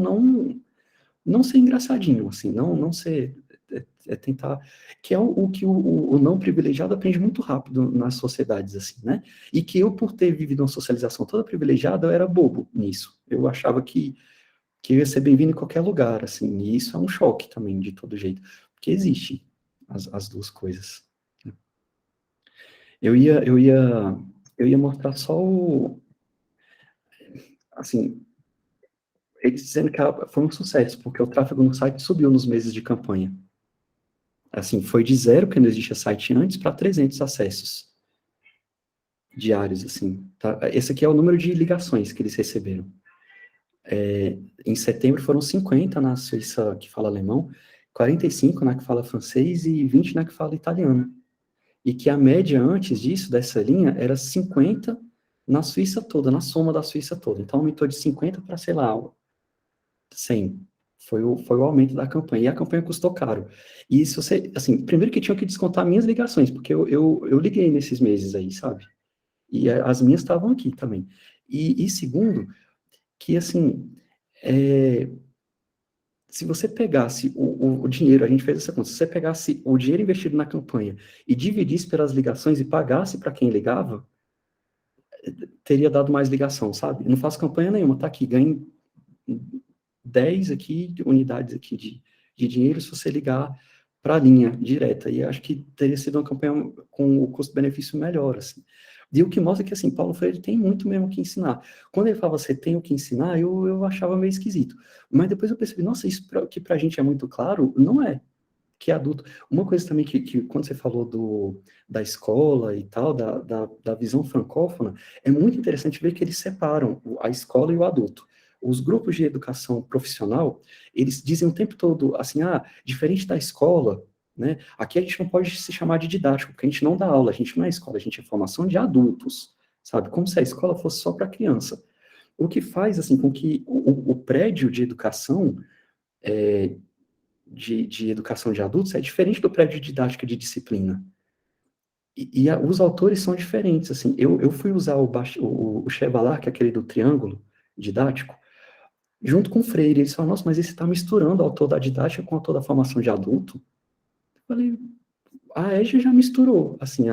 não ser engraçadinho, assim, não ser, tentar, que é o que o não privilegiado aprende muito rápido nas sociedades, assim, né? E que eu, por ter vivido uma socialização toda privilegiada, eu era bobo nisso. Eu achava que eu ia ser bem-vindo em qualquer lugar, assim, e isso é um choque também, de todo jeito, porque existe as duas coisas. Eu ia mostrar só assim, eles dizendo que foi um sucesso, porque o tráfego no site subiu nos meses de campanha. Assim, foi de 0, que não existia site antes, para 300 acessos diários, assim. Tá? Esse aqui é o número de ligações que eles receberam. Em setembro foram 50 na Suíça que fala alemão, 45 na que fala francês e 20 na que fala italiano. E que a média antes disso, dessa linha, era 50 na Suíça toda, na soma da Suíça toda. Então aumentou de 50 para, sei lá, 100. Foi o aumento da campanha. E a campanha custou caro. E se você, assim, primeiro que tinha que descontar minhas ligações, porque eu liguei nesses meses aí, sabe? E as minhas estavam aqui também. E segundo, que assim, se você pegasse o dinheiro, a gente fez essa conta, se você pegasse o dinheiro investido na campanha e dividisse pelas ligações e pagasse para quem ligava, teria dado mais ligação, sabe? Não faço campanha nenhuma, tá aqui, ganhe 10 aqui, unidades aqui de dinheiro se você ligar para a linha direta. E acho que teria sido uma campanha com o custo-benefício melhor, assim. E o que mostra que, assim, Paulo Freire tem muito mesmo o que ensinar. Quando ele fala, você tem o que ensinar, eu achava meio esquisito. Mas depois eu percebi, nossa, isso que pra gente é muito claro, não é. Que é adulto. Uma coisa também que quando você falou da escola e tal, da visão francófona, é muito interessante ver que eles separam a escola e o adulto. Os grupos de educação profissional, eles dizem o tempo todo, assim, diferente da escola, né, aqui a gente não pode se chamar de didático, porque a gente não dá aula, a gente não é escola, a gente é formação de adultos, sabe? Como se a escola fosse só para criança. O que faz, assim, com que o prédio de educação de educação de adultos é diferente do prédio de didática de disciplina. E os autores são diferentes, assim, eu fui usar o Chevalier, que é aquele do triângulo didático, junto com o Freire. Eles falaram, nossa, mas esse está misturando o autor da didática com o autor da formação de adulto. Eu falei, a EJA já misturou, assim,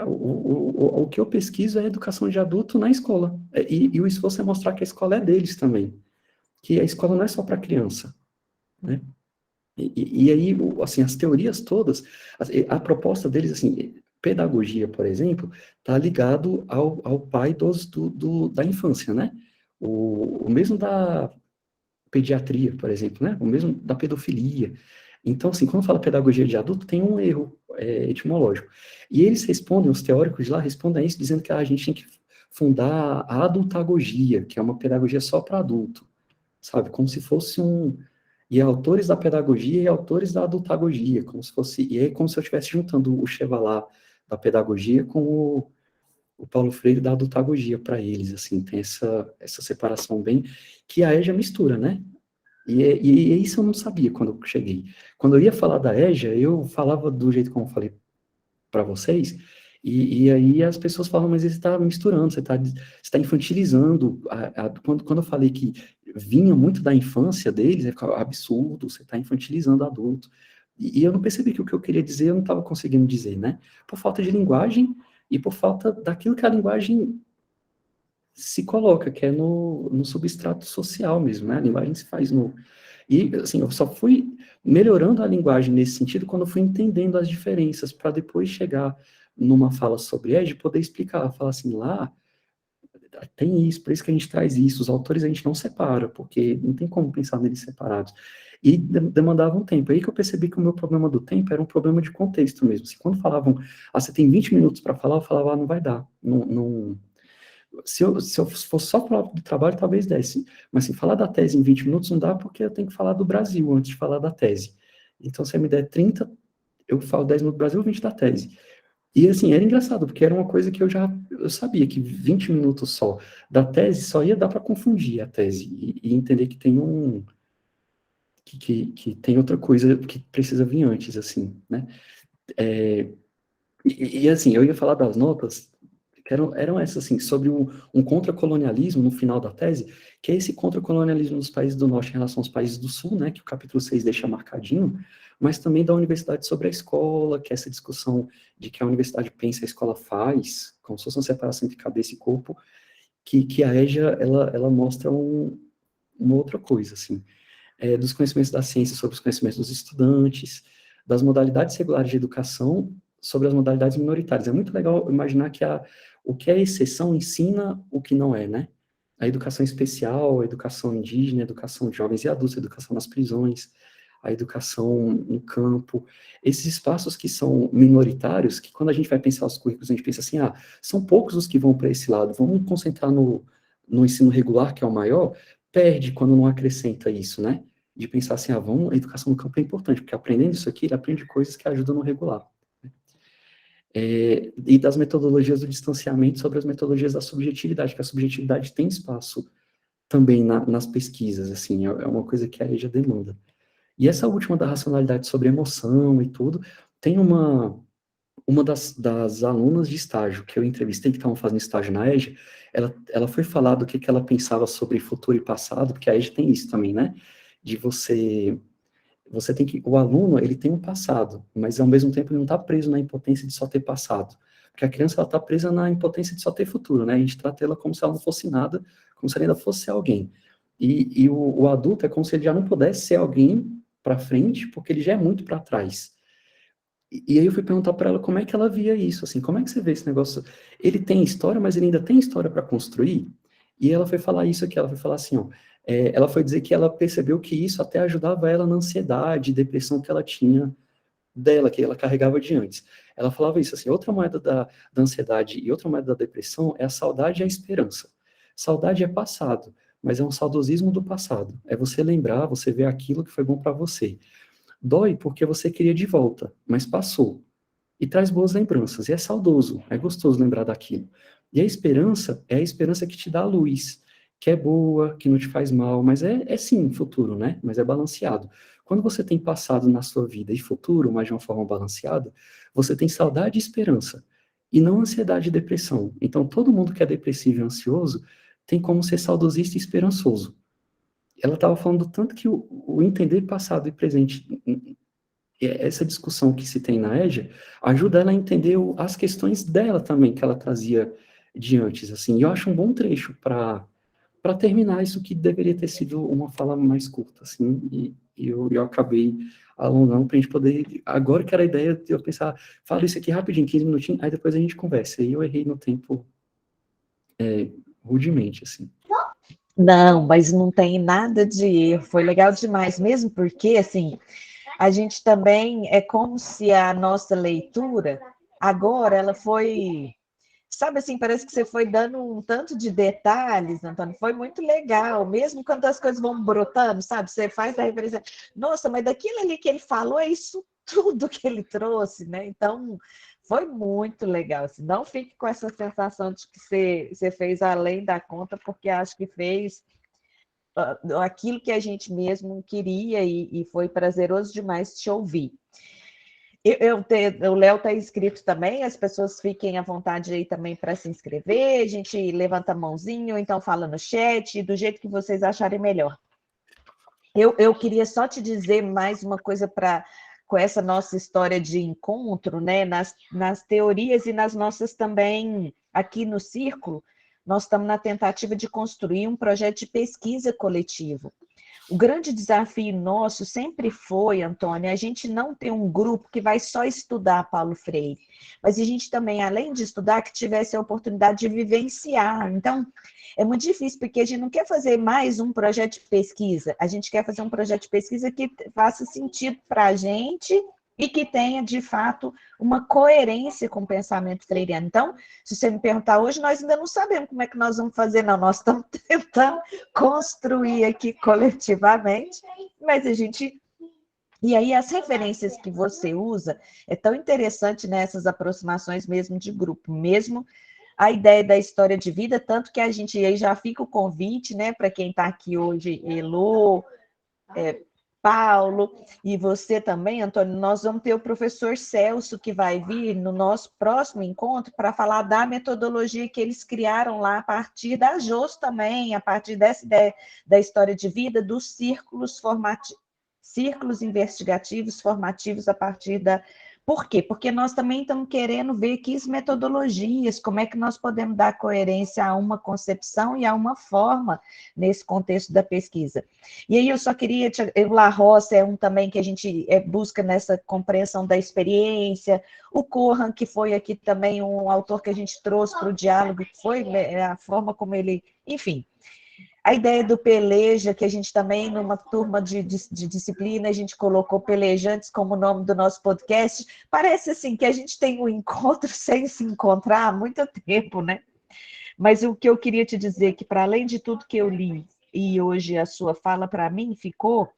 o que eu pesquiso é a educação de adulto na escola, e o esforço é mostrar que a escola é deles também, que a escola não é só para criança, né? E aí, assim, as teorias todas, a proposta deles, assim, pedagogia, por exemplo, está ligado ao pai da infância, né? O mesmo da pediatria, por exemplo, né? O mesmo da pedofilia. Então, assim, quando fala pedagogia de adulto, tem um erro etimológico. E eles respondem, os teóricos de lá respondem a isso, dizendo que a gente tem que fundar a adultagogia, que é uma pedagogia só para adulto, sabe? Como se fosse e autores da pedagogia e autores da adultagogia, como se fosse, e é como se eu estivesse juntando o Chevalier da pedagogia com o Paulo Freire da adultagogia para eles, assim, tem essa separação bem, que a EJA mistura, né? E isso eu não sabia quando eu cheguei. Quando eu ia falar da EJA, eu falava do jeito como eu falei para vocês, e aí as pessoas falam, mas você está misturando, você está infantilizando. Quando eu falei que vinha muito da infância deles, é absurdo, você está infantilizando adulto. E eu não percebi que o que eu queria dizer eu não estava conseguindo dizer, né? Por falta de linguagem e por falta daquilo que a linguagem se coloca, que é no substrato social mesmo, né? A linguagem se faz no... E, assim, eu só fui melhorando a linguagem nesse sentido quando eu fui entendendo as diferenças, para depois chegar numa fala sobre Edge, poder explicar, falar assim, lá tem isso, por isso que a gente traz isso, os autores a gente não separa, porque não tem como pensar neles separados. E demandava um tempo. Aí que eu percebi que o meu problema do tempo era um problema de contexto mesmo. Se quando falavam, você tem 20 minutos para falar, eu falava, não vai dar, não, se eu fosse só falar do trabalho, talvez desse. Mas se falar da tese em 20 minutos não dá, porque eu tenho que falar do Brasil antes de falar da tese. Então, se me der 30, eu falo 10 minutos do Brasil, 20 da tese. E, assim, era engraçado, porque era uma coisa que eu sabia que 20 minutos só da tese só ia dar para confundir a tese e entender que tem que tem outra coisa que precisa vir antes, assim, né? É, assim, eu ia falar das notas, que eram essas, assim, sobre um contracolonialismo no final da tese, que é esse contracolonialismo dos países do norte em relação aos países do sul, né, que o capítulo 6 deixa marcadinho, mas também da universidade sobre a escola, que é essa discussão de que a universidade pensa, a escola faz, como se fosse uma separação entre cabeça e corpo, que a EJA, ela mostra uma outra coisa, assim, dos conhecimentos da ciência sobre os conhecimentos dos estudantes, das modalidades regulares de educação sobre as modalidades minoritárias. É muito legal imaginar que o que é exceção ensina o que não é, né? A educação especial, a educação indígena, a educação de jovens e adultos, a educação nas prisões, a educação no campo, esses espaços que são minoritários, que quando a gente vai pensar os currículos, a gente pensa assim, são poucos os que vão para esse lado, vamos concentrar no ensino regular, que é o maior, perde quando não acrescenta isso, né? De pensar assim, a educação no campo é importante, porque aprendendo isso aqui, ele aprende coisas que ajudam no regular. E das metodologias do distanciamento sobre as metodologias da subjetividade, que a subjetividade tem espaço também nas pesquisas, assim, é uma coisa que a EJA demanda. E essa última da racionalidade sobre emoção e tudo, tem uma das alunas de estágio que eu entrevistei, que estavam fazendo estágio na EJA, ela foi falar do que ela pensava sobre futuro e passado, porque a EJA tem isso também, né? De você tem que, o aluno, ele tem um passado, mas ao mesmo tempo ele não está preso na impotência de só ter passado, porque a criança, ela está presa na impotência de só ter futuro, né? A gente trata ela como se ela não fosse nada, como se ela ainda fosse alguém. E o adulto é como se ele já não pudesse ser alguém para frente, porque ele já é muito para trás. E aí eu fui perguntar para ela como é que ela via isso, assim, como é que você vê esse negócio? Ele tem história, mas ele ainda tem história para construir? E ela foi falar isso aqui, ela foi falar assim, ó, ela foi dizer que ela percebeu que isso até ajudava ela na ansiedade, depressão que ela tinha dela, que ela carregava de antes. Ela falava isso assim, outra moeda da ansiedade e outra moeda da depressão é a saudade e a esperança. Saudade é passado, mas é um saudosismo do passado. É você lembrar, você ver aquilo que foi bom para você. Dói porque você queria de volta, mas passou. E traz boas lembranças. E é saudoso, é gostoso lembrar daquilo. E a esperança é a esperança que te dá a luz, que é boa, que não te faz mal, mas é sim futuro, né? Mas é balanceado. Quando você tem passado na sua vida e futuro, mas de uma forma balanceada, você tem saudade e esperança, e não ansiedade e depressão. Então, todo mundo que é depressivo e ansioso tem como ser saudosista e esperançoso. Ela estava falando tanto que o entender passado e presente, essa discussão que se tem na EJA, ajuda ela a entender as questões dela também, que ela trazia de antes, assim. E eu acho um bom trecho para terminar isso que deveria ter sido uma fala mais curta, assim, e eu acabei alongando para a gente poder, agora que era a ideia de eu pensar, falo isso aqui rapidinho, 15 minutinhos, aí depois a gente conversa. E eu errei no tempo rudemente, assim. Não, mas não tem nada de erro, foi legal demais, mesmo porque, assim, a gente também, é como se a nossa leitura, agora, ela foi, sabe assim, parece que você foi dando um tanto de detalhes, Antônio, foi muito legal, mesmo quando as coisas vão brotando, sabe, você faz a referência, nossa, mas daquilo ali que ele falou, é isso tudo que ele trouxe, né, então... Foi muito legal. Assim, não fique com essa sensação de que você fez além da conta, porque acho que fez aquilo que a gente mesmo queria, e foi prazeroso demais te ouvir. O Léo está inscrito também, as pessoas fiquem à vontade aí também para se inscrever, a gente levanta a mãozinha, ou então fala no chat, do jeito que vocês acharem melhor. Eu queria só te dizer mais uma coisa com essa nossa história de encontro, né? Nas teorias e nas nossas também, aqui no Círculo, nós estamos na tentativa de construir um projeto de pesquisa coletivo. O grande desafio nosso sempre foi, Antônia, a gente não ter um grupo que vai só estudar Paulo Freire, mas a gente também, além de estudar, que tivesse a oportunidade de vivenciar. Então, é muito difícil, porque a gente não quer fazer mais um projeto de pesquisa, a gente quer fazer um projeto de pesquisa que faça sentido para a gente e que tenha, de fato, uma coerência com o pensamento freiriano. Então, se você me perguntar hoje, nós ainda não sabemos como é que nós vamos fazer, não. Nós estamos tentando construir aqui coletivamente, mas a gente... E aí, as referências que você usa, é tão interessante nessas aproximações mesmo de grupo, mesmo a ideia da história de vida, tanto que a gente aí já fica o convite, né, para quem está aqui hoje, Elô, Paulo, e você também, Antônio, nós vamos ter o professor Celso, que vai vir no nosso próximo encontro para falar da metodologia que eles criaram lá a partir da JOS também, a partir dessa ideia da história de vida, dos círculos investigativos formativos a partir da... Por quê? Porque nós também estamos querendo ver que metodologias, como é que nós podemos dar coerência a uma concepção e a uma forma nesse contexto da pesquisa. E aí eu só queria... O La Roça é um também que a gente busca nessa compreensão da experiência, o Corran, que foi aqui também um autor que a gente trouxe para o diálogo, que foi a forma como ele... Enfim, a ideia do peleja, que a gente também, numa turma de disciplina, a gente colocou pelejantes como nome do nosso podcast. Parece assim que a gente tem um encontro sem se encontrar há muito tempo, né? Mas o que eu queria te dizer é que, para além de tudo que eu li, e hoje a sua fala para mim ficou,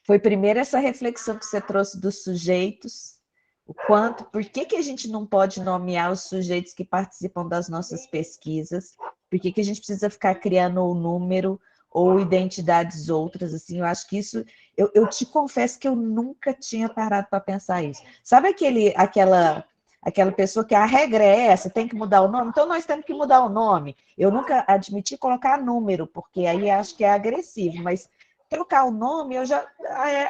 foi primeiro essa reflexão que você trouxe dos sujeitos, o quanto, por que a gente não pode nomear os sujeitos que participam das nossas pesquisas, por que a gente precisa ficar criando o número ou identidades outras, assim, eu acho que isso, eu te confesso que eu nunca tinha parado para pensar isso. Sabe aquela pessoa que a regra é essa, tem que mudar o nome? Então nós temos que mudar o nome. Eu nunca admiti colocar número, porque aí acho que é agressivo, mas trocar o nome, eu já...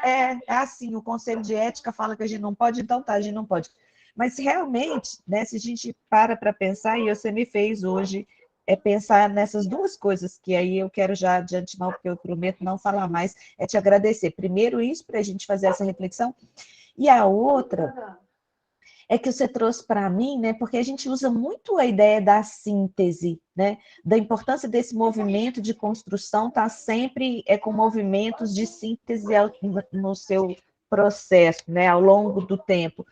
É assim, o Conselho de Ética fala que a gente não pode, então tá, a gente não pode. Mas realmente, né, se a gente para pensar, e você me fez hoje pensar nessas duas coisas, que aí eu quero já de antemão, porque eu prometo não falar mais, é te agradecer. Primeiro isso, para a gente fazer essa reflexão, e a outra é que você trouxe para mim, né, porque a gente usa muito a ideia da síntese, né, da importância desse movimento de construção, tá sempre com movimentos de síntese no seu processo, né, ao longo do tempo.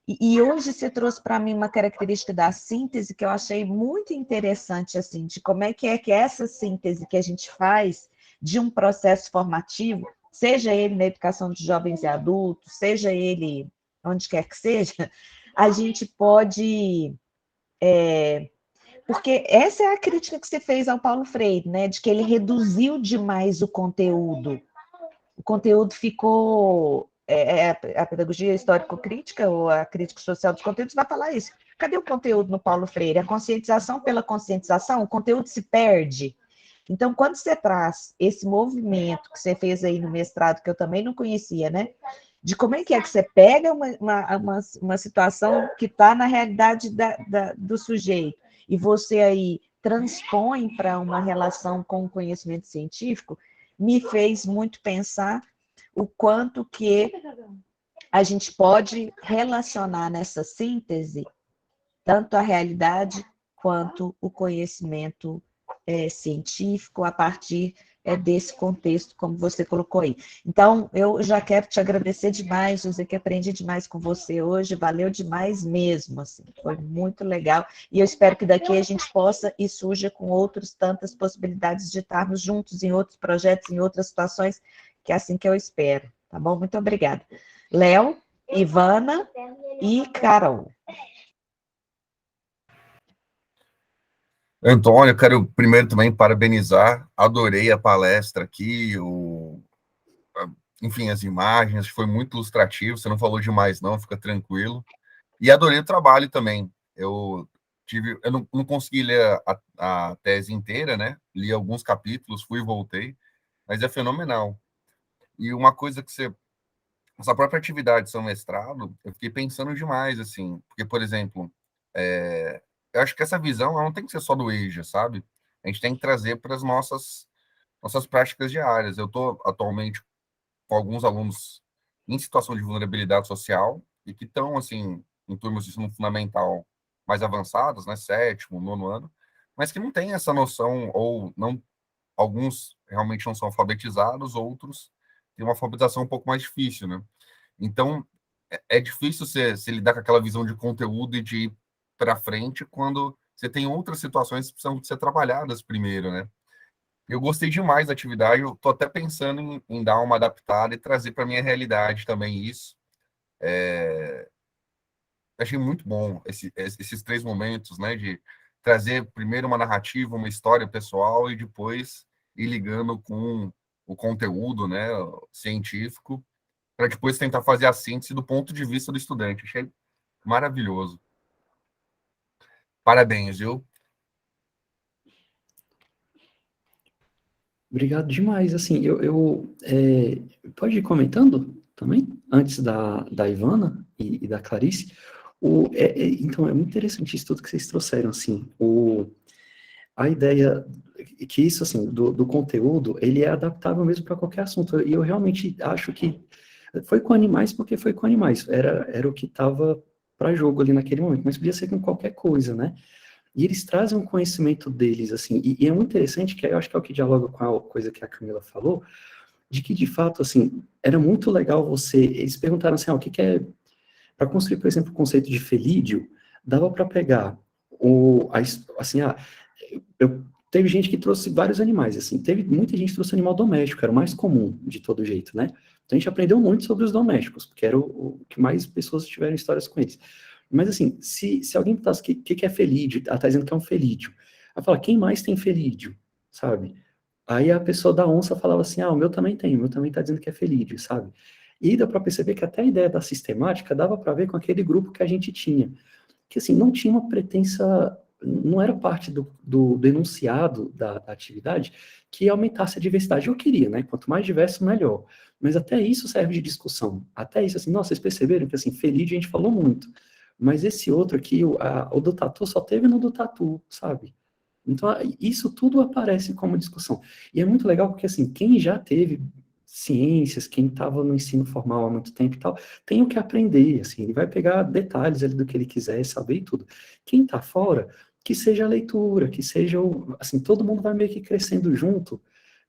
E hoje você trouxe para mim uma característica da síntese que eu achei muito interessante, assim, de como é que essa síntese que a gente faz de um processo formativo, seja ele na educação de jovens e adultos, seja ele onde quer que seja, a gente pode... porque essa é a crítica que você fez ao Paulo Freire, né, de que ele reduziu demais o conteúdo. O conteúdo ficou... a pedagogia histórico-crítica, ou a crítica social dos conteúdos, vai falar isso. Cadê o conteúdo no Paulo Freire? A conscientização pela conscientização, o conteúdo se perde. Então, quando você traz esse movimento que você fez aí no mestrado, que eu também não conhecia, né? De como é que você pega uma situação que está na realidade do sujeito, e você aí transpõe para uma relação com o conhecimento científico, me fez muito pensar o quanto que a gente pode relacionar nessa síntese tanto a realidade quanto o conhecimento científico a partir desse contexto, como você colocou aí. Então, eu já quero te agradecer demais, José, que aprendi demais com você hoje, valeu demais mesmo, assim, foi muito legal, e eu espero que daqui a gente possa e surja com outras tantas possibilidades de estarmos juntos em outros projetos, em outras situações, que é assim que eu espero, tá bom? Muito obrigada. Léo, Ivana e Carol. Antônio, eu quero primeiro também parabenizar, adorei a palestra aqui, enfim, as imagens, foi muito ilustrativo, você não falou demais não, fica tranquilo. E adorei o trabalho também. Eu não consegui ler a tese inteira, né? Li alguns capítulos, fui e voltei, mas é fenomenal. E uma coisa que essa própria atividade seu mestrado, eu fiquei pensando demais, assim, porque, por exemplo, eu acho que essa visão ela não tem que ser só do EJA, sabe? A gente tem que trazer para as nossas práticas diárias. Eu estou atualmente com alguns alunos em situação de vulnerabilidade social e que estão, assim, em turmas de ensino fundamental mais avançadas, né, sétimo, nono ano, mas que não têm essa noção, ou não, alguns realmente não são alfabetizados, outros têm uma alfabetização um pouco mais difícil, né? Então, é difícil você lidar com aquela visão de conteúdo e de ir para frente quando você tem outras situações que precisam ser trabalhadas primeiro, né? Eu gostei demais da atividade, eu tô até pensando em dar uma adaptada e trazer para minha realidade também isso. Achei muito bom esses três momentos, né, de trazer primeiro uma narrativa, uma história pessoal e depois ir ligando com o conteúdo, né, científico, para depois tentar fazer a síntese do ponto de vista do estudante. Achei maravilhoso. Parabéns, viu? Obrigado demais. Assim, pode ir comentando também, antes da Ivana e da Clarice. Então, é muito interessante isso tudo que vocês trouxeram, assim, a ideia que isso, assim, do conteúdo, ele é adaptável mesmo para qualquer assunto, e eu realmente acho que foi com animais porque foi com animais, era o que estava para jogo ali naquele momento, mas podia ser com qualquer coisa, né? E eles trazem um conhecimento deles, assim, e é muito interessante, que eu acho que é o que dialoga com a coisa que a Camila falou, de que, de fato, assim, era muito legal eles perguntaram assim, o que que é, para construir, por exemplo, o conceito de felídeo, dava para pegar, assim, teve gente que trouxe vários animais, assim, teve muita gente que trouxe animal doméstico, era o mais comum, de todo jeito, né? Então a gente aprendeu muito sobre os domésticos, porque era o que mais pessoas tiveram histórias com eles. Mas assim, se alguém perguntasse o que é felídeo, ela tá dizendo que é um felídeo. Ela fala, quem mais tem felídeo, sabe? Aí a pessoa da onça falava assim, o meu também tem, o meu também tá dizendo que é felídeo, sabe? E dá para perceber que até a ideia da sistemática dava para ver com aquele grupo que a gente tinha, que assim, não tinha uma pretensa, não era parte do enunciado da atividade que aumentasse a diversidade. Eu queria, né? Quanto mais diverso, melhor. Mas até isso serve de discussão. Até isso, assim, nossa, vocês perceberam que, assim, felídeo a gente falou muito. Mas esse outro aqui, o do tatu, só teve no do tatu, sabe? Então, isso tudo aparece como discussão. E é muito legal porque, assim, quem já teve ciências, quem estava no ensino formal há muito tempo e tal, tem o que aprender, assim, ele vai pegar detalhes ali do que ele quiser saber e tudo. Quem está fora, que seja a leitura, que seja, assim, todo mundo vai meio que crescendo junto,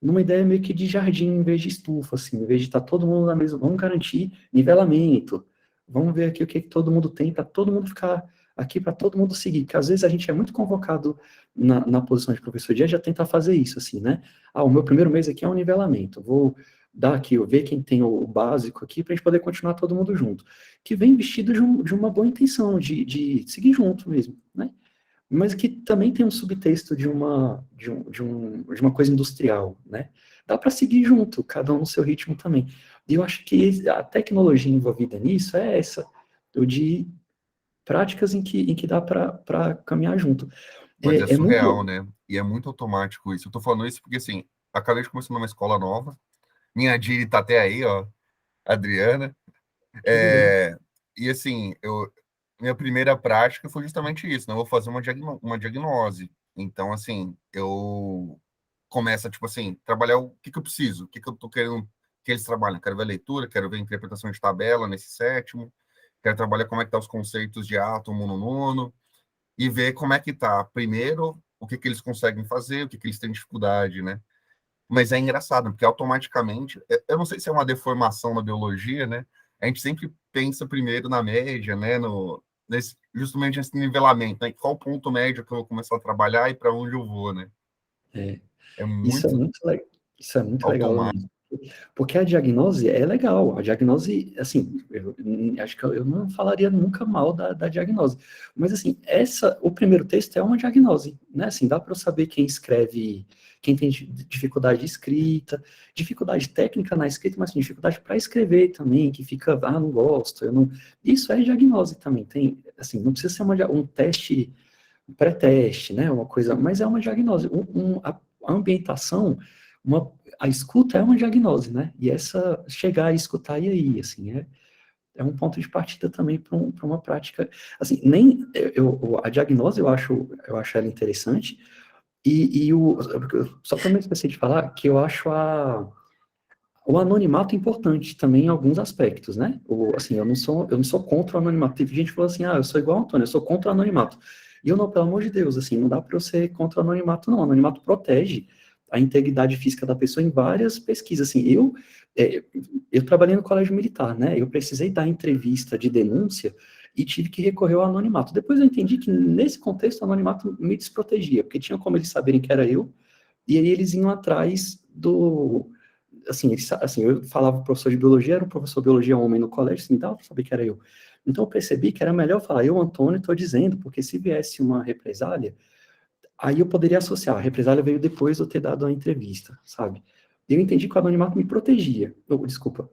numa ideia meio que de jardim em vez de estufa, assim, em vez de estar todo mundo na mesma, vamos garantir nivelamento, vamos ver aqui o que todo mundo tem, para todo mundo ficar aqui, para todo mundo seguir, porque às vezes a gente é muito convocado na posição de professor de EJA tentar fazer isso, assim, né? O meu primeiro mês aqui é um nivelamento, vou dar aqui, ver quem tem o básico aqui, para a gente poder continuar todo mundo junto. Que vem vestido de uma boa intenção, de seguir junto mesmo, né? Mas que também tem um subtexto de uma coisa industrial, né? Dá para seguir junto, cada um no seu ritmo também. E eu acho que a tecnologia envolvida nisso é essa, o de práticas em que dá para caminhar junto. Mas é É surreal, muito. né? E é muito automático isso. Eu tô falando isso porque, assim, acabei de começar numa escola nova, minha Diri tá até aí, ó, Adriana. É, e assim, minha primeira prática foi justamente isso, né? Eu vou fazer uma diagnose. Então, assim, eu começo a, tipo assim, trabalhar o que eu preciso, o que eu tô querendo que eles trabalhem. Quero ver leitura, quero ver interpretação de tabela nesse sétimo, quero trabalhar como é que tá os conceitos de átomo no nono, e ver como é que tá, primeiro, o que eles conseguem fazer, o que eles têm dificuldade, né? Mas é engraçado, porque automaticamente, eu não sei se é uma deformação na biologia, né? A gente sempre pensa primeiro na média, né? Justamente esse nivelamento, né? Qual o ponto médio que eu vou começar a trabalhar e para onde eu vou, né? É, É isso é muito muito, isso é muito legal automático. mesmo. Porque a diagnose é legal. A diagnose, assim, eu acho que eu não falaria nunca mal da diagnose. Mas, assim, o primeiro texto é uma diagnose, né? Assim, dá para eu saber quem escreve, quem tem dificuldade de escrita, dificuldade técnica na escrita, mas assim, dificuldade para escrever também, que fica, não gosto, eu não... Isso é diagnose também. Tem, assim, não precisa ser um teste, pré-teste, né? Uma coisa, mas é uma diagnose. A ambientação, a escuta é uma diagnose, né? E chegar a escutar e aí, assim, é um ponto de partida também para uma prática, assim, nem, a diagnose eu acho ela interessante, só para me esquecer de falar, que eu acho o anonimato importante também em alguns aspectos, né? Assim, eu não sou contra o anonimato. Teve gente que falou assim, eu sou igual ao Antônio, eu sou contra o anonimato. E eu não, pelo amor de Deus, assim, não dá para eu ser contra o anonimato, não. O anonimato protege a integridade física da pessoa em várias pesquisas, assim. Eu trabalhei no colégio militar, né? Eu precisei dar entrevista de denúncia e tive que recorrer ao anonimato. Depois eu entendi que, nesse contexto, o anonimato me desprotegia, porque tinha como eles saberem que era eu, e aí eles iam atrás assim, eu falava pro professor de biologia, era um professor de biologia homem no colégio, assim, dava para saber que era eu. Então eu percebi que era melhor falar, eu, Antônio, estou dizendo, porque se viesse uma represália, aí eu poderia associar, a represália veio depois de eu ter dado a entrevista, sabe? Eu entendi que o anonimato me protegia, desculpa,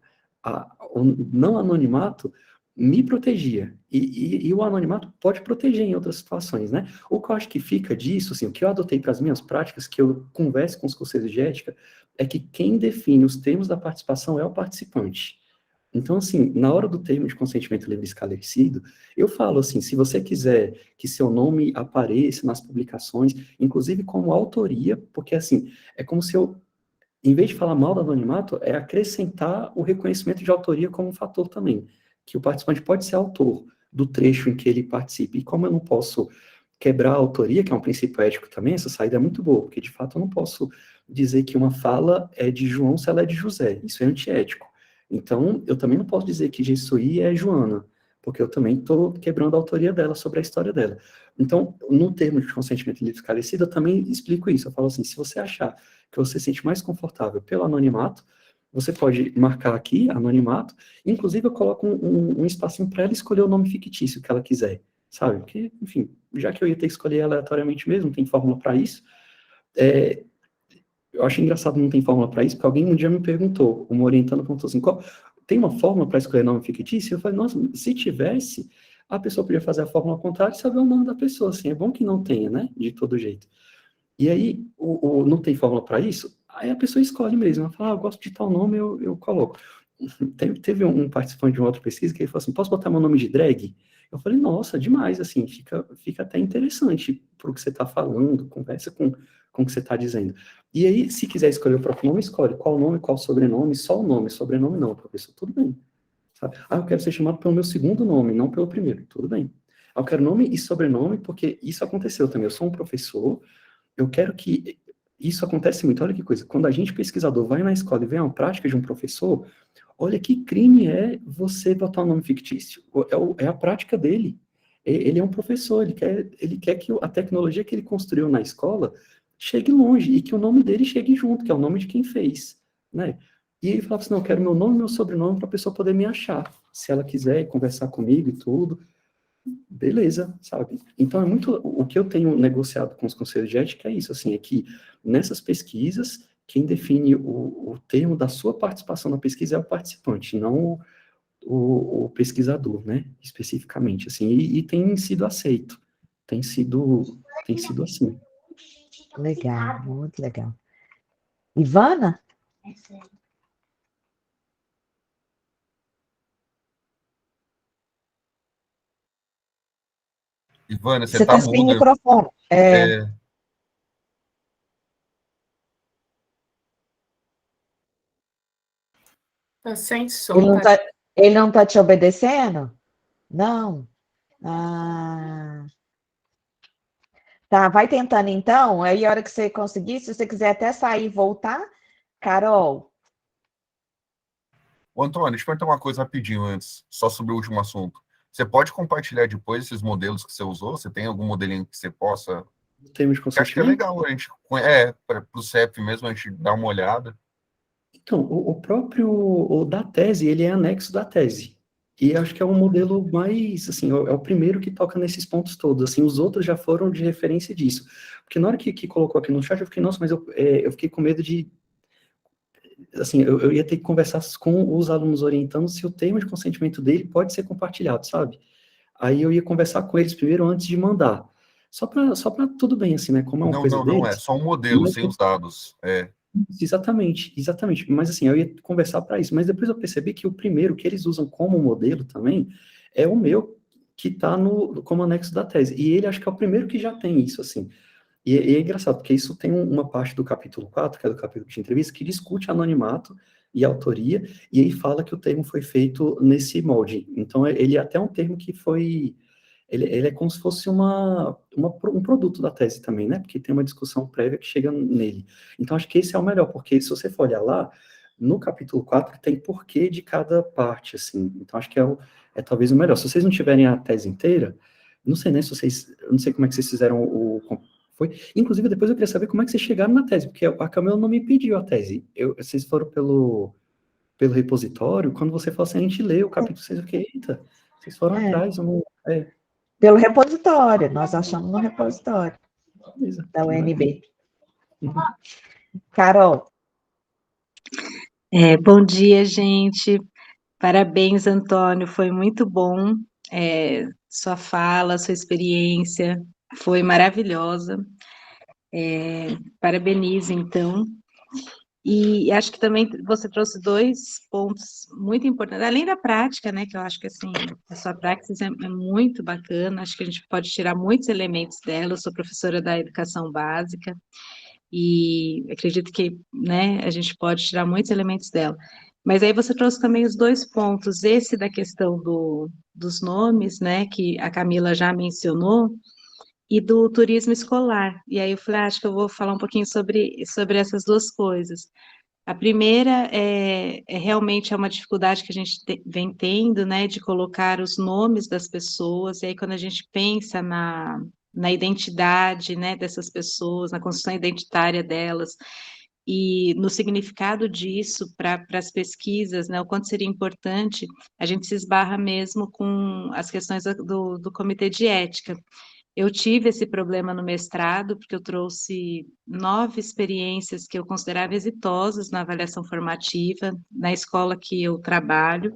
o não anonimato me protegia, e o anonimato pode proteger em outras situações, né? O que eu acho que fica disso, assim, o que eu adotei para as minhas práticas, que eu converso com os conselhos de ética, é que quem define os termos da participação é o participante. Então, assim, na hora do termo de consentimento livre esclarecido, eu falo assim, se você quiser que seu nome apareça nas publicações, inclusive como autoria, porque, assim, é como se eu, em vez de falar mal do anonimato, é acrescentar o reconhecimento de autoria como um fator também, que o participante pode ser autor do trecho em que ele participe. E como eu não posso quebrar a autoria, que é um princípio ético também, essa saída é muito boa, porque de fato eu não posso dizer que uma fala é de João se ela é de José, isso é antiético. Então, eu também não posso dizer que Gessuí é Joana, porque eu também estou quebrando a autoria dela sobre a história dela. Então, no termo de consentimento livre esclarecido, eu também explico isso. Eu falo assim, se você achar que você se sente mais confortável pelo anonimato, você pode marcar aqui, anonimato, inclusive eu coloco um espacinho para ela escolher o nome fictício que ela quiser, sabe? Porque, enfim, já que eu ia ter que escolher aleatoriamente mesmo, tem fórmula para isso, eu acho engraçado não tem fórmula para isso, porque alguém um dia me perguntou, uma orientando perguntou assim, tem uma fórmula para escolher nome fictício? Eu falei, nossa, se tivesse, a pessoa podia fazer a fórmula ao contrário e saber o nome da pessoa, assim, é bom que não tenha, né, de todo jeito. E aí, não tem fórmula para isso, aí a pessoa escolhe mesmo, ela fala, eu gosto de tal nome, eu coloco. Teve um participante de uma outra pesquisa que ele falou assim, posso botar meu nome de drag? Eu falei, nossa, demais, assim, fica até interessante para o que você está falando, conversa com o que você está dizendo. E aí, se quiser escolher o próprio nome, escolhe qual nome, qual sobrenome, só o nome, sobrenome não, professor, tudo bem. Sabe? Eu quero ser chamado pelo meu segundo nome, não pelo primeiro, tudo bem. Eu quero nome e sobrenome, porque isso aconteceu também, eu sou um professor, eu quero que... Isso acontece muito, olha que coisa, quando a gente, pesquisador, vai na escola e vê uma prática de um professor, olha que crime é você botar um nome fictício. É a prática dele. Ele é um professor, ele quer que a tecnologia que ele construiu na escola chegue longe e que o nome dele chegue junto, que é o nome de quem fez, né? E ele falava assim, não, eu quero meu nome e meu sobrenome para a pessoa poder me achar. Se ela quiser conversar comigo e tudo, beleza, sabe? Então, é muito... O que eu tenho negociado com os conselhos de ética é isso, assim, é que nessas pesquisas, quem define o termo da sua participação na pesquisa é o participante, não o pesquisador, né? Especificamente, assim, e tem sido aceito. Tem sido assim. Legal, muito legal. Ivana? Ivana, você Você tá está sem muda. microfone. Tá sem som, Ele não tá te obedecendo? Não. Ah, tá, vai tentando então. Aí, a hora que você conseguir, se você quiser até sair e voltar, Carol. Ô, Antônio, deixa eu perguntar uma coisa rapidinho antes, só sobre o último assunto. Você pode compartilhar depois esses modelos que você usou? Você tem algum modelinho que você possa... Termos de Eu acho que é consentimento? legal a gente... para o CEP mesmo, a gente dar uma olhada. Então, o próprio o da tese, ele é anexo da tese. E acho que é um modelo mais, assim, é o primeiro que toca nesses pontos todos. Assim, os outros já foram de referência disso. Porque na hora que colocou aqui no chat, eu fiquei, nossa, mas eu fiquei com medo de, assim, eu ia ter que conversar com os alunos orientando se o termo de consentimento dele pode ser compartilhado, sabe? Aí eu ia conversar com eles primeiro antes de mandar. Só para tudo bem, assim, né? Como é uma Não, coisa não, não é deles. só um modelo, Mas sem os dados. exatamente, exatamente. Mas assim, eu ia conversar para isso. Mas depois eu percebi que o primeiro que eles usam como modelo também é o meu, que está como anexo da tese. E ele acho que é o primeiro que já tem isso, assim. E é engraçado, porque isso tem uma parte do capítulo 4, que é do capítulo de entrevista, que discute anonimato e autoria, e aí fala que o termo foi feito nesse molde. Então, ele é até um termo que foi... Ele é como se fosse um produto da tese também, né? Porque tem uma discussão prévia que chega nele. Então, acho que esse é o melhor, porque se você for olhar lá, no capítulo 4 tem porquê de cada parte, assim. Então, acho que é talvez o melhor. Se vocês não tiverem a tese inteira, não sei, né, se vocês... Eu não sei como é que vocês fizeram foi. Inclusive, depois eu queria saber como é que vocês chegaram na tese, porque a Camila não me pediu a tese. Vocês foram pelo repositório, quando você falou assim, a gente lê o capítulo 6, eu fiquei, eita, vocês foram atrás, eu não... Pelo repositório, nós achamos no repositório beleza, da UNB. Uhum. Carol. Bom dia, gente. Parabéns, Antônio. Foi muito bom. Sua fala, sua experiência foi maravilhosa. Parabenizo, então. E acho que também você trouxe dois pontos muito importantes, além da prática, né? Que eu acho que assim, a sua prática é muito bacana. Acho que a gente pode tirar muitos elementos dela. Eu sou professora da educação básica e acredito que, né, a gente pode tirar muitos elementos dela. Mas aí você trouxe também os dois pontos, esse da questão dos nomes, né, que a Camila já mencionou, e do turismo escolar. E aí eu falei, acho que eu vou falar um pouquinho sobre essas duas coisas. A primeira realmente uma dificuldade que a gente vem tendo, né, de colocar os nomes das pessoas, e aí quando a gente pensa na identidade, né, dessas pessoas, na construção identitária delas, e no significado disso para as pesquisas, né, o quanto seria importante, a gente se esbarra mesmo com as questões do comitê de ética. Eu tive esse problema no mestrado, porque eu trouxe 9 experiências que eu considerava exitosas na avaliação formativa, na escola que eu trabalho,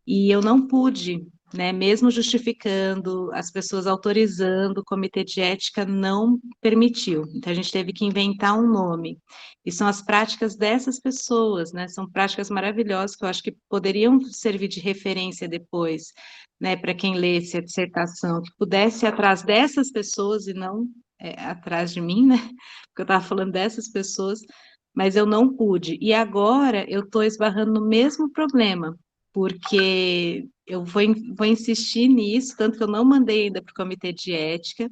e eu não pude, né, mesmo justificando, as pessoas autorizando, o comitê de ética não permitiu. Então, a gente teve que inventar um nome. E são as práticas dessas pessoas, né, são práticas maravilhosas que eu acho que poderiam servir de referência depois, né, para quem lesse a dissertação, que pudesse ir atrás dessas pessoas e não atrás de mim, né, porque eu estava falando dessas pessoas, mas eu não pude. E agora eu estou esbarrando no mesmo problema, porque eu vou insistir nisso, tanto que eu não mandei ainda para o comitê de ética,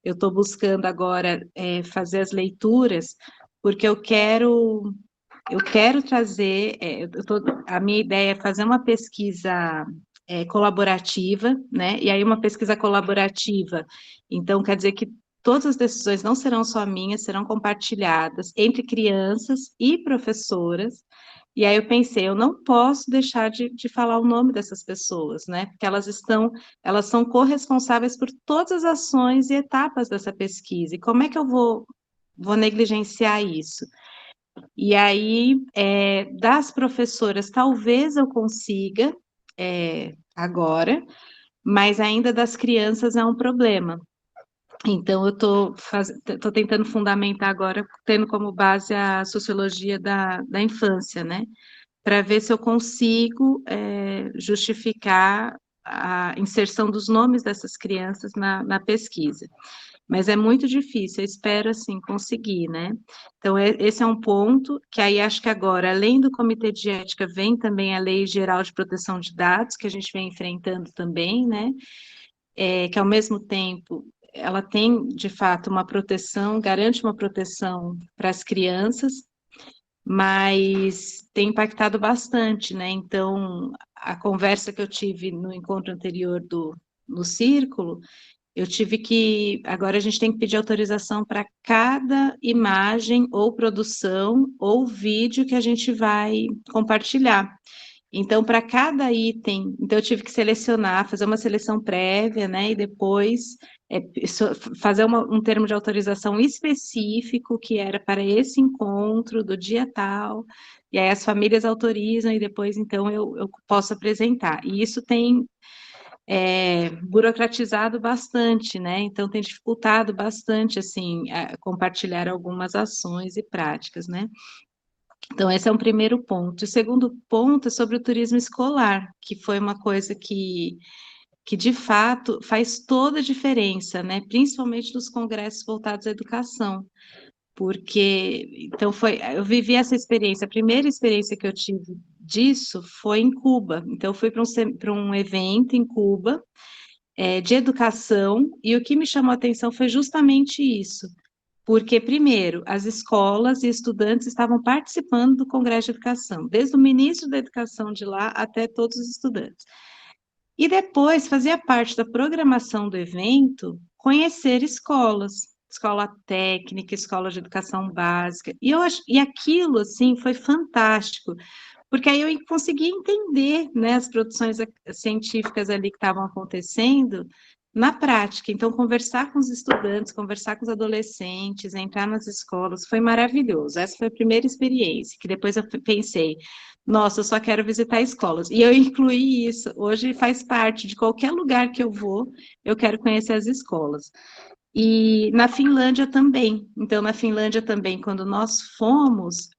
eu estou buscando agora fazer as leituras, porque eu quero trazer, a minha ideia é fazer uma pesquisa colaborativa, né? E aí uma pesquisa colaborativa, então quer dizer que todas as decisões não serão só minhas, serão compartilhadas entre crianças e professoras. E aí eu pensei, eu não posso deixar de falar o nome dessas pessoas, né? Porque elas são corresponsáveis por todas as ações e etapas dessa pesquisa. E como é que eu vou negligenciar isso? E aí, das professoras, talvez eu consiga agora, mas ainda das crianças é um problema. Então, eu estou tentando fundamentar agora, tendo como base a sociologia da infância, né? Para ver se eu consigo justificar a inserção dos nomes dessas crianças na pesquisa. Mas é muito difícil, eu espero, assim, conseguir, né? Então, esse é um ponto que aí acho que agora, além do Comitê de Ética, vem também a Lei Geral de Proteção de Dados, que a gente vem enfrentando também, né? Que, ao mesmo tempo, ela tem, de fato, uma proteção, garante uma proteção para as crianças, mas tem impactado bastante, né? Então, a conversa que eu tive no encontro anterior no Círculo, eu tive que... Agora a gente tem que pedir autorização para cada imagem ou produção ou vídeo que a gente vai compartilhar. Então, para cada item, então eu tive que selecionar, fazer uma seleção prévia, né, e depois fazer um termo de autorização específico que era para esse encontro do dia tal, e aí as famílias autorizam e depois, então, eu posso apresentar. E isso tem burocratizado bastante, né, então tem dificultado bastante, assim, compartilhar algumas ações e práticas, né. Então, esse é um primeiro ponto. O segundo ponto é sobre o turismo escolar, que foi uma coisa que de fato faz toda a diferença, né? Principalmente nos congressos voltados à educação. Porque, então, eu vivi essa experiência, a primeira experiência que eu tive disso foi em Cuba. Então, eu fui para um evento em Cuba, de educação, e o que me chamou a atenção foi justamente isso. Porque, primeiro, as escolas e estudantes estavam participando do Congresso de Educação, desde o ministro da Educação de lá até todos os estudantes. E depois fazia parte da programação do evento conhecer escolas, escola técnica, escola de educação básica. E aquilo, assim, foi fantástico, porque aí eu consegui entender, né, as produções científicas ali que estavam acontecendo na prática. Então, conversar com os estudantes, conversar com os adolescentes, entrar nas escolas, foi maravilhoso. Essa foi a primeira experiência, que depois eu pensei, nossa, eu só quero visitar escolas. E eu incluí isso. Hoje faz parte de qualquer lugar que eu vou, eu quero conhecer as escolas. E na Finlândia também. Então, na Finlândia também, quando nós fomos,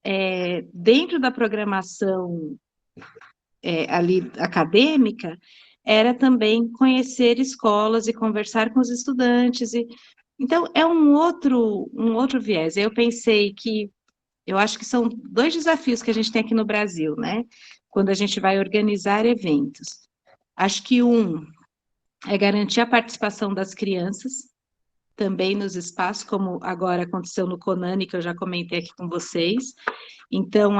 dentro da programação ali acadêmica, era também conhecer escolas e conversar com os estudantes. Então, é um outro viés. Eu pensei que, eu acho que são 2 desafios que a gente tem aqui no Brasil, né? Quando a gente vai organizar eventos. Acho que um é garantir a participação das crianças, também nos espaços, como agora aconteceu no Conani, que eu já comentei aqui com vocês. Então,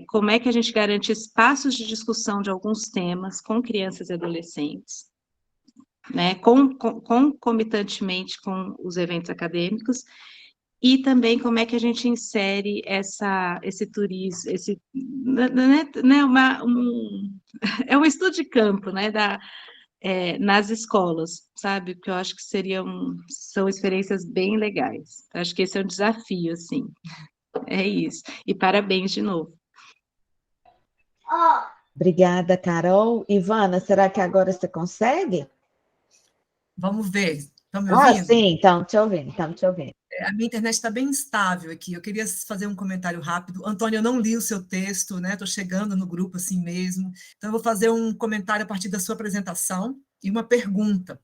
como é que a gente garante espaços de discussão de alguns temas com crianças e adolescentes, né, concomitantemente com os eventos acadêmicos, e também como é que a gente insere esse turismo, é um estudo de campo, né, nas escolas, sabe? Porque eu acho que são experiências bem legais. Acho que esse é um desafio, assim. É isso. E parabéns de novo. Obrigada, Carol. Ivana, será que agora você consegue? Vamos ver. Estão me ouvindo? Sim, estamos te ouvindo. A minha internet está bem instável aqui. Eu queria fazer um comentário rápido. Antônio, eu não li o seu texto, né? Estou chegando no grupo assim mesmo. Então, eu vou fazer um comentário a partir da sua apresentação e uma pergunta.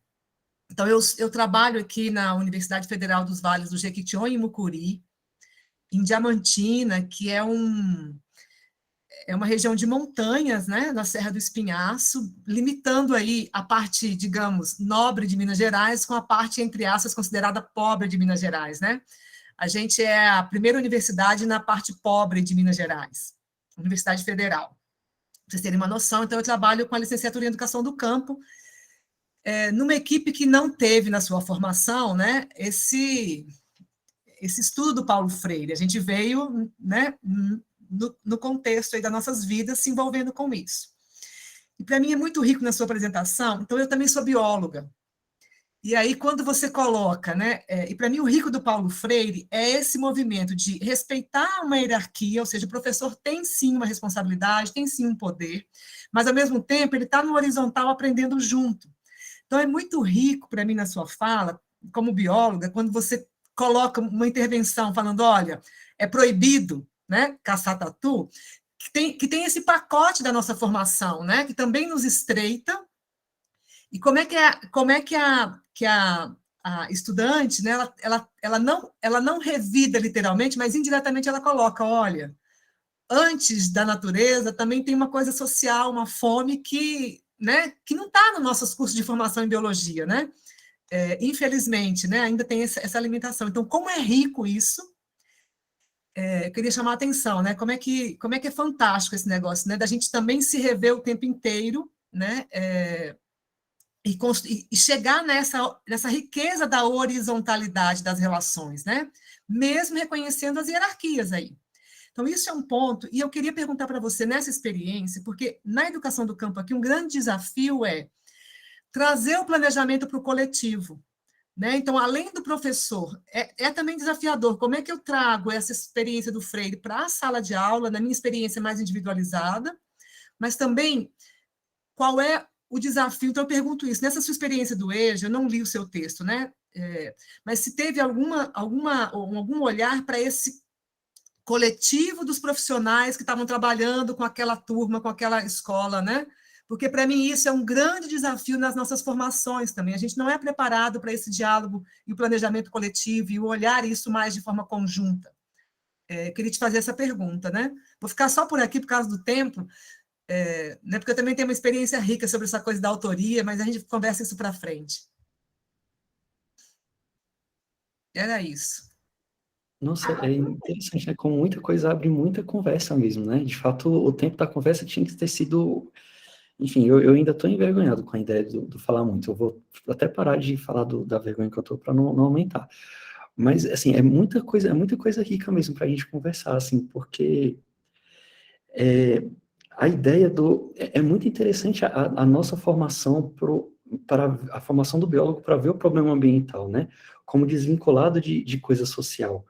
Então, eu trabalho aqui na Universidade Federal dos Vales do Jequitinhonha e Mucuri, em Diamantina, que é uma região de montanhas, né, na Serra do Espinhaço, limitando aí a parte, digamos, nobre de Minas Gerais com a parte, entre aspas, considerada pobre de Minas Gerais, né? A gente é a primeira universidade na parte pobre de Minas Gerais, Universidade Federal. Para vocês terem uma noção, então eu trabalho com a licenciatura em Educação do Campo, numa equipe que não teve na sua formação, né, esse estudo do Paulo Freire. A gente veio, né, no contexto aí das nossas vidas, se envolvendo com isso. E para mim é muito rico na sua apresentação, então eu também sou bióloga. E aí, quando você coloca, né, e para mim o rico do Paulo Freire é esse movimento de respeitar uma hierarquia, ou seja, o professor tem sim uma responsabilidade, tem sim um poder, mas ao mesmo tempo ele está no horizontal aprendendo junto. Então é muito rico para mim na sua fala, como bióloga, quando você coloca uma intervenção falando, olha, é proibido, né, caçar tatu, que tem esse pacote da nossa formação, né, que também nos estreita, e como é que a estudante, né, ela não revida literalmente, mas indiretamente ela coloca, olha, antes da natureza também tem uma coisa social, uma fome que, né, que não está nos nossos cursos de formação em biologia, né, infelizmente, né, ainda tem essa limitação. Então, como é rico isso, eu queria chamar a atenção, né? Como é que é fantástico esse negócio, né? Da gente também se rever o tempo inteiro, né? e chegar nessa riqueza da horizontalidade das relações, né? Mesmo reconhecendo as hierarquias aí. Então, isso é um ponto, e eu queria perguntar para você, nessa experiência, porque na educação do campo aqui, um grande desafio é trazer o planejamento para o coletivo, né? Então, além do professor, é também desafiador. Como é que eu trago essa experiência do Freire para a sala de aula, na minha experiência mais individualizada, mas também qual é o desafio? Então, eu pergunto isso. Nessa sua experiência do EJA, eu não li o seu texto, né? Mas se teve algum olhar para esse coletivo dos profissionais que estavam trabalhando com aquela turma, com aquela escola, né? Porque, para mim, isso é um grande desafio nas nossas formações também. A gente não é preparado para esse diálogo e o planejamento coletivo e o olhar isso mais de forma conjunta. Queria te fazer essa pergunta, né? Vou ficar só por aqui por causa do tempo, né? Porque eu também tenho uma experiência rica sobre essa coisa da autoria, mas a gente conversa isso para frente. Era isso. Nossa, é interessante, né? Como muita coisa abre muita conversa mesmo, né? De fato, o tempo da conversa tinha que ter sido... Enfim, eu ainda estou envergonhado com a ideia do falar muito. Eu vou até parar de falar da vergonha que eu estou para não aumentar. Mas, assim, é muita coisa rica mesmo para a gente conversar, assim, porque a ideia é muito interessante a nossa formação para a formação do biólogo para ver o problema ambiental, né? Como desvinculado de coisa social.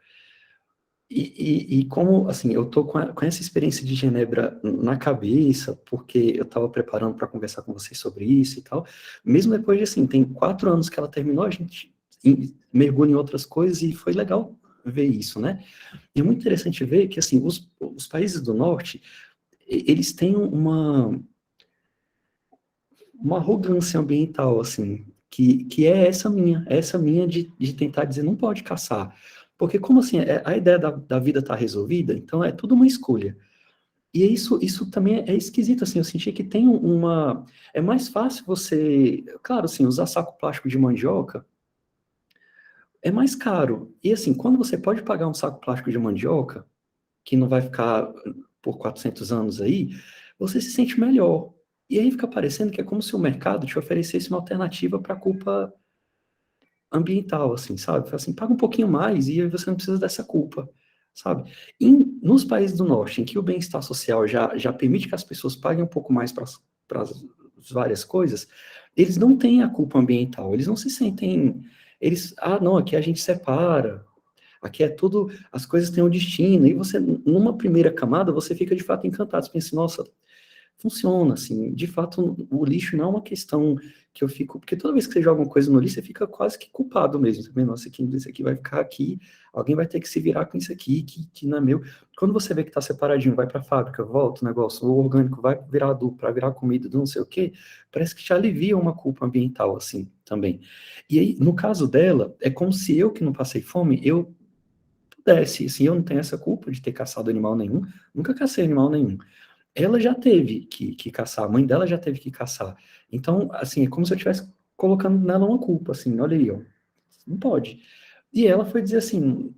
E como, assim, eu tô com essa experiência de Genebra na cabeça, porque eu estava preparando para conversar com vocês sobre isso e tal, mesmo depois de, assim, tem 4 anos que ela terminou, a gente mergulha em outras coisas e foi legal ver isso, né? E é muito interessante ver que, assim, os países do norte, eles têm uma arrogância ambiental, assim, que é essa minha de tentar dizer, não pode caçar. Porque como assim, a ideia da vida está resolvida, então é tudo uma escolha. E isso também é esquisito, assim, eu senti que tem é mais fácil você, claro, assim, usar saco plástico de mandioca é mais caro. E assim, quando você pode pagar um saco plástico de mandioca, que não vai ficar por 400 anos aí, você se sente melhor. E aí fica parecendo que é como se o mercado te oferecesse uma alternativa para a culpa ambiental, assim, sabe? Fala assim, paga um pouquinho mais e aí você não precisa dessa culpa, sabe? Nos países do norte, em que o bem-estar social já permite que as pessoas paguem um pouco mais para as várias coisas, eles não têm a culpa ambiental, eles não se sentem... não, aqui a gente separa, aqui é tudo, as coisas têm um destino, e você, numa primeira camada, você fica de fato encantado, você pensa, nossa, funciona, assim, de fato, o lixo não é uma questão que eu fico, porque toda vez que você joga uma coisa no lixo, você fica quase que culpado mesmo, você pensa, nossa, isso aqui vai ficar aqui, alguém vai ter que se virar com isso aqui, que não é meu. Quando você vê que tá separadinho, vai pra fábrica, volta o negócio, o orgânico vai virar adubo, para virar comida, não sei o quê, parece que te alivia uma culpa ambiental, assim, também. E aí, no caso dela, é como se eu, que não passei fome, eu pudesse, assim, eu não tenho essa culpa de ter caçado animal nenhum, nunca cacei animal nenhum. Ela já teve que caçar, a mãe dela já teve que caçar. Então, assim, é como se eu estivesse colocando nela uma culpa, assim, olha aí, ó, não pode. E ela foi dizer assim,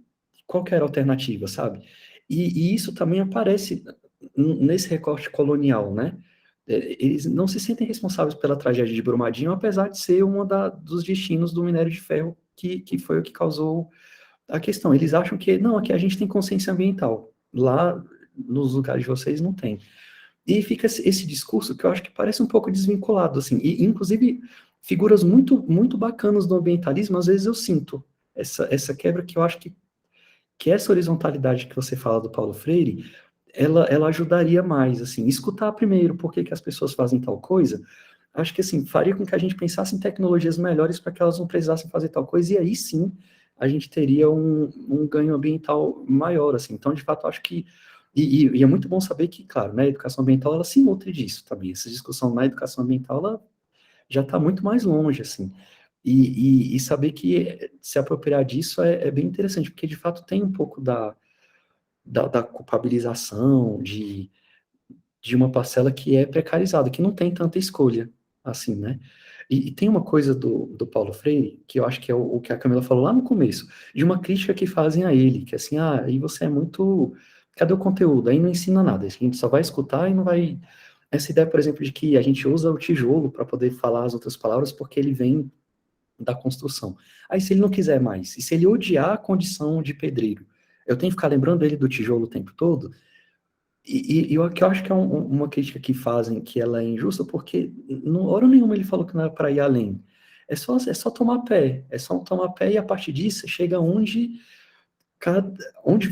qual que era a alternativa, sabe? E isso também aparece nesse recorte colonial, né? Eles não se sentem responsáveis pela tragédia de Brumadinho, apesar de ser dos destinos do minério de ferro, que foi o que causou a questão. Eles acham que, não, aqui a gente tem consciência ambiental. Lá, nos lugares de vocês, não tem. E fica esse discurso que eu acho que parece um pouco desvinculado, assim, e inclusive figuras muito, muito bacanas do ambientalismo, às vezes eu sinto essa quebra que eu acho que essa horizontalidade que você fala do Paulo Freire, ela ajudaria mais, assim, escutar primeiro por que as pessoas fazem tal coisa, acho que, assim, faria com que a gente pensasse em tecnologias melhores para que elas não precisassem fazer tal coisa, e aí sim a gente teria um ganho ambiental maior, assim, então, de fato, acho que e é muito bom saber que, claro, né, a educação ambiental, ela se nutre disso também. Essa discussão na educação ambiental, ela já está muito mais longe, assim. E saber que se apropriar disso é bem interessante, porque, de fato, tem um pouco da culpabilização de uma parcela que é precarizada, que não tem tanta escolha, assim, né? E tem uma coisa do Paulo Freire, que eu acho que é o que a Camila falou lá no começo, de uma crítica que fazem a ele, que é assim, aí você é muito... Cadê o conteúdo? Aí não ensina nada, a gente só vai escutar e não vai... essa ideia, por exemplo, de que a gente usa o tijolo para poder falar as outras palavras porque ele vem da construção. Aí, se ele não quiser mais, e se ele odiar a condição de pedreiro, eu tenho que ficar lembrando ele do tijolo o tempo todo? E eu acho que é uma crítica que fazem, que ela é injusta, porque não hora nenhuma ele falou que não era para ir além. É só tomar pé, é só tomar pé, e a partir disso, você chega onde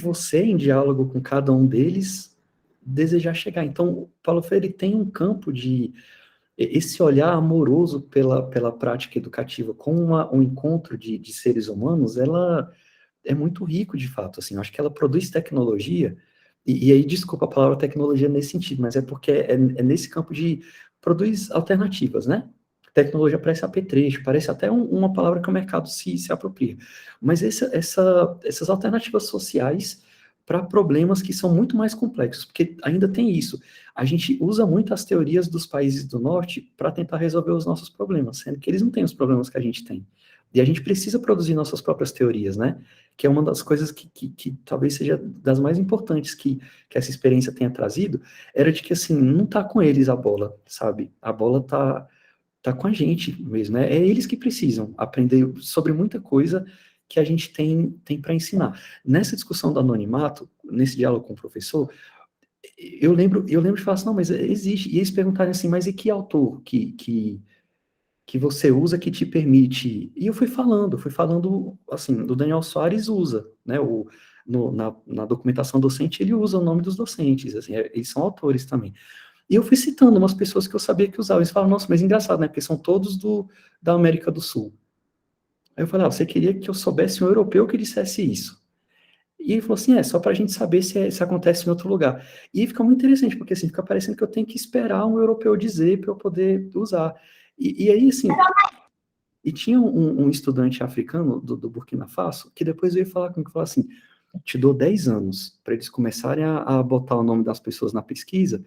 você, em diálogo com cada um deles, desejar chegar. Então, o Paulo Freire tem um campo de esse olhar amoroso pela prática educativa com um encontro de seres humanos, ela é muito rico, de fato, assim, eu acho que ela produz tecnologia, e aí, desculpa a palavra tecnologia nesse sentido, mas é porque é nesse campo de produz alternativas, né? Tecnologia parece apetrecho, parece até uma palavra que o mercado se apropria, mas essas alternativas sociais para problemas que são muito mais complexos, porque ainda tem isso, a gente usa muito as teorias dos países do norte para tentar resolver os nossos problemas, sendo que eles não têm os problemas que a gente tem. E a gente precisa produzir nossas próprias teorias, né? Que é uma das coisas que talvez seja das mais importantes que essa experiência tenha trazido, era de que, assim, não tá com eles a bola, sabe? A bola tá com a gente mesmo, né? É eles que precisam aprender sobre muita coisa que a gente tem para ensinar. Nessa discussão do anonimato, nesse diálogo com o professor, eu lembro de falar assim, não, mas existe, e eles perguntarem assim, mas e que autor que você usa que te permite. E eu fui falando, assim, do Daniel Soares usa, né, na documentação docente ele usa o nome dos docentes, assim, eles são autores também. E eu fui citando umas pessoas que eu sabia que usavam, eles falaram, nossa, mas engraçado, né, porque são todos da América do Sul. Aí eu falei, você queria que eu soubesse um europeu que dissesse isso. E ele falou assim, só para a gente saber se acontece em outro lugar. E fica muito interessante, porque assim, fica parecendo que eu tenho que esperar um europeu dizer para eu poder usar. E aí, assim, e tinha um estudante africano do Burkina Faso, que depois veio falar comigo, falou assim, te dou 10 anos para eles começarem a botar o nome das pessoas na pesquisa,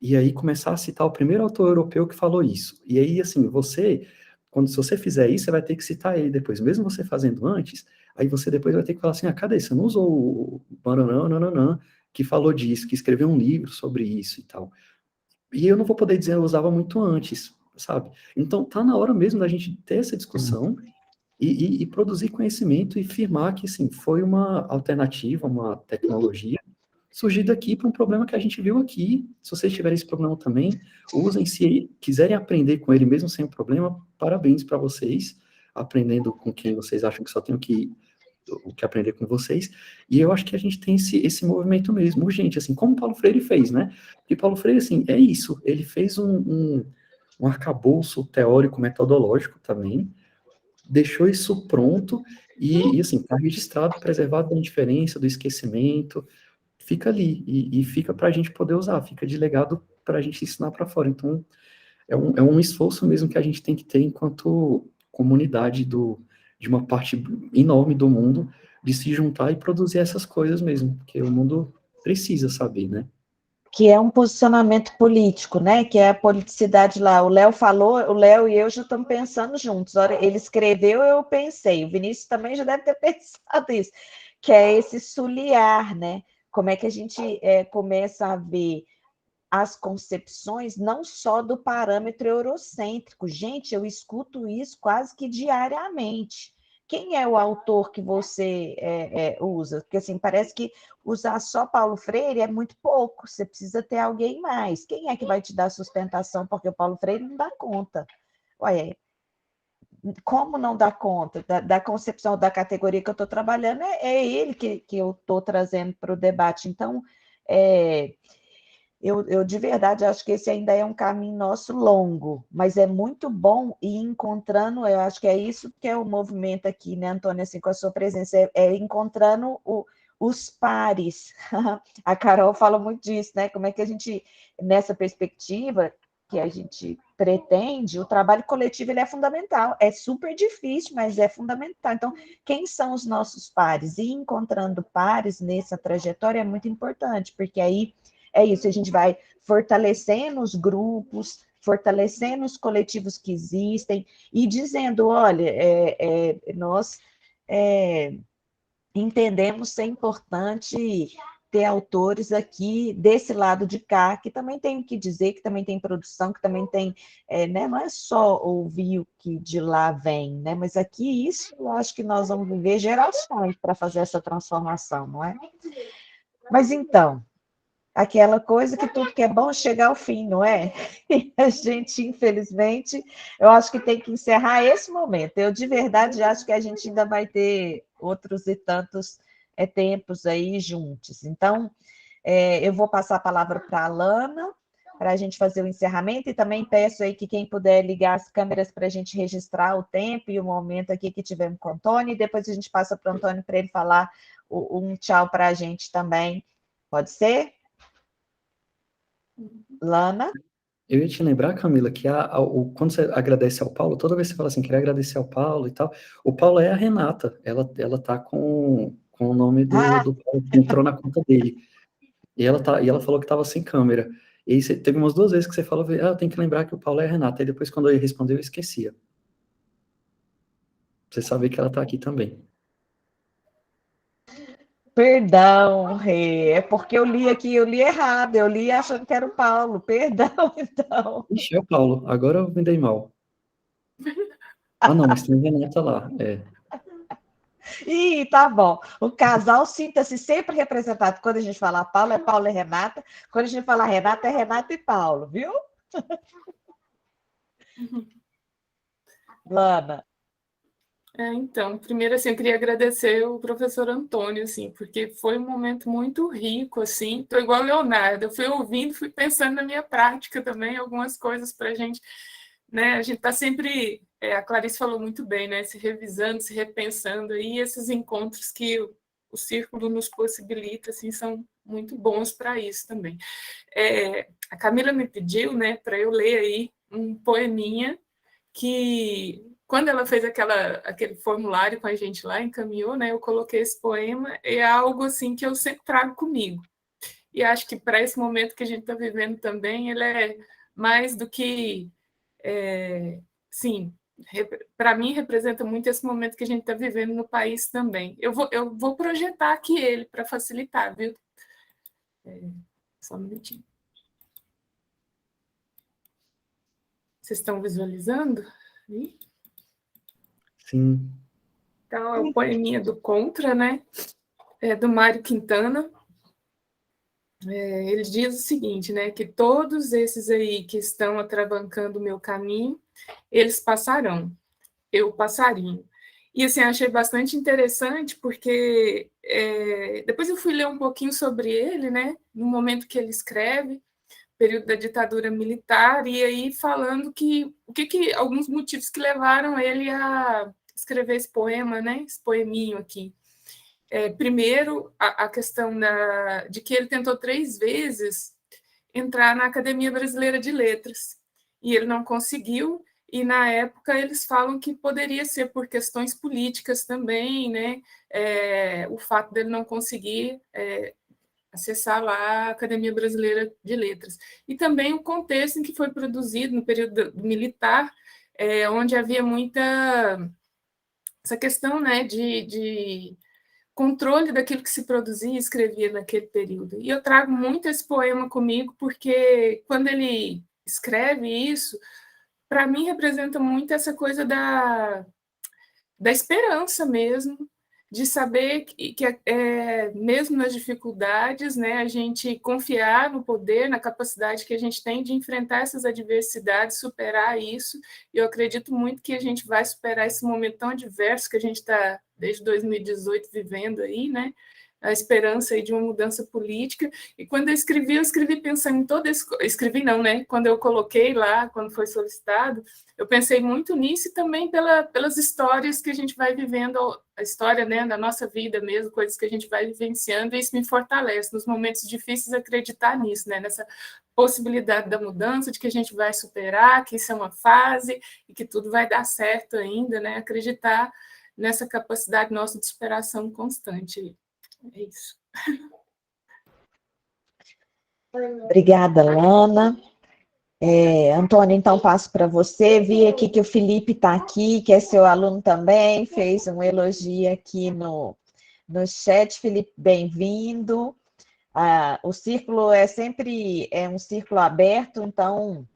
e aí começar a citar o primeiro autor europeu que falou isso. E aí, assim, se você fizer isso, você vai ter que citar ele depois. Mesmo você fazendo antes, aí você depois vai ter que falar assim, cadê? Você não usou o Baranã, que falou disso, que escreveu um livro sobre isso e tal. E eu não vou poder dizer, eu usava muito antes, sabe? Então, tá na hora mesmo da gente ter essa discussão e produzir conhecimento e firmar que, assim, foi uma alternativa, uma tecnologia surgida aqui para um problema que a gente viu aqui. Se vocês tiverem esse problema também, usem. Se quiserem aprender com ele mesmo sem problema, parabéns para vocês, aprendendo com quem vocês acham que só tem o que aprender com vocês. E eu acho que a gente tem esse movimento mesmo, urgente, assim, como Paulo Freire fez, né? E Paulo Freire, assim, é isso. Ele fez um arcabouço teórico, metodológico também, deixou isso pronto e assim, está registrado, preservado da indiferença, do esquecimento, fica ali e fica para a gente poder usar, fica de legado para a gente ensinar para fora. Então, é um esforço mesmo que a gente tem que ter enquanto comunidade de uma parte enorme do mundo, de se juntar e produzir essas coisas mesmo, porque o mundo precisa saber, né? Que é um posicionamento político, né? Que é a politicidade lá. O Léo falou, o Léo e eu já estamos pensando juntos. Ele escreveu, eu pensei. O Vinícius também já deve ter pensado isso. Que é esse sulliar, né? Como é que a gente começa a ver as concepções não só do parâmetro eurocêntrico. Gente, eu escuto isso quase que diariamente. Quem é o autor que você usa? Porque assim, parece que usar só Paulo Freire é muito pouco, você precisa ter alguém mais. Quem é que vai te dar sustentação? Porque o Paulo Freire não dá conta. Olha, como não dá conta da concepção da categoria que eu estou trabalhando? É ele que eu estou trazendo para o debate. Então, eu de verdade acho que esse ainda é um caminho nosso longo, mas é muito bom ir encontrando, eu acho que é isso que é o movimento aqui, né, Antônia, assim, com a sua presença, encontrando os pares. A Carol fala muito disso, né? Como é que a gente, nessa perspectiva que a gente pretende, o trabalho coletivo ele é fundamental, é super difícil, mas é fundamental. Então, quem são os nossos pares? E encontrando pares nessa trajetória é muito importante, porque aí é isso, a gente vai fortalecendo os grupos, fortalecendo os coletivos que existem e dizendo, olha, nós entendemos ser importante ter autores aqui desse lado de cá, que também tem o que dizer, que também tem produção, que também tem, né, não é só ouvir o que de lá vem, né, mas aqui isso eu acho que nós vamos viver gerações para fazer essa transformação, não é? Mas então, aquela coisa que tudo que é bom chega ao fim, não é? E a gente, infelizmente, eu acho que tem que encerrar esse momento. Eu, de verdade, acho que a gente ainda vai ter outros e tantos tempos aí juntos. Então, eu vou passar a palavra para a Alana, para a gente fazer o encerramento, e também peço aí que quem puder ligar as câmeras para a gente registrar o tempo e o momento aqui que tivemos com o Antônio, e depois a gente passa para o Antônio para ele falar um tchau para a gente também. Pode ser? Lana? Eu ia te lembrar, Camila, que quando você agradece ao Paulo, toda vez que você fala assim, queria agradecer ao Paulo e tal, o Paulo é a Renata, ela tá com o nome do Paulo, que entrou na conta dele. E ela falou que estava sem câmera. E aí teve umas 2 vezes que você falou, eu tenho que lembrar que o Paulo é a Renata. E depois, quando ele respondeu, eu esquecia. Você sabe que ela está aqui também. Perdão, Rê, é porque eu li aqui, eu li errado, eu li achando que era o Paulo, perdão, então. Ixi, é o Paulo, agora eu me dei mal. Não, mas tem a Renata lá, Ih, tá bom. O casal sinta-se sempre representado. Quando a gente fala Paulo, é Paulo e Renata. Quando a gente fala Renata, é Renata e Paulo, viu? Lana. Então, primeiro, assim, eu queria agradecer o professor Antônio, assim, porque foi um momento muito rico, assim, tô igual o Leonardo, eu fui ouvindo, fui pensando na minha prática também, algumas coisas para a gente, né, a gente está sempre, a Clarice falou muito bem, né, se revisando, se repensando, e esses encontros que o círculo nos possibilita, assim, são muito bons para isso também. A Camila me pediu, né, para eu ler aí um poeminha que, quando ela fez aquele formulário com a gente lá, encaminhou, né, eu coloquei esse poema, é algo assim que eu sempre trago comigo. E acho que para esse momento que a gente está vivendo também, ele é mais do que, sim, para mim representa muito esse momento que a gente está vivendo no país também. Eu vou projetar aqui ele para facilitar, viu? Só um minutinho. Vocês estão visualizando? Sim. Então, é o poeminha do Contra, né? Do Mário Quintana. Ele diz o seguinte, né? Que todos esses aí que estão atravancando o meu caminho, eles passarão, eu passarinho. E, assim, achei bastante interessante, porque depois eu fui ler um pouquinho sobre ele, né? No momento que ele escreve, período da ditadura militar, e aí falando que alguns motivos que levaram ele a escrever esse poema, né? Esse poeminho aqui. Primeiro, a questão de que ele tentou 3 vezes entrar na Academia Brasileira de Letras, e ele não conseguiu, e na época eles falam que poderia ser por questões políticas também, né? O fato dele não conseguir acessar lá a Academia Brasileira de Letras. E também o contexto em que foi produzido, no período militar, onde havia muita essa questão, né, de controle daquilo que se produzia e escrevia naquele período. E eu trago muito esse poema comigo, porque quando ele escreve isso, para mim representa muito essa coisa da esperança mesmo, de saber que mesmo nas dificuldades, né, a gente confiar no poder, na capacidade que a gente tem de enfrentar essas adversidades, superar isso. E eu acredito muito que a gente vai superar esse momento tão adverso que a gente está, desde 2018, vivendo aí, né? A esperança aí de uma mudança política. E quando eu escrevi pensando em todo esse... Escrevi não, né? Quando eu coloquei lá, quando foi solicitado, eu pensei muito nisso e também pelas histórias que a gente vai vivendo, a história, né, da nossa vida mesmo, coisas que a gente vai vivenciando, e isso me fortalece nos momentos difíceis, acreditar nisso, né? Nessa possibilidade da mudança, de que a gente vai superar, que isso é uma fase e que tudo vai dar certo ainda, né? Acreditar nessa capacidade nossa de superação constante. É isso. Obrigada, Lana. Antônio, então passo para você. Vi aqui que o Felipe está aqui, que é seu aluno também, fez um elogio aqui no chat. Felipe, bem-vindo. O círculo é sempre um círculo aberto, então,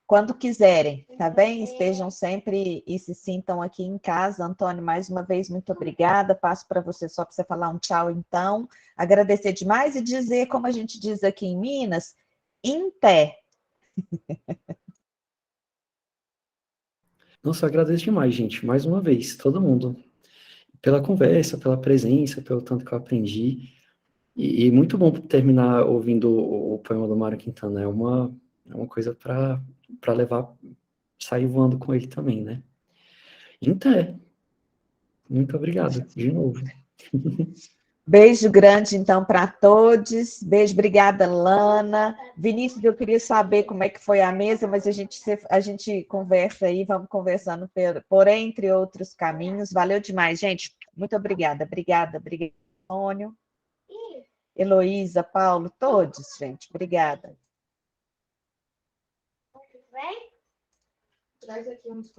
quando quiserem, tá bem? Estejam sempre e se sintam aqui em casa. Antônio, mais uma vez, muito obrigada. Passo para você só para você falar um tchau, então. Agradecer demais e dizer, como a gente diz aqui em Minas, em pé. Nossa, eu agradeço demais, gente, mais uma vez, todo mundo, pela conversa, pela presença, pelo tanto que eu aprendi. E muito bom terminar ouvindo o poema do Mário Quintana. É uma coisa para levar, sair voando com ele também, né? Então, muito obrigado, de novo. Beijo grande, então, para todos. Beijo, obrigada, Lana. Vinícius, eu queria saber como é que foi a mesa, mas a gente conversa aí, vamos conversando por entre outros caminhos. Valeu demais, gente. Muito obrigada, obrigada, Antônio, Heloísa, Paulo, todos, gente. Obrigada. Traz aqui uns